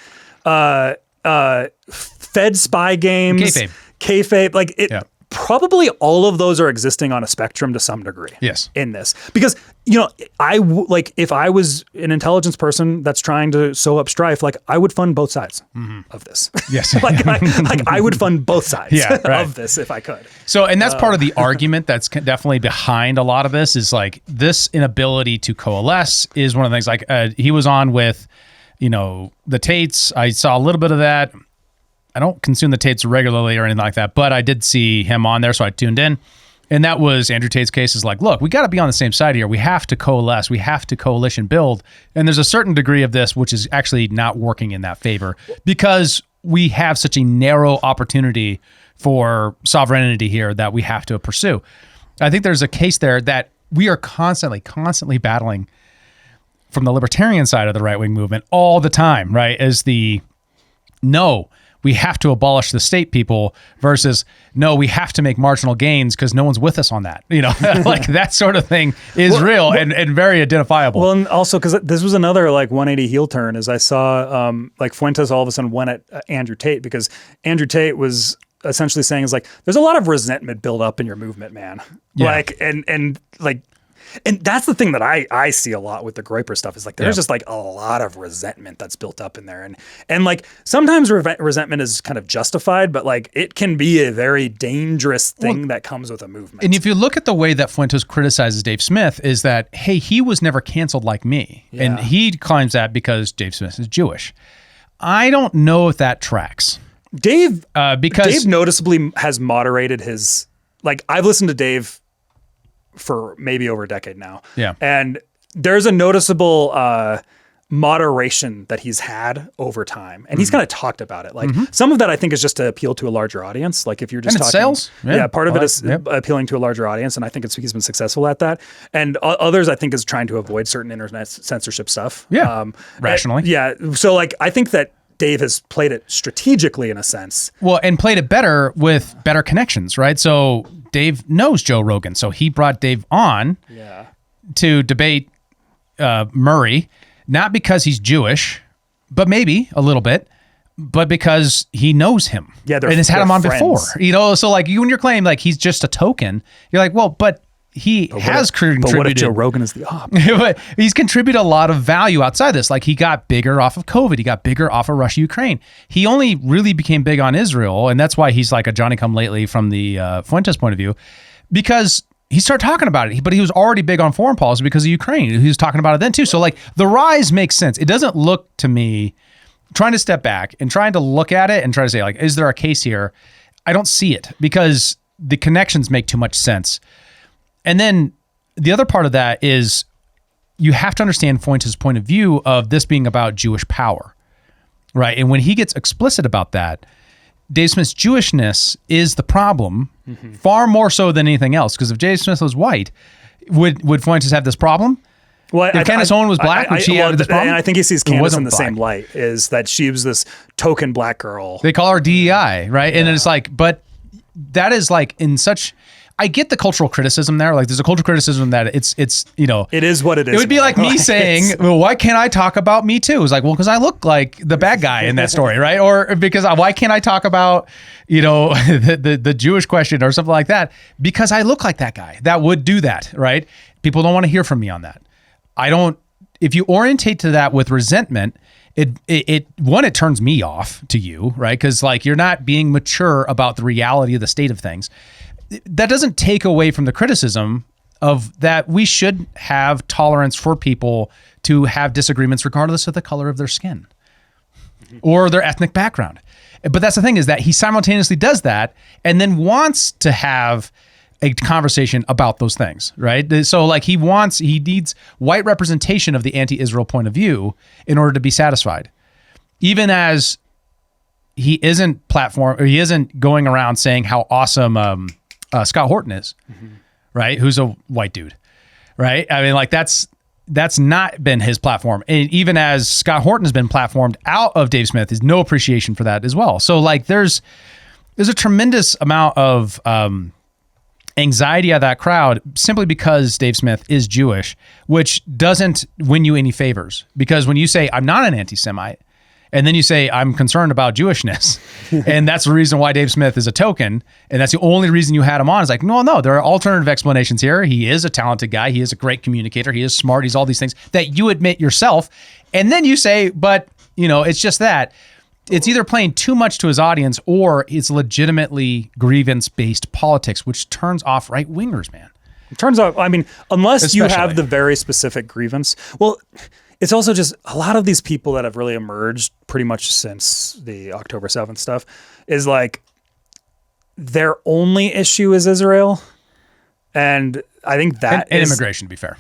Fed spy games, kayfabe, like it. Yeah. Probably all of those are existing on a spectrum to some degree. Yes. In this, because if I was an intelligence person that's trying to sew up strife, like I would fund both sides of this. Yes. I would fund both sides of this if I could. So, and that's part of the argument that's definitely behind a lot of this is like this inability to coalesce is one of the things. Like he was on with, the Tates. I saw a little bit of that. I don't consume the Tates regularly or anything like that, but I did see him on there, so I tuned in. And that was Andrew Tate's case is like, look, we got to be on the same side here. We have to coalesce. We have to coalition build. And there's a certain degree of this which is actually not working in that favor because we have such a narrow opportunity for sovereignty here that we have to pursue. I think there's a case there that we are constantly battling from the libertarian side of the right-wing movement all the time, right? As no, we have to abolish the state people versus no, we have to make marginal gains because no one's with us on that. Like that sort of thing is real and very identifiable. Well, and also because this was another like 180 heel turn as I saw like Fuentes all of a sudden went at Andrew Tate because Andrew Tate was essentially saying is like, there's a lot of resentment built up in your movement, man. Yeah. Like, and that's the thing that I see a lot with the Groyper stuff is like, there's just like a lot of resentment that's built up in there. And like, sometimes resentment is kind of justified, but like it can be a very dangerous thing that comes with a movement. And if you look at the way that Fuentes criticizes Dave Smith is that, hey, he was never canceled like me. Yeah. And he claims that because Dave Smith is Jewish. I don't know if that tracks. Dave because noticeably has moderated his, like I've listened to Dave for maybe over a decade now. Yeah. And there's a noticeable moderation that he's had over time. And he's kind of talked about it. Like some of that I think is just to appeal to a larger audience. Like if you're just talking sales. Yeah. Part of it is appealing to a larger audience. And I think he's been successful at that. And others I think is trying to avoid certain internet censorship stuff. Yeah. Rationally. Yeah. So like, I think that Dave has played it strategically in a sense. Well, and played it better with better connections, right? So Dave knows Joe Rogan. So he brought Dave on to debate Murray, not because he's Jewish, but maybe a little bit, but because he knows him. Yeah, and has had him on friends. before. So like you and your claim, like he's just a token. You're like, well, but he has contributed. But what if Joe Rogan is the op? But he's contributed a lot of value outside this. Like he got bigger off of COVID. He got bigger off of Russia, Ukraine. He only really became big on Israel. And that's why he's like a Johnny come lately from the Fuentes point of view, because he started talking about it, but he was already big on foreign policy because of Ukraine. He was talking about it then too. So like the rise makes sense. It doesn't look to me, trying to step back and trying to look at it and try to say like, is there a case here? I don't see it because the connections make too much sense. And then the other part of that is you have to understand Fuentes' point of view of this being about Jewish power, right? And when he gets explicit about that, Dave Smith's Jewishness is the problem far more so than anything else. Because if Dave Smith was white, would Fuentes have this problem? Well, if Candace Owen was black, would she have this problem? And I think he sees Candace in the same light, is that she was this token black girl. They call her DEI, right? Yeah. And it's like, but that is like in such... I get the cultural criticism there. Like there's a cultural criticism that it's it is what it is. It would be like me saying, well, why can't I talk about Me Too? It's like, well, because I look like the bad guy in that story, right? Or because why can't I talk about, the Jewish question or something like that? Because I look like that guy that would do that, right? People don't want to hear from me on that. If you orientate to that with resentment, it turns me off to you, right? Because like you're not being mature about the reality of the state of things. That doesn't take away from the criticism of that we should have tolerance for people to have disagreements regardless of the color of their skin or their ethnic background. But that's the thing is that he simultaneously does that and then wants to have a conversation about those things, right? So like he needs white representation of the anti-Israel point of view in order to be satisfied. Even as he isn't going around saying how awesome Scott Horton is, right? Who's a white dude, right? I mean, like that's not been his platform. And even as Scott Horton has been platformed out of Dave Smith, there's no appreciation for that as well. So like there's a tremendous amount of anxiety out of that crowd simply because Dave Smith is Jewish, which doesn't win you any favors. Because when you say, I'm not an anti-Semite, and then you say, I'm concerned about Jewishness. And that's the reason why Dave Smith is a token. And that's the only reason you had him on. It's like, no, there are alternative explanations here. He is a talented guy. He is a great communicator. He is smart. He's all these things that you admit yourself. And then you say, but it's just that. It's either playing too much to his audience or it's legitimately grievance-based politics, which turns off right-wingers, man. It turns out, I mean, unless you have the very specific grievance. Well, it's also just a lot of these people that have really emerged pretty much since the October 7th stuff is like their only issue is Israel. And I think that and is immigration, to be fair.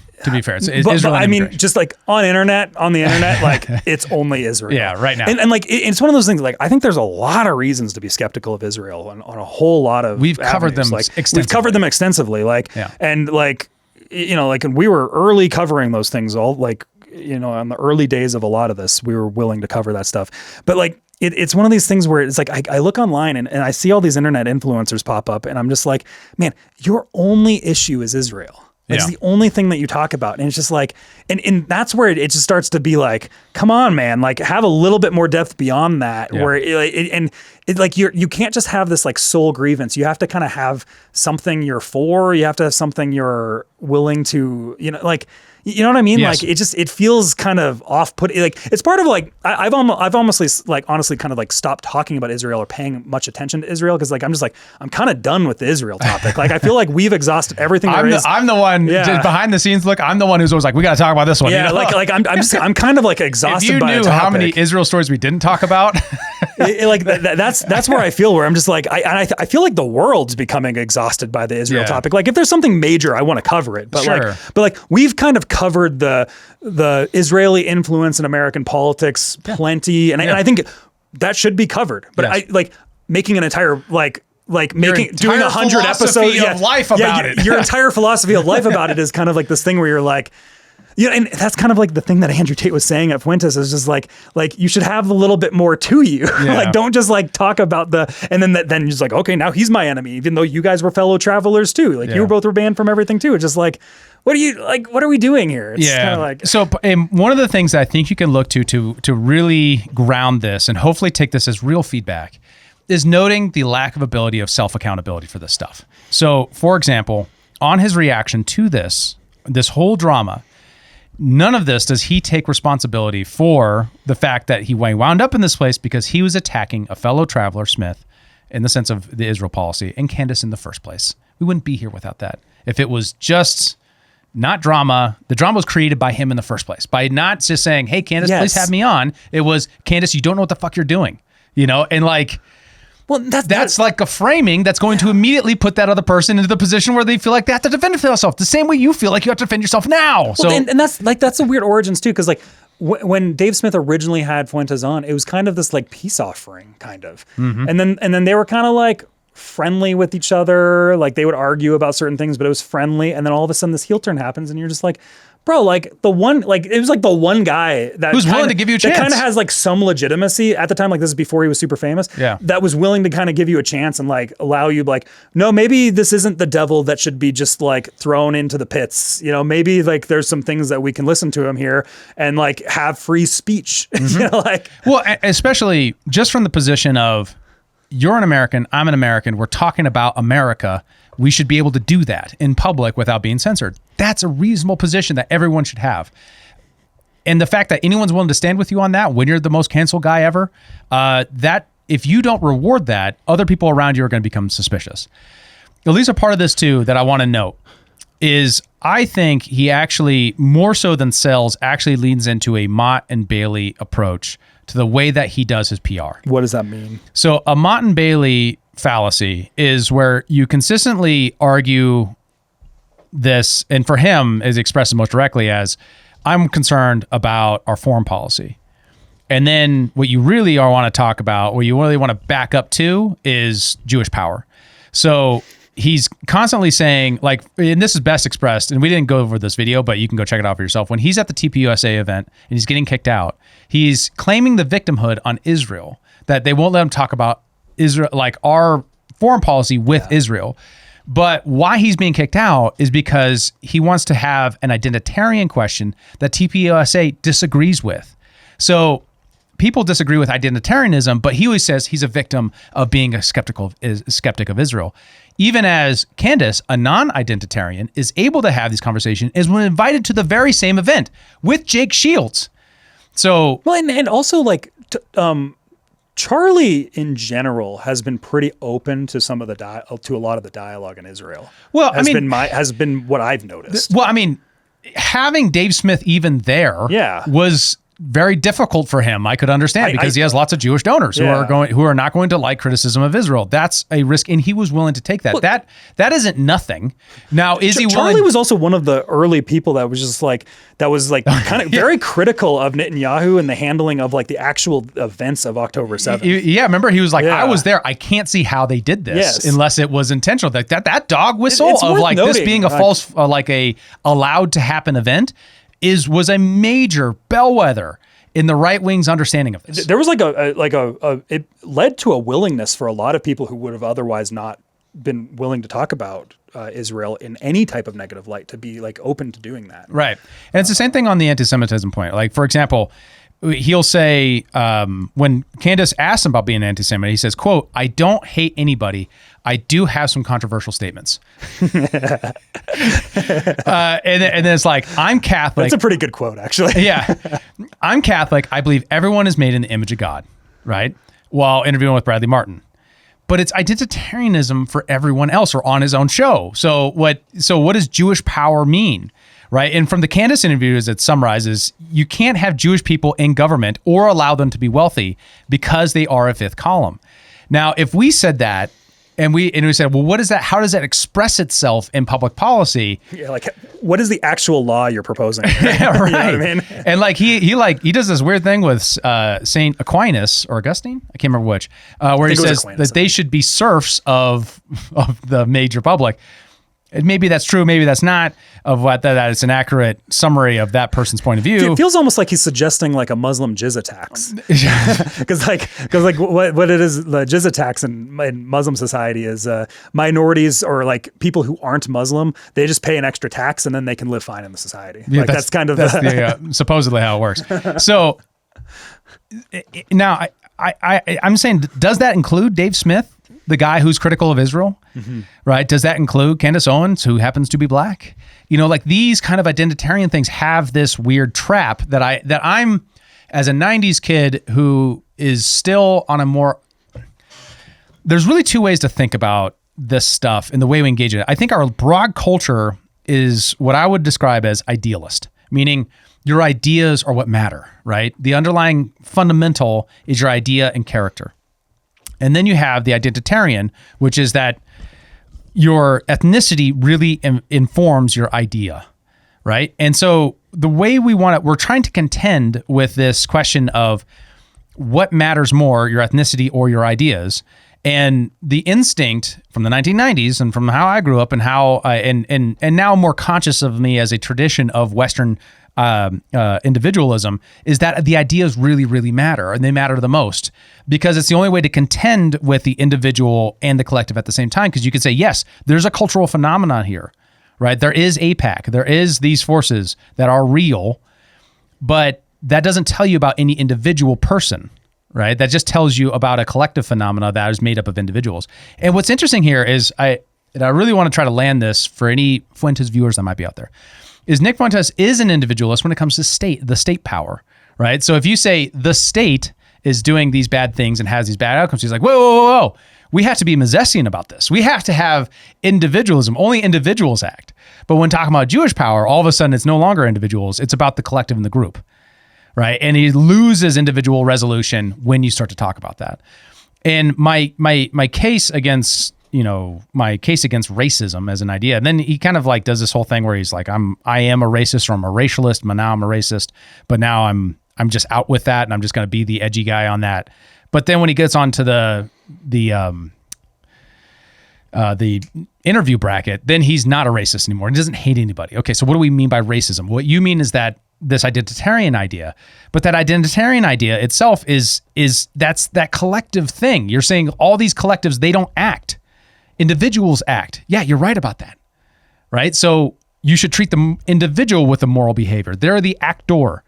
It's but Israel and I mean, immigration. just like on the internet, like it's only Israel. Yeah, right now. And like it's one of those things. Like I think there's a lot of reasons to be skeptical of Israel on a whole lot of. We've covered them extensively. We've covered them extensively. Like and like and we were early covering those things. All like on the early days of a lot of this, we were willing to cover that stuff. But like. It's one of these things where it's like I look online and I see all these internet influencers pop up and I'm just like, man, your only issue is Israel. It's the only thing that you talk about. And it's just like, and that's where it just starts to be like, come on, man, like have a little bit more depth beyond that where you can't just have this like sole grievance. You have to kind of have something you're for. You have to have something you're willing to, you know what I mean? Yes. Like it feels kind of off-putting. Like it's part of like I've almost like honestly kind of like stopped talking about Israel or paying much attention to Israel because like I'm kind of done with the Israel topic. Like I feel like we've exhausted everything there is. I'm the one just behind the scenes. Look, I'm the one who's always like, we got to talk about this one. Yeah, I'm kind of like exhausted. If you by knew the topic. how many Israel stories we didn't talk about, that's where I feel where I'm just like I feel like the world's becoming exhausted by the Israel topic. Like if there's something major, I want to cover it. But like we've kind of covered the Israeli influence in American politics plenty, and I think that should be covered. But I like making an entire doing 100 episodes of life about it. Your entire philosophy of life about it is kind of like this thing where you're like. And that's kind of like the thing that Andrew Tate was saying at Fuentes is just like you should have a little bit more to you. Like don't just like talk about and then you're just like, okay, now he's my enemy, even though you guys were fellow travelers too. Like you both were banned from everything too. It's just like, what are we doing here? It's kind of like so. And one of the things that I think you can look to really ground this and hopefully take this as real feedback is noting the lack of ability of self-accountability for this stuff. So, for example, on his reaction to this whole drama. None of this does he take responsibility for the fact that he wound up in this place because he was attacking a fellow traveler, Smith, in the sense of the Israel policy, and Candace in the first place. We wouldn't be here without that. If it was just not drama, the drama was created by him in the first place. By not just saying, hey, Candace, please have me on. It was, Candace, you don't know what the fuck you're doing. And like... Well, that's like a framing that's going to immediately put that other person into the position where they feel like they have to defend themselves the same way you feel like you have to defend yourself now. Well, so and that's a weird origins too, because like when Dave Smith originally had Fuentes on, it was kind of this like peace offering kind of, and then they were kind of like friendly with each other, like they would argue about certain things, but it was friendly, and then all of a sudden this heel turn happens, and you're just like. Bro, like it was like the one guy that who's willing to give you a chance. That kind of has like some legitimacy at the time. Like this is before he was super famous. Yeah. That was willing to kind of give you a chance and like allow you like, no, maybe this isn't the devil that should be just like thrown into the pits. Maybe like there's some things that we can listen to him here and like have free speech. Well, especially just from the position of you're an American, I'm an American. We're talking about America. We should be able to do that in public without being censored. That's a reasonable position that everyone should have. And the fact that anyone's willing to stand with you on that when you're the most canceled guy ever, that if you don't reward that, other people around you are going to become suspicious. At least a part of this too that I want to note is I think he actually, more so than Sells, actually leans into a Mott and Bailey approach to the way that he does his PR. What does that mean? So a Mott and Bailey fallacy is where you consistently argue this, and for him is expressed most directly as, I'm concerned about our foreign policy. And then what you really want to talk about, what you really want to back up to is Jewish power. So he's constantly saying, like, and this is best expressed, and we didn't go over this video, but you can go check it out for yourself. When he's at the TPUSA event and he's getting kicked out, he's claiming the victimhood on Israel, that they won't let him talk about Israel, like our foreign policy with Israel. But why he's being kicked out is because he wants to have an identitarian question that TPUSA disagrees with. So people disagree with identitarianism, but he always says he's a victim of being a skeptic of Israel. Even as Candace, a non-identitarian, is able to have these conversations, is when invited to the very same event with Jake Shields. So, well, and also like, Charlie in general has been pretty open to some of the to a lot of the dialogue in Israel. Well, has been what I've noticed. Well, I mean, having Dave Smith even there was very difficult for him. I could understand because he has lots of Jewish donors who are not going to like criticism of Israel. That's a risk, and he was willing to take that. Look, that isn't nothing. Now, is he willing? Charlie was also one of the early people that was just like kind of very critical of Netanyahu and the handling of like the actual events of October 7th. Yeah, remember he was like, I was there. I can't see how they did this unless it was intentional. Like that dog whistle of like this being a false, like a allowed to happen event was a major bellwether in the right wing's understanding of this. There was it led to a willingness for a lot of people who would have otherwise not been willing to talk about Israel in any type of negative light to be like open to doing that. Right. And it's the same thing on the anti-Semitism point. Like, for example, he'll say, when Candace asks him about being an anti-Semite, he says, quote, "I don't hate anybody. I do have some controversial statements." And then it's like, I'm Catholic. That's a pretty good quote, actually. Yeah. I'm Catholic. I believe everyone is made in the image of God, right? While interviewing with Bradley Martin. But it's identitarianism for everyone else or on his own show. So what does Jewish power mean? Right. And from the Candace interviews, it summarizes, you can't have Jewish people in government or allow them to be wealthy because they are a fifth column. Now, if we said that and we said, well, what is that? How does that express itself in public policy? Yeah, like what is the actual law you're proposing? Yeah, right. You know what I mean? And like he does this weird thing with Saint Aquinas or Augustine, I can't remember which, where he says that they should be serfs of the major public. And maybe that's true, maybe that's not, of what that it's an accurate summary of that person's point of view. It feels almost like he's suggesting like a Muslim jizya tax. Because what it is, the jizya tax in Muslim society is minorities or like people who aren't Muslim, they just pay an extra tax and then they can live fine in the society. Yeah, like that's kind of supposedly how it works. So now I'm saying, does that include Dave Smith, the guy who's critical of Israel, right? Does that include Candace Owens, who happens to be black? You know, like these kind of identitarian things have this weird trap that I'm, as a 90s kid who is still on a more, there's really two ways to think about this stuff and the way we engage in it. I think our broad culture is what I would describe as idealist, meaning your ideas are what matter, right? The underlying fundamental is your idea and character. And then you have the identitarian, which is that your ethnicity really informs your idea, right? And so the way we're trying to contend with this question of what matters more, your ethnicity or your ideas. And the instinct from the 1990s and from how I grew up and how and now more conscious of me as a tradition of Western individualism is that the ideas really, really matter, and they matter the most because it's the only way to contend with the individual and the collective at the same time. Because you could say, yes, there's a cultural phenomenon here, right? There is AIPAC, there is these forces that are real, but that doesn't tell you about any individual person, right? That just tells you about a collective phenomena that is made up of individuals. And what's interesting here is I really want to try to land this for any Fuentes viewers that might be out there. Is Nick Fuentes is an individualist when it comes to the state power, right? So if you say the state is doing these bad things and has these bad outcomes, he's like, whoa. We have to be Misesian about this. We have to have individualism. Only individuals act. But when talking about Jewish power, all of a sudden it's no longer individuals. It's about the collective and the group, right? And he loses individual resolution when you start to talk about that. And my case against racism as an idea. And then he kind of like does this whole thing where he's like, I am a racist, or I'm a racialist, but now I'm a racist, but now I'm just out with that and I'm just going to be the edgy guy on that. But then when he gets onto the interview bracket, then he's not a racist anymore. He doesn't hate anybody. Okay, so what do we mean by racism? What you mean is that this identitarian idea, but that identitarian idea itself is that's that collective thing. You're saying all these collectives, they don't act. Individuals act. Yeah, you're right about that, right? So you should treat the individual with a moral behavior. They're the actor.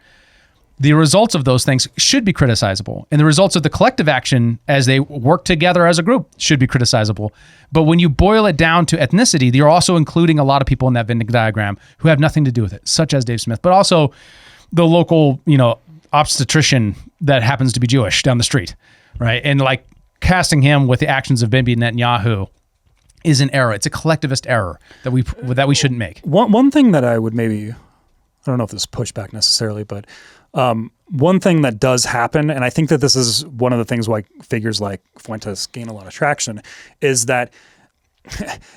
The results of those things should be criticizable. And the results of the collective action as they work together as a group should be criticizable. But when you boil it down to ethnicity, you're also including a lot of people in that Venn diagram who have nothing to do with it, such as Dave Smith, but also the local, obstetrician that happens to be Jewish down the street, right? And like casting him with the actions of Bibi Netanyahu is an error. It's a collectivist error that we shouldn't make. One thing that I would maybe, I don't know if this is pushback necessarily, but One thing that does happen, and I think that this is one of the things why figures like Fuentes gain a lot of traction, is that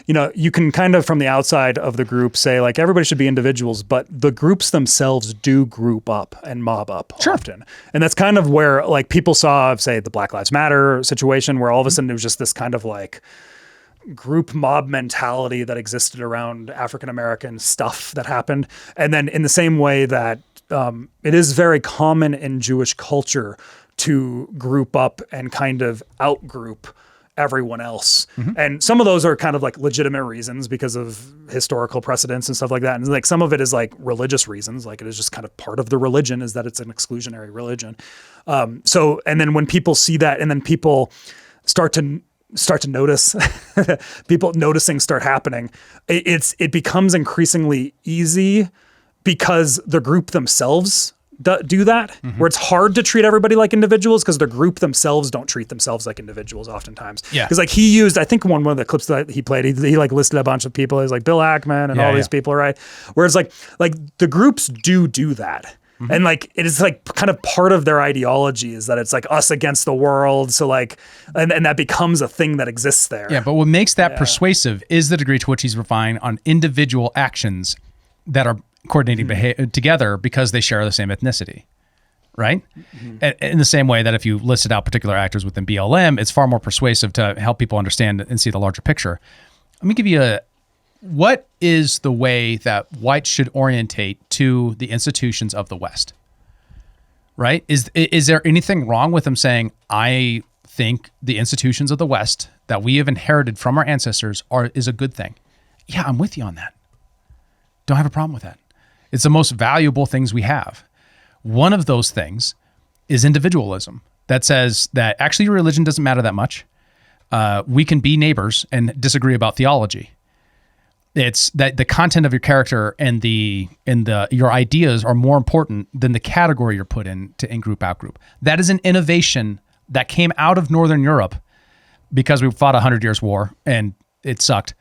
you can kind of from the outside of the group say like everybody should be individuals, but the groups themselves do group up and mob up often. And that's kind of where like people saw, say, the Black Lives Matter situation where all of a sudden it was just this kind of like group mob mentality that existed around African-American stuff that happened. And then in the same way that it is very common in Jewish culture to group up and kind of out-group everyone else. And some of those are kind of like legitimate reasons because of historical precedents and stuff like that. And like some of it is like religious reasons, like it is just kind of part of the religion is that it's an exclusionary religion. So, and then when people see that and then people start to notice, people noticing start happening, it becomes increasingly easy because the group themselves do that, where it's hard to treat everybody like individuals because the group themselves don't treat themselves like individuals oftentimes. Yeah. Because like he used, I think one of the clips that he played, he like listed a bunch of people. He's like Bill Ackman and all these people, right? Whereas like the groups do that. And like, it is like kind of part of their ideology is that it's like us against the world. So like, and that becomes a thing that exists there. Yeah, but what makes that persuasive is the degree to which he's relying on individual actions that are coordinating together because they share the same ethnicity, right? In the same way that if you listed out particular actors within BLM, it's far more persuasive to help people understand and see the larger picture. Let me give you what is the way that whites should orientate to the institutions of the West, right? Is there anything wrong with them saying, I think the institutions of the West that we have inherited from our ancestors is a good thing? Yeah, I'm with you on that. Don't have a problem with that. It's the most valuable things we have. One of those things is individualism that says that actually your religion doesn't matter that much. We can be neighbors and disagree about theology. It's that the content of your character and your ideas are more important than the category you're put in to in-group, out-group. That is an innovation that came out of Northern Europe because we fought 100 Years' War and it sucked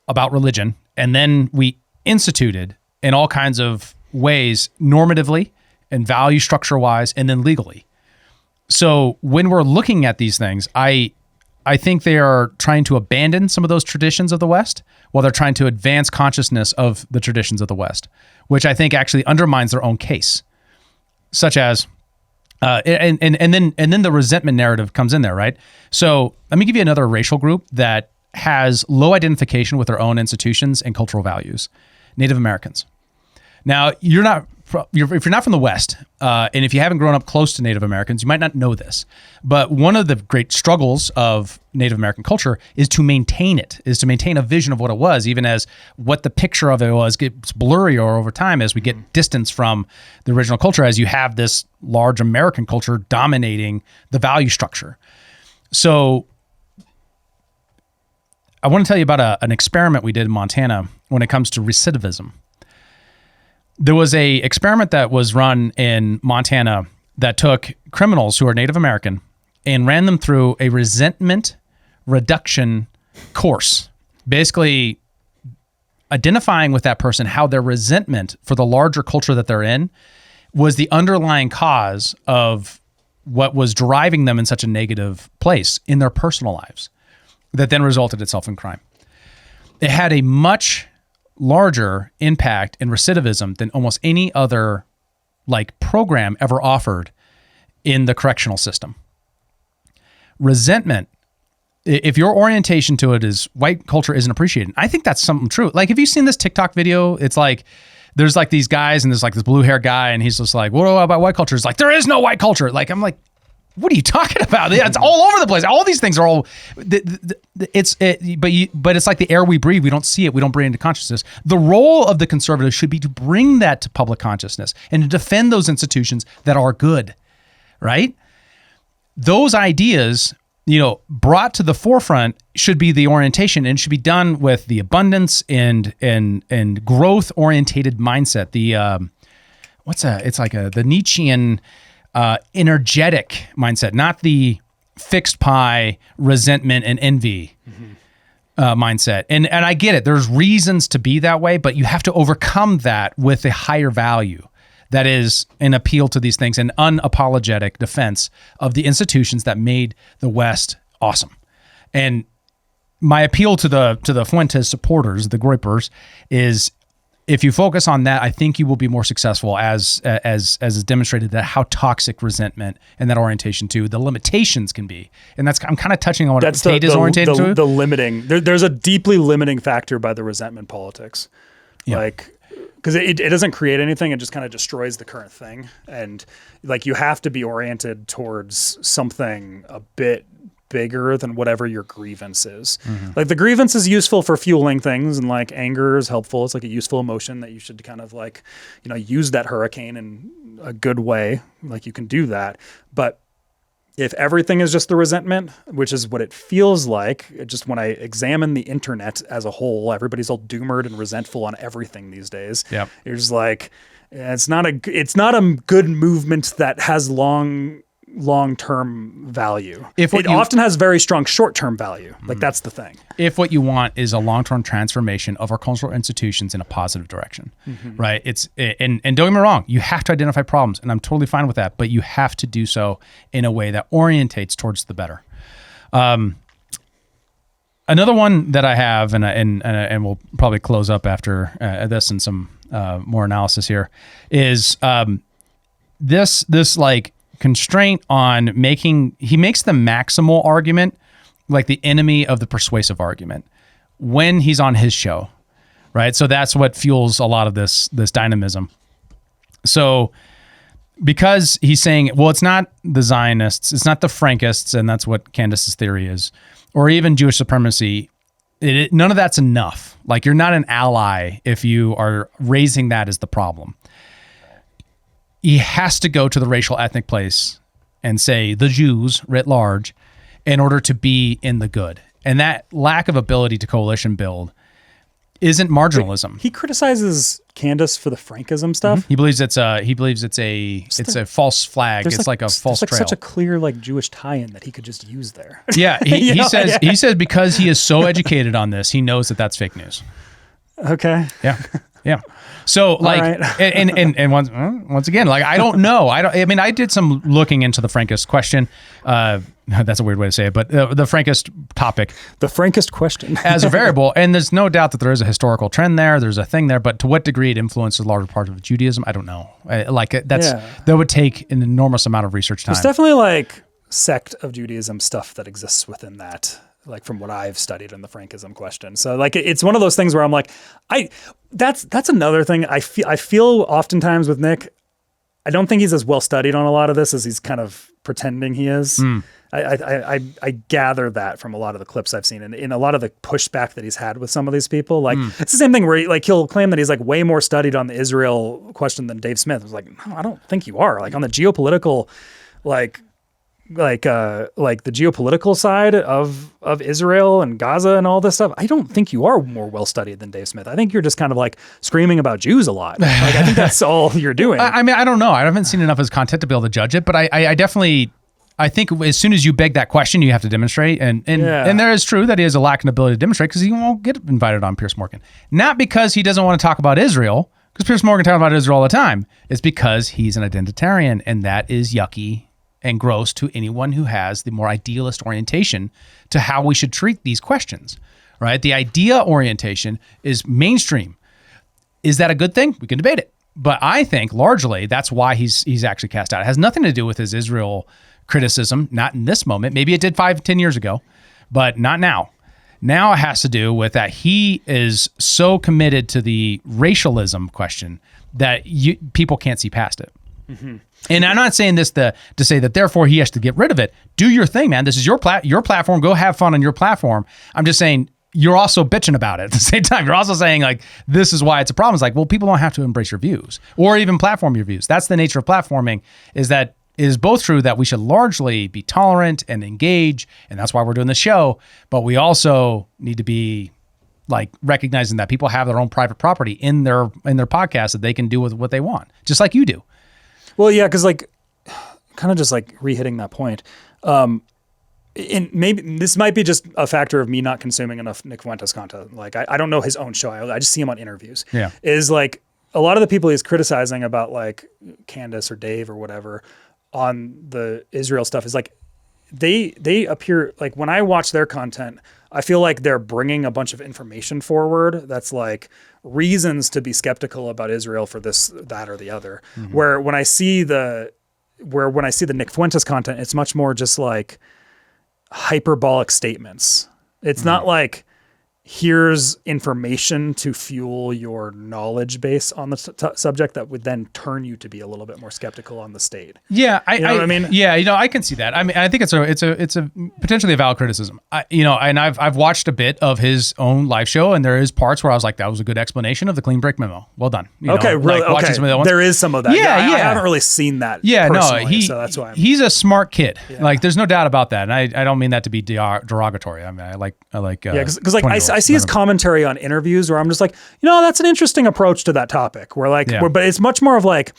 about religion. And then we instituted in all kinds of ways, normatively and value structure-wise, and then legally. So when we're looking at these things, I think they are trying to abandon some of those traditions of the West while they're trying to advance consciousness of the traditions of the West, which I think actually undermines their own case, such as, and then the resentment narrative comes in there, right? So let me give you another racial group that has low identification with their own institutions and cultural values. Native Americans. Now, if you're not from the West, and if you haven't grown up close to Native Americans, you might not know this. But one of the great struggles of Native American culture is to maintain a vision of what it was, even as what the picture of it was gets blurrier over time as we get distance from the original culture, as you have this large American culture dominating the value structure. So I want to tell you about an experiment we did in Montana when it comes to recidivism. There was a experiment that was run in Montana that took criminals who are Native American and ran them through a resentment reduction course, basically identifying with that person how their resentment for the larger culture that they're in was the underlying cause of what was driving them in such a negative place in their personal lives that then resulted itself in crime. It had a much larger impact in recidivism than almost any other program ever offered in the correctional system. Resentment, if your orientation to it is white culture isn't appreciated, I think that's something true. Like, have you seen this TikTok video? It's like, there's like these guys and there's like this blue hair guy and he's just like, what about white culture? It's like, there is no white culture. Like, I'm like, what are you talking about? Yeah, it's all over the place. All these things are all, but it's like the air we breathe. We don't see it. We don't bring it into consciousness. The role of the conservative should be to bring that to public consciousness and to defend those institutions that are good, right? Those ideas, brought to the forefront should be the orientation and should be done with the abundance and growth orientated mindset. The Nietzschean energetic mindset, not the fixed pie resentment and envy mindset. And I get it. There's reasons to be that way, but you have to overcome that with a higher value that is an appeal to these things, an unapologetic defense of the institutions that made the West awesome. And my appeal to the Fuentes supporters, the Groypers, is if you focus on that, I think you will be more successful, as is demonstrated that how toxic resentment and that orientation to the limitations can be. And I'm kind of touching on what Tate is orientated to. The limiting. There's a deeply limiting factor by the resentment politics. Yeah. Like, because it doesn't create anything, it just kind of destroys the current thing. And like, you have to be oriented towards something a bit bigger than whatever your grievance is. Mm-hmm. Like, the grievance is useful for fueling things, and like anger is helpful. It's like a useful emotion that you should kind of like, use that hurricane in a good way. Like, you can do that. But if everything is just the resentment, which is what it feels like, just when I examine the internet as a whole, everybody's all doomered and resentful on everything these days. Yep. You're just like, it's not a good movement that has long-term value. It often has very strong short-term value. Like, that's the thing. If what you want is a long-term transformation of our cultural institutions in a positive direction, right? And don't get me wrong, you have to identify problems, and I'm totally fine with that, but you have to do so in a way that orientates towards the better. Another one that I have, and we'll probably close up after this and some more analysis here, is this like constraint on he makes the maximal argument like the enemy of the persuasive argument when he's on his show, right? So that's what fuels a lot of this dynamism. So because he's saying, well, it's not the Zionists, it's not the Frankists, and that's what Candace's theory is, or even Jewish supremacy, none of that's enough. Like, you're not an ally if you are raising that as the problem. He has to go to the racial ethnic place and say the Jews writ large in order to be in the good. And that lack of ability to coalition build isn't marginalism. He criticizes Candace for the Frankism stuff. He believes it's a false flag. It's like a false trail. Such a clear like Jewish tie-in that he could just use there. Yeah, he says because he is so educated on this, he knows that that's fake news. Okay. Yeah. So like, right. and once again, like, I don't know. I mean, I did some looking into the Frankist question. That's a weird way to say it, but the Frankist topic, the Frankist question as a variable. And there's no doubt that there is a historical trend there. There's a thing there, but to what degree it influences a larger part of Judaism, I don't know. That would take an enormous amount of research time. There's definitely like sect of Judaism stuff that exists within that, like from what I've studied in the Frankism question. So like, it's one of those things where I'm like, that's another thing I feel oftentimes with Nick. I don't think he's as well studied on a lot of this as he's kind of pretending he is. I gather that from a lot of the clips I've seen and in a lot of the pushback that he's had with some of these people. Like, it's the same thing where he'll claim that he's like way more studied on the Israel question than Dave Smith. I was like, no, I don't think you are. Like, on the geopolitical, like the geopolitical side of Israel and Gaza and all this stuff, I don't think you are more well studied than Dave Smith. I think you're just kind of like screaming about Jews a lot. Like, I think that's all you're doing. I mean, I don't know. I haven't seen enough of his content to be able to judge it, but I definitely, I think as soon as you beg that question, you have to demonstrate. And there is true that he has a lack of ability to demonstrate because he won't get invited on Piers Morgan. Not because he doesn't want to talk about Israel, because Piers Morgan talks about Israel all the time. It's because he's an identitarian, and that is yucky and gross to anyone who has the more idealist orientation to how we should treat these questions, right? The idea orientation is mainstream. Is that a good thing? We can debate it. But I think largely that's why he's actually cast out. It has nothing to do with his Israel criticism, not in this moment. Maybe it did 5-10 years ago, but not now. Now it has to do with that he is so committed to the racialism question that people can't see past it. Mm-hmm. And I'm not saying this to say that therefore he has to get rid of it. Do your thing, man. This is your platform. Go have fun on your platform. I'm just saying you're also bitching about it at the same time. You're also saying like, this is why it's a problem. It's like, well, people don't have to embrace your views or even platform your views. That's the nature of platforming, is that it is both true that we should largely be tolerant and engage, and that's why we're doing this show. But we also need to be like recognizing that people have their own private property in their podcast that they can do with what they want, just like you do. Well, yeah, because like, kind of just like re-hitting that point. And maybe this might be just a factor of me not consuming enough Nick Fuentes content. Like, I don't know his own show. I just see him on interviews. Yeah, is like a lot of the people he's criticizing about like Candace or Dave or whatever on the Israel stuff is like, they appear like when I watch their content, I feel like they're bringing a bunch of information forward that's like reasons to be skeptical about Israel for this, that, or the other. Mm-hmm. Where when I see the Nick Fuentes content, it's much more just like hyperbolic statements. It's not like, here's information to fuel your knowledge base on the subject that would then turn you to be a little bit more skeptical on the state. Yeah, you know what I mean? Yeah, I can see that. I mean, I think it's a potentially a valid criticism. And I've watched a bit of his own live show, and there is parts where I was like, that was a good explanation of the clean break memo. Well done. Okay, really? Like watching some of the other ones. There is some of that. Yeah. I haven't really seen that. Yeah, personally, so that's why. He's a smart kid. Yeah. Like, there's no doubt about that. And I don't mean that to be derogatory. I mean, I like. Yeah, because like I see his commentary on interviews where I'm just like, that's an interesting approach to that topic. Where like, but it's much more of like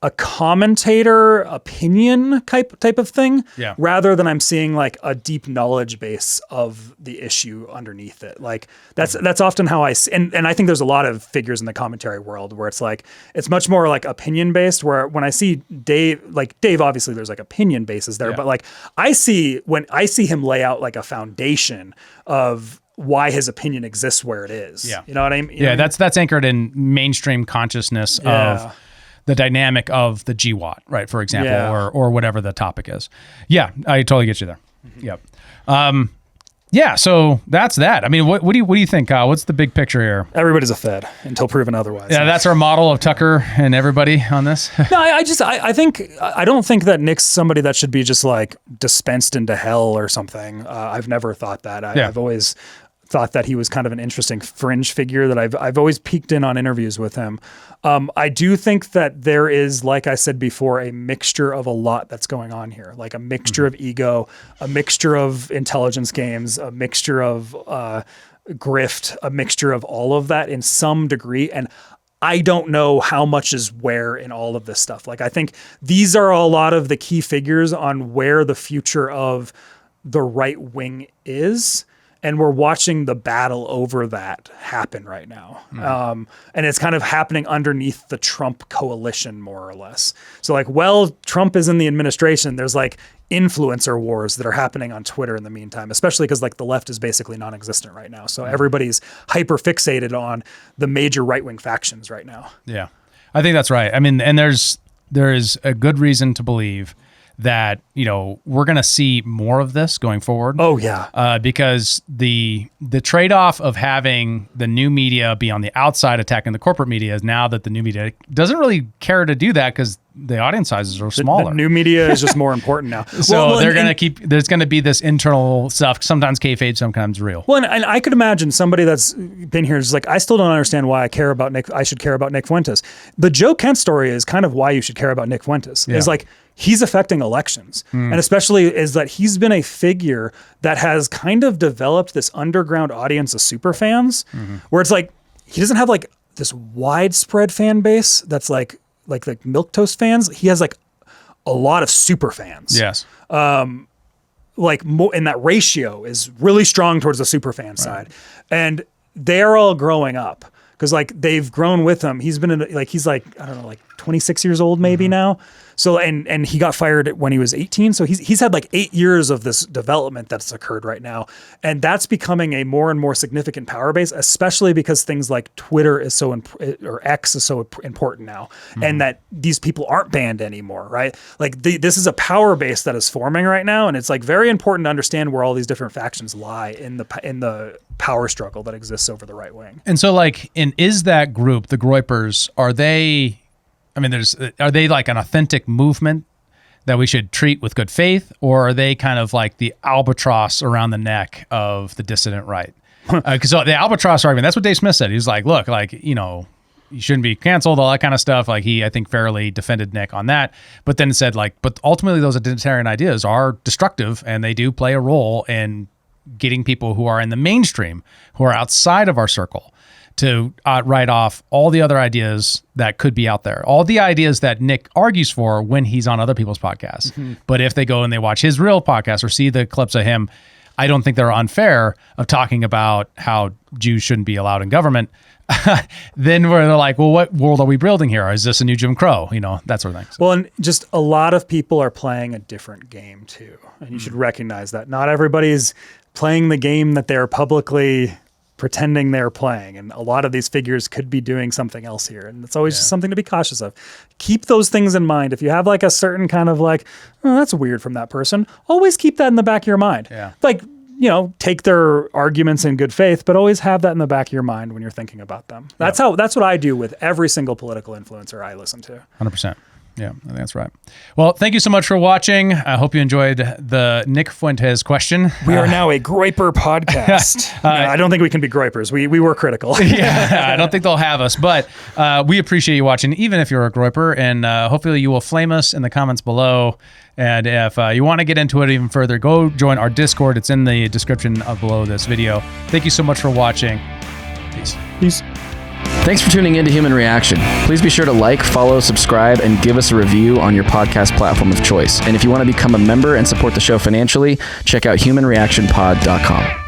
a commentator opinion type of thing, rather than I'm seeing like a deep knowledge base of the issue underneath it. Like that's often how I see, and I think there's a lot of figures in the commentary world where it's like, it's much more like opinion based, where when I see Dave, obviously there's like opinion bases there, but like when I see him lay out like a foundation of why his opinion exists where it is. Yeah. You know what I mean? That's anchored in mainstream consciousness of the dynamic of the GWAT, right? For example, or whatever the topic is. Yeah, I totally get you there. Mm-hmm. Yep. So that's that. I mean, what do you think, Kyle? What's the big picture here? Everybody's a Fed until proven otherwise. Yeah, that's our model of Tucker and everybody on this. No, I don't think that Nick's somebody that should be just like dispensed into hell or something. I've never thought that. I've always thought that he was kind of an interesting fringe figure that I've always peeked in on interviews with him. I do think that there is, like I said before, a mixture of a lot that's going on here, like a mixture of ego, a mixture of intelligence games, a mixture of grift, a mixture of all of that in some degree. And I don't know how much is where in all of this stuff. Like, I think these are a lot of the key figures on where the future of the right wing is. And we're watching the battle over that happen right now. And it's kind of happening underneath the Trump coalition, more or less. So like, Trump is in the administration. There's like influencer wars that are happening on Twitter in the meantime, especially because like the left is basically non-existent right now. So everybody's hyper fixated on the major right-wing factions right now. Yeah, I think that's right. I mean, and there is a good reason to believe that, we're going to see more of this going forward. Oh yeah. Because the trade-off of having the new media be on the outside attacking the corporate media is now that the new media doesn't really care to do that because the audience sizes are smaller. The new media is just more important now. So they're going to there's going to be this internal stuff, sometimes kayfabe, sometimes real. Well, and I could imagine somebody that's been here is like, I still don't understand why I should care about Nick Fuentes. The Joe Kent story is kind of why you should care about Nick Fuentes. It's like, he's affecting elections. And especially is that he's been a figure that has kind of developed this underground audience of super fans where it's like, he doesn't have like this widespread fan base that's like milquetoast fans. He has like a lot of super fans. Yes. Like more, and that ratio is really strong towards the super fan side. And they're all growing up because like they've grown with him. He's been he's like, I don't know, like 26 years old maybe now. So, and he got fired when he was 18. So he's had like 8 years of this development that's occurred right now. And that's becoming a more and more significant power base, especially because things like Twitter is or X is so important now. And that these people aren't banned anymore, right? Like this is a power base that is forming right now. And it's like very important to understand where all these different factions lie in the power struggle that exists over the right wing. And so like, is that group, the Groypers, are they like an authentic movement that we should treat with good faith, or are they kind of like the albatross around the neck of the dissident right? Because the albatross argument, that's what Dave Smith said. He's like, look, like, you shouldn't be canceled, all that kind of stuff. Like he, I think, fairly defended Nick on that, but then said like, but ultimately those identitarian ideas are destructive and they do play a role in getting people who are in the mainstream, who are outside of our circle, to write off all the other ideas that could be out there, all the ideas that Nick argues for when he's on other people's podcasts. But if they go and they watch his real podcast or see the clips of him, I don't think they're unfair of talking about how Jews shouldn't be allowed in government then they're like, well, what world are we building here? Is this a new Jim Crow? You know, that sort of thing. So, Well, and just a lot of people are playing a different game too. And you should recognize that. Not everybody's playing the game that they're publicly pretending they're playing. And a lot of these figures could be doing something else here. And it's always just something to be cautious of. Keep those things in mind. If you have like a certain kind of like, oh, that's weird from that person, always keep that in the back of your mind. Yeah. Like, you know, take their arguments in good faith, but always have that in the back of your mind when you're thinking about them. That's what I do with every single political influencer I listen to. 100%. Yeah, I think that's right. Well, thank you so much for watching. I hope you enjoyed the Nick Fuentes question. We are now a Groyper podcast. No, I don't think we can be Groypers. We were critical. Yeah, I don't think they'll have us, but we appreciate you watching, even if you're a Groyper, and hopefully you will flame us in the comments below. And if you want to get into it even further, go join our Discord. It's in the description of below this video. Thank you so much for watching. Peace. Peace. Thanks for tuning in to Human Reaction. Please be sure to like, follow, subscribe, and give us a review on your podcast platform of choice. And if you want to become a member and support the show financially, check out humanreactionpod.com.